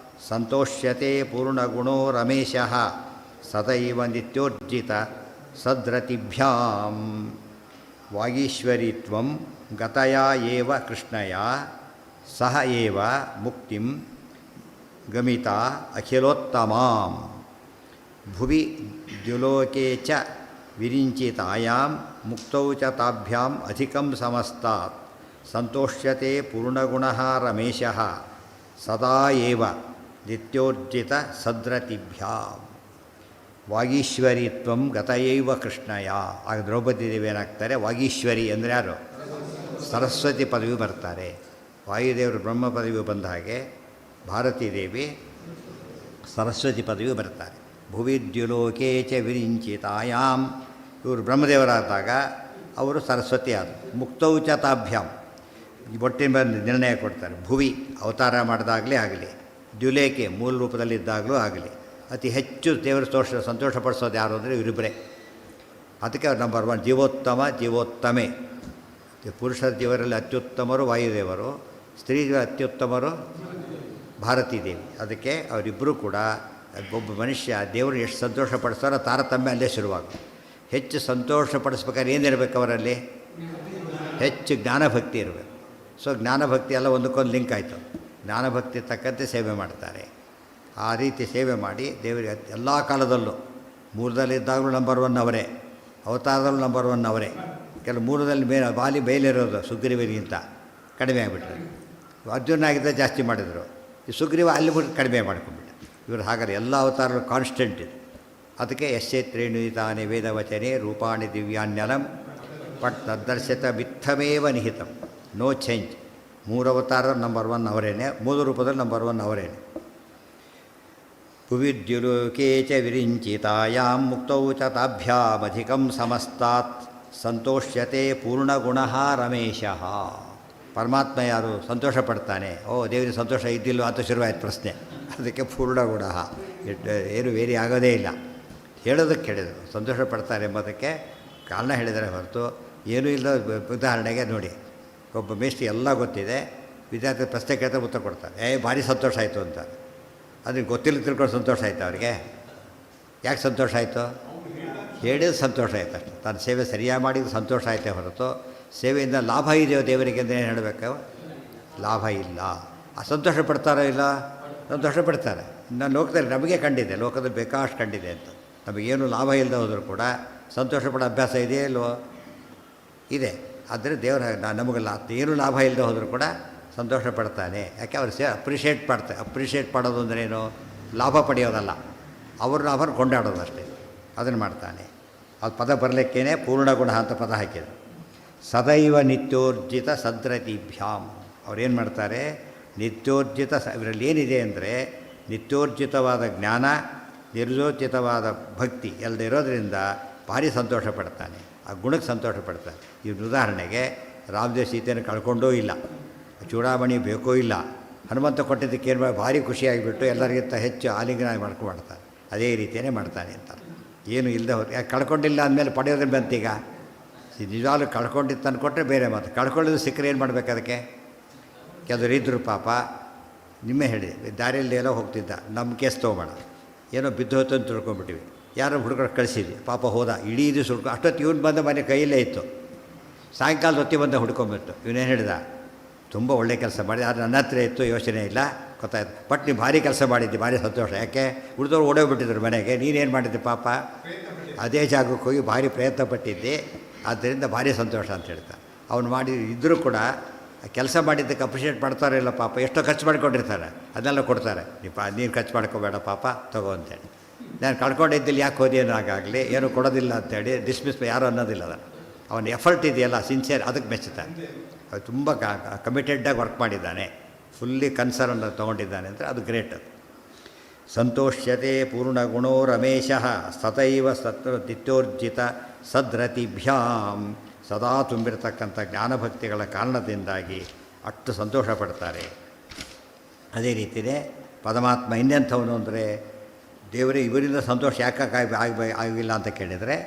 ಸಂತೋಷ್ಯತೆ ಪೂರ್ಣಗುಣೋ ರಮೇಶಃ ಸದೈವ ನಿತ್ಯೋರ್ಜಿತ ಸದ್ರತಿಭ್ಯಾಂ. ವಾಗೀಶ್ವರಿ ತ್ವಂ ಗತಯ ಏವ ಕೃಷ್ಣಯ ಸಹ ಏವ ಮುಕ್ತಿಂ ಗಮಿತ ಅಖಿಲೋತ್ತಮಾಂ ಭುವಿ ದ್ಯುಲೋಕೆ ಚ ವಿರಿಂಚಿತಾಯಾಂ ಮುಕ್ತೌ ಚ ತಾಭ್ಯಾಂ ಅಧಿಕಂ ಸಮಸ್ತಾತ್ ಸಂತೋಷ್ಯತೆ ಪೂರ್ಣಗುಣಃ ರಮೇಶಃ ಸದಾ ಏವ ನಿತ್ಯೋರ್ಜಿತ ಸದ್ರತಿಭ್ಯಾಂ. ವಾಗೀಶ್ವರಿ ತ್ವಂ ಗತಯೈವ ಕೃಷ್ಣಯ. ಆಗ ದ್ರೌಪದಿ ದೇವಿ ಏನಾಗ್ತಾರೆ, ವಾಗೀಶ್ವರಿ ಅಂದರೆ ಯಾರು, ಸರಸ್ವತಿ ಪದವಿ ಬರ್ತಾರೆ. ವಾಯುದೇವರು ಬ್ರಹ್ಮ ಪದವಿ ಬಂದ ಹಾಗೆ ಭಾರತೀ ದೇವಿ ಸರಸ್ವತಿ ಪದವಿ ಬರ್ತಾರೆ. ಭುವಿದ್ಯುಲೋಕೆ ಚ ವಿರಿಂಚಿತಾಯಾಂ, ಇವರು ಬ್ರಹ್ಮದೇವರಾದಾಗ ಅವರು ಸರಸ್ವತಿ ಆದರು. ಮುಕ್ತೌ ಚ ತಾಭ್ಯಾಂ, ಒಟ್ಟಿನ ಬಂದು ನಿರ್ಣಯ ಕೊಡ್ತಾರೆ. ಭುವಿ ಅವತಾರ ಮಾಡಿದಾಗಲೇ ಆಗಲಿ, ದ್ಯುಲೇಕೆ ಮೂಲ ರೂಪದಲ್ಲಿದ್ದಾಗಲೂ ಆಗಲಿ, ಅತಿ ಹೆಚ್ಚು ದೇವರು ಸಂತೋಷಪಡಿಸೋದು ಯಾರು ಅಂದರೆ ಇವರಿಬ್ಬರೇ. ಅದಕ್ಕೆ ಅವ್ರು ನಂಬರ್ 1 ಜೀವೋತ್ತಮ ಜೀವೋತ್ತಮೆ. ಪುರುಷರ ಜೀವರಲ್ಲಿ ಅತ್ಯುತ್ತಮರು ವಾಯುದೇವರು, ಸ್ತ್ರೀ ಅತ್ಯುತ್ತಮರು ಭಾರತೀ ದೇವಿ. ಅದಕ್ಕೆ ಅವರಿಬ್ಬರೂ ಕೂಡ ಒಬ್ಬ ಮನುಷ್ಯ ದೇವರು ಎಷ್ಟು ಸಂತೋಷಪಡಿಸ್ತಾರೋ ತಾರತಮ್ಯ ಅಲ್ಲೇ ಶುರುವಾಗುತ್ತೆ. ಹೆಚ್ಚು ಸಂತೋಷಪಡಿಸ್ಬೇಕಾದ್ರೆ ಏನಿರಬೇಕು ಅವರಲ್ಲಿ, ಹೆಚ್ಚು ಜ್ಞಾನಭಕ್ತಿ ಇರಬೇಕು. ಸೊ ಜ್ಞಾನಭಕ್ತಿ ಎಲ್ಲ ಒಂದಕ್ಕೊಂದು ಲಿಂಕ್ ಆಯಿತು. ಜ್ಞಾನಭಕ್ತಿ ತಕ್ಕಂತೆ ಸೇವೆ ಮಾಡ್ತಾರೆ. ಆ ರೀತಿ ಸೇವೆ ಮಾಡಿ ದೇವರಿಗೆ ಎಲ್ಲ ಕಾಲದಲ್ಲೂ, ಮೂಲದಲ್ಲಿದ್ದಾಗಲೂ ನಂಬರ್ 1 ಅವರೇ, ಅವತಾರದಲ್ಲೂ ನಂಬರ್ 1 ಅವರೇ. ಕೆಲವು ಮೂಲದಲ್ಲಿ ಬಾಲಿ ಬಯಲಿರೋದು ಸುಗ್ರೀವನಿಗಿಂತ ಕಡಿಮೆ ಆಗಿಬಿಟ್ರು. ಅರ್ಜುನಾಗಿದ್ದ ಜಾಸ್ತಿ ಮಾಡಿದರು, ಈ ಸುಗ್ರೀವ ಅಲ್ಲಿ ಬಿಟ್ಟು ಕಡಿಮೆ ಮಾಡ್ಕೊಂಡ್ಬಿಟ್ಟು. ಇವರು ಹಾಗಾದ್ರೆ ಎಲ್ಲ ಅವತಾರಗಳು ಕಾನ್ಸ್ಟೆಂಟ್ ಇದೆ. ಅದಕ್ಕೆ ಯಶ್ಚೇತ್ರೇಣುತಾನಿ ವೇದವಚನೆ ರೂಪಾಣಿ ದಿವ್ಯಾನ್ಯಲಂ ಪಟ್ ತದ್ದರ್ಶತ ಮಿಥಮೇವ ನಿಹಿತಂ, ನೋ ಚೇಂಜ್. 3 ಅವತಾರದ ನಂಬರ್ 1 ಅವರೇನೆ, 3 ರೂಪದಲ್ಲಿ ನಂಬರ್ 1 ಅವರೇನೆ. ಭುವಿದ್ಯುಲೋಕೆ ಚ ವಿರಿಂಚಿತಾಯಾಂ ಮುಕ್ತೌ ಚ ತಾಭ್ಯಾಮಧಿಕಂ ಸಮಸ್ತಾತ್ ಸಂತೋಷ್ಯತೆ ಪೂರ್ಣಗುಣಃ ರಮೇಶಃ. ಪರಮಾತ್ಮ ಯಾರು ಸಂತೋಷ ಪಡ್ತಾನೆ, ದೇವರಿಗೆ ಸಂತೋಷ ಇದ್ದಿಲ್ಲ ಅಂತ ಶುರುವಾಯ್ತು ಪ್ರಶ್ನೆ. ಅದಕ್ಕೆ ಪೂರ್ಣಗುಣ ಏನು ವೇರಿ ಆಗೋದೇ ಇಲ್ಲ. ಹೇಳೋದಕ್ಕೆ ಹೇಳಿದರು ಸಂತೋಷ ಪಡ್ತಾರೆ ಎಂಬುದಕ್ಕೆ ಕಾರಣ ಹೇಳಿದರೆ ಹೊರತು ಏನೂ ಇಲ್ಲ. ಉದಾಹರಣೆಗೆ ನೋಡಿ, ಒಬ್ಬ ಮೇಷ್ಟ್ರಿ ಎಲ್ಲ ಗೊತ್ತಿದೆ, ವಿದ್ಯಾರ್ಥಿ ಪ್ರಶ್ನೆ ಕೇಳ್ತಾರೆ, ಉತ್ತರ ಕೊಡ್ತಾರೆ, ಭಾರಿ ಸಂತೋಷ ಆಯಿತು ಅಂತ. ಅದಕ್ಕೆ ಗೊತ್ತಿಲ್ಲ ತಿಳ್ಕೊಂಡು ಸಂತೋಷ ಆಯಿತು ಅವ್ರಿಗೆ. ಯಾಕೆ ಸಂತೋಷ ಆಯಿತು? ಹೇಳಿದ ಸಂತೋಷ ಆಯಿತು ಅಷ್ಟೆ. ತನ್ನ ಸೇವೆ ಸರಿಯಾಗಿ ಮಾಡಿದ ಸಂತೋಷ ಆಯಿತೇ ಹೊರತು ಸೇವೆಯಿಂದ ಲಾಭ ಇದೆಯೋ ದೇವರಿಗೆ ಅಂದರೆ ಏನು ಹೇಳಬೇಕು? ಲಾಭ ಇಲ್ಲ. ಆ ಸಂತೋಷ ಪಡ್ತಾರೋ ಇಲ್ಲ? ಸಂತೋಷ ಪಡ್ತಾರೆ. ನಾನು ಲೋಕದಲ್ಲಿ ನಮಗೆ ಕಂಡಿದೆ, ಲೋಕದಲ್ಲಿ ಬೇಕಾಷ್ಟು ಕಂಡಿದೆ ಅಂತ. ನಮಗೇನು ಲಾಭ ಇಲ್ಲದೆ ಹೋದರೂ ಕೂಡ ಸಂತೋಷ ಪಡೋ ಅಭ್ಯಾಸ ಇದೆಯೇ ಇಲ್ವೋ? ಇದೆ. ಆದರೆ ದೇವರ ನಮಗೆ ಏನು ಲಾಭ ಇಲ್ಲದೆ ಹೋದರೂ ಕೂಡ ಸಂತೋಷ ಪಡ್ತಾನೆ. ಯಾಕೆ ಅವ್ರು ಅಪ್ರಿಷಿಯೇಟ್ ಮಾಡೋದು ಅಂದ್ರೇನು? ಲಾಭ ಪಡೆಯೋದಲ್ಲ, ಅವ್ರನ್ನ ಕೊಂಡಾಡೋದು ಅಷ್ಟೇ. ಅದನ್ನು ಮಾಡ್ತಾನೆ. ಅದು ಪದ ಬರಲಿಕ್ಕೇನೆ ಪೂರ್ಣಗುಣ ಅಂತ ಪದ ಹಾಕಿದ್ರು. ಸದೈವ ನಿತ್ಯೋರ್ಜಿತ ಸದ್ರತಿಭ್ಯಾಂ. ಅವ್ರೇನು ಮಾಡ್ತಾರೆ? ನಿತ್ಯೋರ್ಜಿತ ಇವರಲ್ಲಿ ಏನಿದೆ ಅಂದರೆ ನಿತ್ಯೋರ್ಜಿತವಾದ ಜ್ಞಾನ, ನಿರ್ಜೋರ್ಜಿತವಾದ ಭಕ್ತಿ ಎಲ್ಲ ಇರೋದರಿಂದ ಭಾರಿ ಸಂತೋಷ ಪಡ್ತಾನೆ. ಆ ಗುಣಕ್ಕೆ ಸಂತೋಷ ಪಡ್ತಾನೆ. ಇವ್ರ ಉದಾಹರಣೆಗೆ ರಾಮದೇವ್ ಸೀತೆಯನ್ನು ಕಳ್ಕೊಂಡೂ ಇಲ್ಲ, ಚೂಡಾಮಣಿ ಬೇಕೋ ಇಲ್ಲ, ಹನುಮಂತ ಕೊಟ್ಟಿದ್ದಕ್ಕೆ ಏನು ಭಾರಿ ಖುಷಿಯಾಗಿಬಿಟ್ಟು ಎಲ್ಲರಿಗಿಂತ ಹೆಚ್ಚು ಆಲಿಂಗನ ಮಾಡ್ತಾರೆ. ಅದೇ ರೀತಿಯೇ ಮಾಡ್ತಾನೆ ಅಂತ. ಏನು ಇಲ್ಲದೆ ಹೋದ್ರೆ ಯಾಕೆ ಕಳ್ಕೊಂಡಿಲ್ಲ ಅಂದಮೇಲೆ ಪಡೆಯೋದ್ರೆ ಬಂತೀಗ ನಿಜವಾಗ್ಲೂ ಕಳ್ಕೊಂಡಿತ್ತು ಅಂದ್ಕೊಟ್ರೆ ಬೇರೆ ಮಾತು. ಕಳ್ಕೊಳ್ಳೋದು ಸಿಕ್ಕರೆ ಏನು ಮಾಡಬೇಕು ಅದಕ್ಕೆ? ಕೆಲವರು ಇದ್ದರು ಪಾಪ, ನಿಮ್ಮೇ ಹೇಳಿ, ದಾರಿಯಲ್ಲಿ ಏನೋ ಹೋಗ್ತಿದ್ದ, ನಮ್ಮ ಕೇಸ್ ತೊಗೊಬೇಡ, ಏನೋ ಬಿದ್ದು ಹೋಯ್ತು ಅಂತ ತಿಳ್ಕೊಂಡ್ಬಿಟ್ಟಿವಿ, ಯಾರೋ ಹುಡುಗರು ಕಳಿಸಿದ್ವಿ, ಪಾಪ ಹೋದ, ಇಡೀ ದಿವಸ ಹುಡ್ಕೊ ಅಷ್ಟೊತ್ತು ಇವನು ಬಂದ ಮನೆ ಕೈಯಲ್ಲೇ ಇತ್ತು. ಸಾಯಂಕಾಲದ ಹೊತ್ತಿ ಬಂದ ಹುಡ್ಕೊಂಬಿಟ್ಟು ಇವನೇನು ಹೇಳಿದ, ತುಂಬ ಒಳ್ಳೆ ಕೆಲಸ ಮಾಡಿ, ಆದರೆ ನನ್ನ ಹತ್ರ ಇತ್ತು, ಯೋಚನೆ ಇಲ್ಲ, ಗೊತ್ತಾಯ್ತು, ಬಟ್ ನೀವು ಭಾರಿ ಕೆಲಸ ಮಾಡಿದ್ದಿ, ಭಾರಿ ಸಂತೋಷ. ಯಾಕೆ? ಉಳಿದವ್ರು ಓಡೋಗ್ಬಿಟ್ಟಿದ್ರು ಮನೆಗೆ, ನೀನೇನು ಮಾಡಿದ್ದೆ ಪಾಪ, ಅದೇ ಜಾಗಕ್ಕೆ ಹೋಗಿ ಭಾರಿ ಪ್ರಯತ್ನ ಪಟ್ಟಿದ್ದೆ, ಆದ್ದರಿಂದ ಭಾರಿ ಸಂತೋಷ ಅಂತ ಹೇಳ್ತಾರೆ. ಅವನು ಮಾಡಿ ಇದ್ದರೂ ಕೂಡ ಕೆಲಸ ಮಾಡಿದ್ದಕ್ಕೆ ಅಪ್ರಿಷಿಯೇಟ್ ಮಾಡ್ತಾರೋ ಇಲ್ಲ ಪಾಪ, ಎಷ್ಟೋ ಖರ್ಚು ಮಾಡ್ಕೊಂಡಿರ್ತಾರೆ, ಅದನ್ನೆಲ್ಲ ಕೊಡ್ತಾರೆ. ನೀನು ಖರ್ಚು ಮಾಡ್ಕೋಬೇಡ ಪಾಪ, ತಗೋ ಅಂತೇಳಿ. ನಾನು ಕಳ್ಕೊಂಡಿದ್ದಿಲ್ಲ ಯಾಕೆ ಹೋದಿ ಅನ್ನೋಕ್ಕಾಗಲಿ, ಏನೂ ಕೊಡೋದಿಲ್ಲ ಅಂತೇಳಿ ಡಿಸ್ಮಿಸ್ ಯಾರೂ ಅನ್ನೋದಿಲ್ಲ. ಅದನ್ನು ಅವನ ಎಫರ್ಟ್ ಇದೆಯಲ್ಲ, ಸಿನ್ಸಿಯರ್, ಅದಕ್ಕೆ ಮೆಚ್ಚುತ್ತಾರೆ. ಅದು ತುಂಬ ಕಮಿಟೆಡ್ಡಾಗಿ ವರ್ಕ್ ಮಾಡಿದ್ದಾನೆ, ಫುಲ್ಲಿ ಕನ್ಸರ್ನ್ ತೊಗೊಂಡಿದ್ದಾನೆ ಅಂದರೆ ಅದು ಗ್ರೇಟ್. ಅದು ಸಂತೋಷ್ಯತೆ ಪೂರ್ಣಗುಣೋ ರಮೇಶ ಸತೈವ ನಿತ್ಯೋರ್ಜಿತ ಸದ್ರತಿಭ್ಯಾಂ. ಸದಾ ತುಂಬಿರತಕ್ಕಂಥ ಜ್ಞಾನಭಕ್ತಿಗಳ ಕಾರಣದಿಂದಾಗಿ ಅಷ್ಟು ಸಂತೋಷ ಪಡ್ತಾರೆ. ಅದೇ ರೀತಿಯೇ ಪರಮಾತ್ಮ ಇನ್ನೆಂಥವನು ಅಂದರೆ, ದೇವರೇ ಇವರಿಂದ ಸಂತೋಷ ಯಾಕೆ ಆಗಿಲ್ಲ ಅಂತ ಕೇಳಿದರೆ,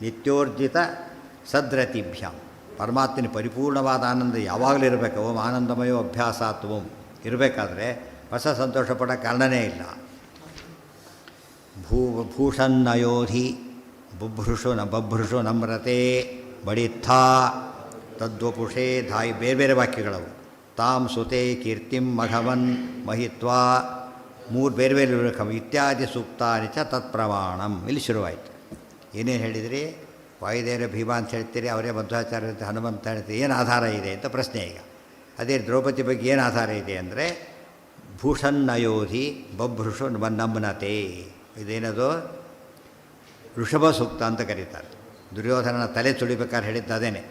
ನಿತ್ಯೋರ್ಜಿತ ಸದ್ರತಿಭ್ಯಾಂ, ಪರಮಾತ್ಮನ ಪರಿಪೂರ್ಣವಾದ ಆನಂದ ಯಾವಾಗಲೂ ಇರಬೇಕು. ಓಂ ಆನಂದಮಯೋ ಅಭ್ಯಾಸಾತ್ ಓಂ ಇರಬೇಕಾದ್ರೆ ಹೊಸ ಸಂತೋಷ ಪಡೋ ಕಾರಣನೇ ಇಲ್ಲ. ಭೂಷನ್ನಯೋಧಿ ಬಭ್ರುಷು ನಮ್ರತೆ ಬಡಿತ್ಥಾ ತದ್ವಪುಷೇ ಧಾಯಿ, ಬೇರೆ ಬೇರೆ ವಾಕ್ಯಗಳವು. ತಾಂ ಸುತೆ ಕೀರ್ತಿಂ ಮಘವನ್ ಮಹಿತ್ವಾ, ಮೂರು ಬೇರೆ ಬೇರೆ ಇತ್ಯಾದಿ ಸೂಕ್ತಾನಿ ಚ ತತ್ಪ್ರಮಾಣಂ. ಇಲ್ಲಿ ಶುರುವಾಯಿತು. ಏನೇನು ಹೇಳಿದಿರಿ? ವಾಯುದೇವರ ಭೀಮ ಅಂತ ಹೇಳ್ತೀರಿ, ಅವರೇ ಮಧ್ವಾಚಾರ್ಯ ಅಂತ ಹನುಮಂತ ಹೇಳ್ತೀರಿ, ಏನು ಆಧಾರ ಇದೆ ಅಂತ ಪ್ರಶ್ನೆ. ಈಗ ಅದೇ ದ್ರೌಪದಿ ಬಗ್ಗೆ ಏನು ಆಧಾರ ಇದೆ ಅಂದರೆ, ಭೂಷನ್ನಯೋಧಿ ಬಭ್ರುಷು ನಮ್ನತೆ, ಇದೇನದು ಋಷಭ ಸೂಕ್ತ ಅಂತ ಕರೀತಾರೆ. ದುರ್ಯೋಧನನ ತಲೆ ತುಳಿಬೇಕಾದ್ರೆ ಹೇಳಿದ್ದು ಅದೇನೆ.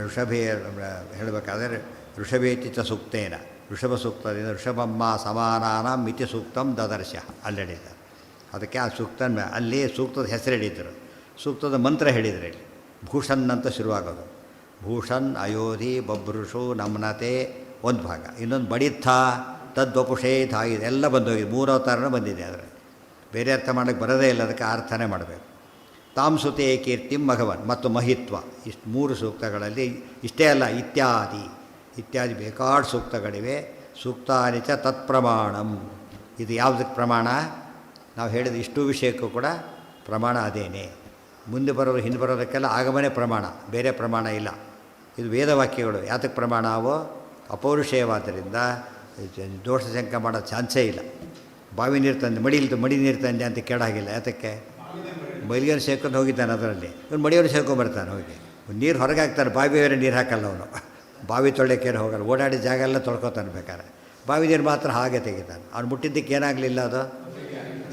ಋಷಭೇ ಹೇಳಬೇಕಾದ್ರೆ ಋಷಭೇತಿ ಚ ಸೂಕ್ತೇನ, ಋಷಭ ಸೂಕ್ತದಿಂದ ಋಷಭಮ್ಮ ಸಮಾನಾನ ಮಿತಿ ಸೂಕ್ತಂ ದದರ್ಶ ಅಲ್ಲಿ ಹೇಳಿದ್ದಾರೆ. ಅದಕ್ಕೆ ಆ ಸೂಕ್ತನ ಅಲ್ಲಿ ಸೂಕ್ತದ ಹೆಸರು ಹೇಳಿದರು, ಸೂಕ್ತದ ಮಂತ್ರ ಹೇಳಿದರೆ ಇಲ್ಲಿ ಭೂಷಣ್ ಅಂತ ಶುರುವಾಗೋದು. ಭೂಷಣ್ ಅಯೋಧಿ ಬಭ್ರುಷು ನಮ್ನತೆ ಒಂದು ಭಾಗ, ಇನ್ನೊಂದು ಬಡಿತ್ಥ ತದ್ವಪುಷೇ ಧಾಯಿ, ಎಲ್ಲ ಬಂದೋಗಿದೆ, ಮೂರು ಅವತಾರನೂ ಬಂದಿದೆ. ಅದರಲ್ಲಿ ಬೇರೆ ಅರ್ಥ ಮಾಡೋಕ್ಕೆ ಬರೋದೇ ಇಲ್ಲ, ಅದಕ್ಕೆ ಅರ್ಥನೇ ಮಾಡಬೇಕು. ತಾಂಸುತೆ ಕೀರ್ತಿಂ ಮಘವನ್ ಮತ್ತು ಮಹಿತ್ವ, ಇಷ್ಟು ಮೂರು ಸೂಕ್ತಗಳಲ್ಲಿ ಇಷ್ಟೇ ಅಲ್ಲ, ಇತ್ಯಾದಿ ಬೇಕಾದ ಸೂಕ್ತಗಳಿವೆ. ಸೂಕ್ತಾನಿ ಚ ತತ್ಪ್ರಮಾಣಂ, ಇದು ಯಾವುದಕ್ಕೆ ಪ್ರಮಾಣ? ನಾವು ಹೇಳಿದ ಇಷ್ಟು ವಿಷಯಕ್ಕೂ ಕೂಡ ಪ್ರಮಾಣ ಅದೇನೆ. ಮುಂದೆ ಬರೋರು ಹಿಂದೆ ಬರೋದಕ್ಕೆಲ್ಲ ಆಗಮನೇ ಪ್ರಮಾಣ, ಬೇರೆ ಪ್ರಮಾಣ ಇಲ್ಲ. ಇದು ವೇದವಾಕ್ಯಗಳು. ಯಾತಕ್ಕೆ ಪ್ರಮಾಣ? ಅವು ಅಪೌರುಷೇಯವಾದ್ದರಿಂದ ದೋಷ ಶಂಕ ಮಾಡೋ ಚಾನ್ಸೇ ಇಲ್ಲ. ಬಾವಿ ನೀರು ತಂದೆ, ಮಡಿ ನೀರು ತಂದೆ ಅಂತ ಕೇಳಾಗಿಲ್ಲ. ಯಾತಕ್ಕೆ? ಮೈಲಿಗೆಯನ್ನು ಸೇರ್ಕೊಂಡು ಹೋಗಿದ್ದಾನೆ, ಅದರಲ್ಲಿ ಇವನು ಮಡಿಯನ್ನು ಸೇರ್ಕೊಂಡ್ಬರ್ತಾನೆ. ಹೋಗಿ ನೀರು ಹೊರಗೆ ಹಾಕ್ತಾನೆ, ಬಾವಿಯವರೇ ನೀರು ಹಾಕಲ್ಲ ಅವನು. ಬಾವಿ ತೊಳೆಕೇನು ಹೋಗಲ್ಲ, ಓಡಾಡಿ ಜಾಗ ಎಲ್ಲ ತೊಳ್ಕೊತಾನೆ ಬೇಕಾದ್ರೆ. ಬಾವಿ ನೀರು ಮಾತ್ರ ಹಾಗೆ ತೆಗಿತಾನೆ. ಅವ್ನು ಮುಟ್ಟಿದ್ದಕ್ಕೆ ಏನಾಗಲಿಲ್ಲ ಅದು.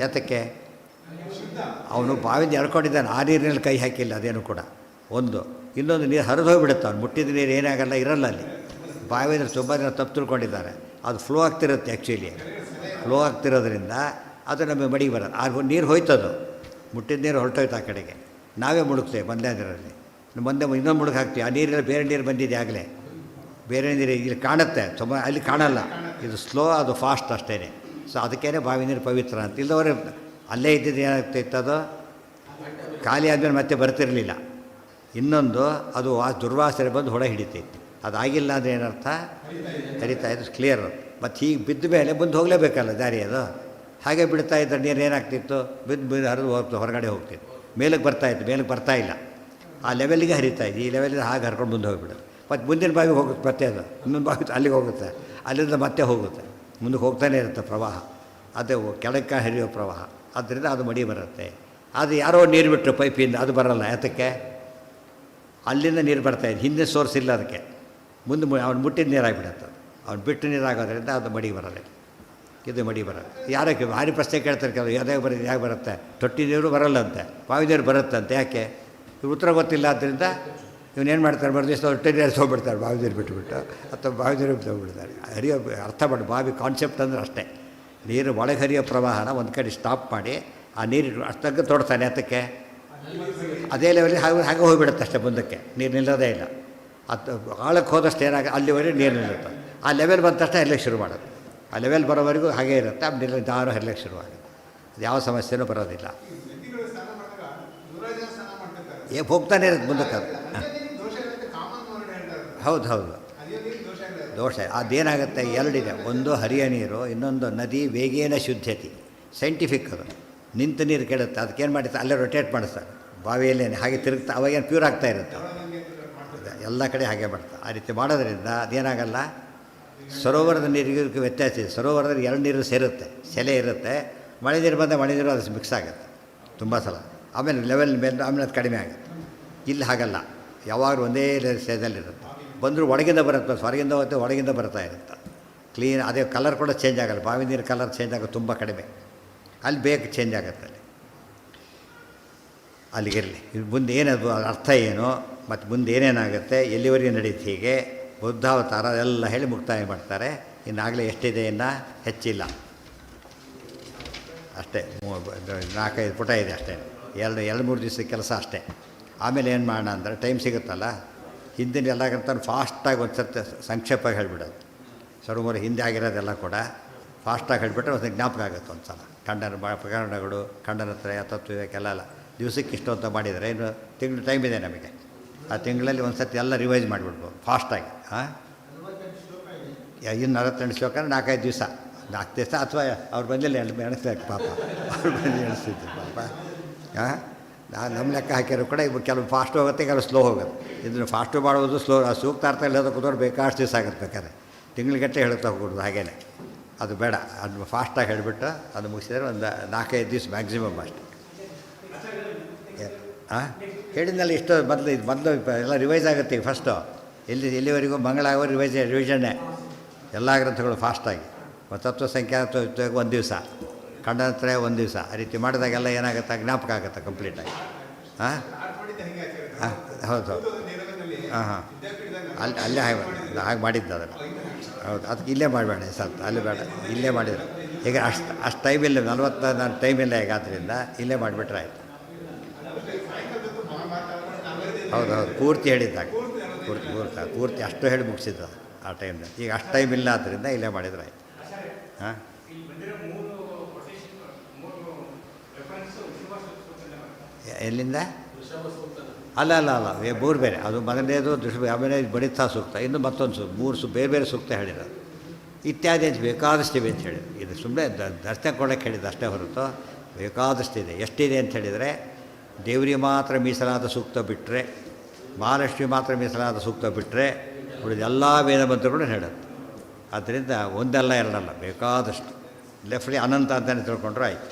ಯಾತಕ್ಕೆ? ಅವನು ಬಾವಿಂದ ಎಳ್ಕೊಂಡಿದ್ದಾನೆ, ಆ ನೀರಿನಲ್ಲಿ ಕೈ ಹಾಕಿಲ್ಲ, ಅದೇನು ಕೂಡ. ಇನ್ನೊಂದು ನೀರು ಹರಿದು ಹೋಗಿಬಿಡುತ್ತೆ, ಅವ್ನು ಮುಟ್ಟಿದ ನೀರು ಏನಾಗಲ್ಲ, ಇರಲ್ಲ ಅಲ್ಲಿ. ಬಾವಿಯಲ್ಲಿ ತುಂಬ ಜನ ತಪ್ಪು ತಿಳ್ಕೊಂಡಿದ್ದಾರೆ. ಅದು ಫ್ಲೋ ಆಗ್ತಿರುತ್ತೆ, ಆ್ಯಕ್ಚುಲಿ ಫ್ಲೋ ಆಗ್ತಿರೋದ್ರಿಂದ ಅದು ನಮಗೆ ಮಡಿಗೆ ಬರೋದು. ಆ ನೀರು ಹೋಯ್ತದು, ಮುಟ್ಟಿದ ನೀರು ಹೊರಟೋಯ್ತು ಆ ಕಡೆಗೆ. ನಾವೇ ಮುಳುಗ್ತೇವೆ ಮೊದಲನೇ ನೀರಲ್ಲಿ, ಮುಂದೆ ಇನ್ನೊಂದು ಮುಳುಗಿ ಹಾಕ್ತೀವಿ. ಆ ನೀರಲ್ಲಿ ಬೇರೆ ನೀರು ಬಂದಿದೆ ಆಗಲೇ, ಬೇರೆ ನೀರು ಇಲ್ಲಿ ಕಾಣುತ್ತೆ, ತುಂಬ ಅಲ್ಲಿ ಕಾಣಲ್ಲ. ಇದು ಸ್ಲೋ, ಅದು ಫಾಸ್ಟ್ ಅಷ್ಟೇ. ಸೊ ಅದಕ್ಕೇ ಬಾವಿ ನೀರು ಪವಿತ್ರ ಅಂತ. ಇಲ್ಲದವರೆ ಅಲ್ಲೇ ಇದ್ದಿದ್ದು ಏನಾಗ್ತಿತ್ತು, ಅದು ಖಾಲಿ ಆದಮೇಲೆ ಮತ್ತೆ ಬರ್ತಿರಲಿಲ್ಲ. ಇನ್ನೊಂದು ಅದು ಆ ದುರ್ವಾಸನೆ ಬಂದು ಹೊಡ ಹಿಡಿತೈತಿ. ಅದಾಗಿಲ್ಲ ಅಂದರೆ ಏನರ್ಥ? ಹರಿತಾ ಇದ್ದು ಕ್ಲಿಯರ್. ಮತ್ತು ಹೀಗೆ ಬಿದ್ದ ಮೇಲೆ ಬಂದು ಹೋಗಲೇಬೇಕಲ್ಲ ದಾರಿ, ಅದು ಹಾಗೆ ಬಿಡ್ತಾ ಇದ್ದರೆ ನೀರು ಏನಾಗ್ತಿತ್ತು, ಬಿದ್ದು ಹರಿದು ಹೊರಗಡೆ ಹೋಗ್ತಿತ್ತು. ಮೇಲಕ್ಕೆ ಬರ್ತಾಯಿತ್ತು, ಮೇಲಕ್ಕೆ ಬರ್ತಾಯಿಲ್ಲ, ಆ ಲೆವೆಲ್ಗೆ ಹರಿತಾಯಿದ್ದು. ಈ ಲೆವೆಲಿಗೆ ಹಾಗೆ ಹರ್ಕೊಂಡು ಮುಂದೆ ಹೋಗಿಬಿಡೋದು. ಮತ್ತು ಮುಂದಿನ ಬಾವಿಗೆ ಹೋಗುತ್ತೆ, ಮತ್ತೆ ಅದು ಇನ್ನೊಂದು ಬಾವಿ ಅಲ್ಲಿಗೆ ಹೋಗುತ್ತೆ, ಅಲ್ಲಿಂದ ಮತ್ತೆ ಹೋಗುತ್ತೆ, ಮುಂದಕ್ಕೆ ಹೋಗ್ತಾನೆ ಇರುತ್ತೆ ಪ್ರವಾಹ. ಅದು ಕೆಳಕ್ಕೆ ಹರಿಯೋ ಪ್ರವಾಹ, ಆದ್ದರಿಂದ ಅದು ಮಡಿ ಬರುತ್ತೆ. ಅದು ಯಾರೋ ನೀರು ಬಿಟ್ಟರು ಪೈಪಿಂದ, ಅದು ಬರಲ್ಲ. ಯಾತಕ್ಕೆ? ಅಲ್ಲಿಂದ ನೀರು ಬರ್ತಾಯಿದ್ದು, ಹಿಂದೆ ಸೋರ್ಸ್ ಇಲ್ಲ ಅದಕ್ಕೆ. ಮುಂದೆ ಅವ್ನು ಮುಟ್ಟಿದ ನೀರಾಗಿಬಿಡುತ್ತೆ, ಅವ್ನು ಬಿಟ್ಟು ನೀರಾಗೋದ್ರಿಂದ ಅದು ಮಡಿ ಬರೋಲ್ಲ. ಇದು ಮಡಿ ಬರೋದು. ಯಾರಕ್ಕೆ ಭಾರಿ ಪ್ರಶ್ನೆ ಕೇಳ್ತಾರೆ ಕೆಲವು, ಯಾವ್ದಾಗ ಬರುತ್ತೆ, ಯಾಕೆ ಬರುತ್ತೆ? ತೊಟ್ಟಿ ನೀರು ಬರಲ್ಲಂತೆ, ಬಾವಿ ನೀರು ಬರುತ್ತಂತೆ. ಯಾಕೆ? ಉತ್ತರ ಗೊತ್ತಿಲ್ಲ. ಆದ್ದರಿಂದ ಇವನೇನು ಮಾಡ್ತಾರೆ, ಮರುದಿವಸ ತೊಟ್ಟಿ ನೀರು ತೊಗೊಬಿಡ್ತಾರೆ, ಬಾವಿ ನೀರು ಬಿಟ್ಟುಬಿಟ್ಟು, ಅಥವಾ ಬಾವಿ ನೀರು ತೊಗೊಬಿಡ್ತಾರೆ. ಹರಿಯೋ ಅರ್ಥ ಮಾಡಿ, ಬಾವಿ ಕಾನ್ಸೆಪ್ಟ್ ಅಂದರೆ ಅಷ್ಟೇ. ನೀರು ಒಳಗೆ ಹರಿಯೋ ಪ್ರವಾಹನ ಒಂದು ಕಡೆ ಸ್ಟಾಪ್ ಮಾಡಿ ಆ ನೀರು ಅಷ್ಟಕ್ಕೆ ತೊಡ್ತಾನೆ. ಅದಕ್ಕೆ ಅದೇ ಲೆವೆಲಿಗೆ ಹಾಗೆ ಹೋಗಿಬಿಡುತ್ತೆ ಅಷ್ಟೇ, ಮುಂದಕ್ಕೆ ನೀರು ನಿಲ್ಲೋದೇ ಇಲ್ಲ. ಅದು ಆಳಕ್ಕೆ ಹೋದಷ್ಟು ಏನಾಗ ಅಲ್ಲಿವರೆಗೆ ನೀರು ನಿಲ್ಲುತ್ತೆ. ಆ ಲೆವೆಲ್ ಬಂದ ತಕ್ಷಣ ಹರಿಲಿಕ್ಕೆ ಶುರು ಮಾಡೋದು. ಆ ಲೆವೆಲ್ ಬರೋವರೆಗೂ ಹಾಗೇ ಇರುತ್ತೆ. ಆ ನೀರು ದಾರು ಹರಿಲಿಕ್ಕೆ ಶುರುವಾಗುತ್ತೆ. ಅದು ಯಾವ ಸಮಸ್ಯೆನೂ ಬರೋದಿಲ್ಲ. ಹೋಗ್ತಾನೆ ಇರುತ್ತೆ ಮುಂದಕ್ಕೆ ಅದು. ಹೌದು ಹೌದು, ದೋಷ ಅದೇನಾಗುತ್ತೆ, ಎರಡಿದೆ. ಒಂದು ಹರಿಯ ನೀರು, ಇನ್ನೊಂದು ನದಿ ವೇಗೇನ ಶುದ್ಧತಿ. ಸೈಂಟಿಫಿಕ್ ಅದು. ನಿಂತ ನೀರು ಕೆಡುತ್ತೆ, ಅದಕ್ಕೇನು ಮಾಡಿರ್ತಾರೆ, ಅಲ್ಲೇ ರೊಟೇಟ್ ಮಾಡಿಸ್ತಾರೆ ಬಾವಿಯಲ್ಲೇನೆ, ಹಾಗೆ ತಿರುಗ್ತಾ ಅವಾಗೇನು ಪ್ಯೂರ್ ಆಗ್ತಾ ಇರುತ್ತೆ. ಎಲ್ಲ ಕಡೆ ಹಾಗೆ ಮಾಡ್ತಾರೆ. ಆ ರೀತಿ ಮಾಡೋದ್ರಿಂದ ಅದೇನಾಗಲ್ಲ, ಸರೋವರದ ನೀರಿಗೂ ವ್ಯತ್ಯಾಸ ಇದೆ. ಸರೋವರದಲ್ಲಿ ಎರಡು ನೀರು ಸೇರುತ್ತೆ, ಸೆಲೆ ಇರುತ್ತೆ. ಮಳೆ ನೀರು ಬಂದ ಮಳೆ ನೀರು ಅದು ಮಿಕ್ಸ್ ಆಗುತ್ತೆ ತುಂಬ ಸಲ, ಆಮೇಲೆ ಲೆವೆಲ್ ಮೇಲೆ ಆಮೇಲೆ ಅದು ಕಡಿಮೆ ಆಗುತ್ತೆ. ಇಲ್ಲಿ ಹಾಗಲ್ಲ, ಯಾವಾಗಲೂ ಒಂದೇ ಸ್ಟೇಜಲ್ಲಿರುತ್ತೆ. ಬಂದರೂ ಒಳಗಿಂದ ಬರುತ್ತೆ, ಹೊರಗಿಂದ ಹೋಗುತ್ತೆ, ಒಳಗಿಂದ ಬರ್ತಾ ಇರುತ್ತೆ ಕ್ಲೀನ್. ಅದೇ ಕಲರ್ ಕೂಡ ಚೇಂಜ್ ಆಗಲ್ಲ, ಬಾವಿ ನೀರು ಕಲರ್ ಚೇಂಜ್ ಆಗೋದು ತುಂಬ ಕಡಿಮೆ. ಅಲ್ಲಿ ಬೇಕು ಚೇಂಜ್ ಆಗುತ್ತೆ ಅಲ್ಲಿಗಿರಲಿ. ಇದು ಮುಂದೆ ಏನದು ಅರ್ಥ ಏನು, ಮತ್ತು ಮುಂದೆ ಏನೇನಾಗುತ್ತೆ, ಎಲ್ಲಿವರೆಗೆ ನಡೀತು, ಹೀಗೆ ಬುದ್ಧಾವತಾರ ಎಲ್ಲ ಹೇಳಿ ಮುಕ್ತಾಯ ಮಾಡ್ತಾರೆ. ಇನ್ನಾಗಲೇ ಎಷ್ಟಿದೆ, ಇನ್ನು ಹೆಚ್ಚಿಲ್ಲ ಅಷ್ಟೇ. 4-5 ಪುಟ ಇದೆ ಅಷ್ಟೇ. 2-3 ದಿವಸದ ಕೆಲಸ ಅಷ್ಟೇ. ಆಮೇಲೆ ಏನು ಮಾಡೋಣ ಅಂದರೆ, ಟೈಮ್ ಸಿಗುತ್ತಲ್ಲ, ಹಿಂದಿನ ಎಲ್ಲಕ್ಕಿಂತ ಫಾಸ್ಟಾಗಿ ಒಂದು ಸರ್ತಿ ಸಂಕ್ಷೇಪವಾಗಿ ಹೇಳಿಬಿಡೋದು. ಸರೋವರ ಹಿಂದೆ ಆಗಿರೋದೆಲ್ಲ ಕೂಡ ಫಾಸ್ಟಾಗಿ ಹೇಳಿಬಿಟ್ರೆ ಒಂದು ಜ್ಞಾಪಕ ಆಗುತ್ತೆ. ಒಂದು ಸಲ ಪ್ರಕರಣಗಳು, ಖಂಡನತ್ರಯ, ತತ್ವಕ್ಕೆಲ್ಲ ದಿವಸಕ್ಕೆ ಇಷ್ಟು ಅಂತ ಮಾಡಿದರೆ ಇನ್ನು ತಿಂಗಳು ಟೈಮ್ ಇದೆ ನಮಗೆ. ಆ ತಿಂಗಳಲ್ಲಿ ಒಂದು ಸರ್ತಿ ಎಲ್ಲ ರಿವೈಸ್ ಮಾಡಿಬಿಡ್ಬೋದು ಫಾಸ್ಟಾಗಿ. ಇನ್ನು 48 ಶ್ಲೋಕ 4-5 ದಿವಸ, 4 ದಿವಸ ಅಥವಾ ಅವ್ರು ಬಂದಿಲ್ಲ ಎಣಿಸ್ಬೇಕು ಪಾಪ, ಅವ್ರು ಬಂದು ಎಣಿಸ್ತಿದ್ರು ಪಾಪ. ನಮ್ಮ ಲೆಕ್ಕ ಹಾಕಿರೋ ಕೂಡ ಇವು ಕೆಲವು ಫಾಸ್ಟ್ ಹೋಗುತ್ತೆ, ಕೆಲವು ಸ್ಲೋ ಹೋಗುತ್ತೆ. ಇದನ್ನು ಫಾಸ್ಟು ಮಾಡೋದು, ಸ್ಲೋ ಸೂಕ್ತ ಅರ್ಥ ಹೇಳೋದು ಕೂತ್ಕೊಂಡು ಬೇಕಾಷ್ಟು ದಿವಸ ಆಗುತ್ತೆ. ಬೇಕಾದ್ರೆ ತಿಂಗಳಿಗಟ್ಟೆ ಹೇಳ್ತಾ ಹೋಗ್ಬಿಡೋದು ಹಾಗೇನೆ. ಅದು ಬೇಡ, ಅದು ಫಾಸ್ಟಾಗಿ ಹೇಳಿಬಿಟ್ಟು ಅದು ಮುಗಿಸಿದ್ರೆ ಒಂದು 4-5 ದಿವಸ ಮ್ಯಾಕ್ಸಿಮಮ್ ಅಷ್ಟೆ. ಹೇಳಿದ್ನಲ್ಲ ಇಷ್ಟು ಮೊದಲು ಎಲ್ಲ ರಿವೈಸ್ ಆಗುತ್ತೆ. ಈಗ ಫಸ್ಟು ಎಲ್ಲಿವರೆಗೂ ಮಂಗಳಾಗೋ ರಿವಿಷನ್ನೇ ಎಲ್ಲ ಗ್ರಂಥಗಳು ಫಾಸ್ಟಾಗಿ. ತತ್ವ ಸಂಖ್ಯಾ 1 ದಿವಸ, ಖಂಡನತ್ರಯ 1 ದಿವಸ, ಆ ರೀತಿ ಮಾಡಿದಾಗೆಲ್ಲ ಏನಾಗುತ್ತೆ, ಜ್ಞಾಪಕ ಆಗುತ್ತೆ ಕಂಪ್ಲೀಟಾಗಿ. ಹೌದು ಹೌದು, ಅಲ್ಲೇ ಹಾಗೆ ಮಾಡಿದ್ದು ಅದನ್ನು. ಹೌದು, ಅದಕ್ಕೆ ಇಲ್ಲೇ ಮಾಡಬೇಡ ಸ್ವಲ್ಪ, ಅಲ್ಲಿ ಬೇಡ, ಇಲ್ಲೇ ಮಾಡಿದ್ರು. ಈಗ ಅಷ್ಟು ಟೈಮ್ ಇಲ್ಲ, 40 ಟೈಮ್ ಇಲ್ಲ ಈಗ, ಆದ್ದರಿಂದ ಇಲ್ಲೇ ಮಾಡಿಬಿಟ್ರೆ ಆಯಿತು. ಹೌದು ಹೌದು, ಪೂರ್ತಿ ಹೇಳಿದ್ದಾಗ ಪೂರ್ತಿ ಅಷ್ಟು ಹೇಳಿ ಮುಗಿಸಿದ್ದು ಆ ಟೈಮ್ನಲ್ಲಿ. ಈಗ ಅಷ್ಟು ಟೈಮ್ ಇಲ್ಲ, ಆದ್ದರಿಂದ ಇಲ್ಲೇ ಮಾಡಿದ್ರೆ ಆಯಿತು. ಹಾಂ, ಎಲ್ಲಿಂದ? ಅಲ್ಲ 3 ಬೇರೆ. ಅದು ಮೊದಲನೇದು ಆಮೇಲೆ ಬಡಿತಾ ಸೂಕ್ತ, ಇನ್ನು ಮತ್ತೊಂದು 3 ಬೇರೆ ಬೇರೆ ಸೂಕ್ತ ಹೇಳಿರೋದು. ಇತ್ಯಾದಿ ಅಂತ ಬೇಕಾದಷ್ಟಿವೆ ಅಂತ ಹೇಳಿದ್ರು. ಇದು ಸುಮ್ಮನೆ ದರ್ಶನ ಕೊಡೋಕ್ಕೆ ಹೇಳಿದ್ದು ಅಷ್ಟೇ ಹೊರತು ಬೇಕಾದಷ್ಟಿದೆ. ಎಷ್ಟಿದೆ ಅಂತ ಹೇಳಿದರೆ, ದೇವರಿಗೆ ಮಾತ್ರ ಮೀಸಲಾದ ಸೂಕ್ತ ಬಿಟ್ಟರೆ, ಮಹಾಲಕ್ಷ್ಮಿ ಮಾತ್ರ ಮೀಸಲಾದ ಸೂಕ್ತ ಬಿಟ್ಟರೆ ಉಳಿದ ಎಲ್ಲ ವೇದ ಮಂತ್ರಗಳು ಹೇಳುತ್ತೆ. ಆದ್ದರಿಂದ ಒಂದಲ್ಲ ಎರಡಲ್ಲ, ಬೇಕಾದಷ್ಟು. ಲೆಫ್ಟ್ಲಿ ಅನಂತ ಅಂತಲೇ ತಿಳ್ಕೊಂಡ್ರೆ ಆಯಿತು.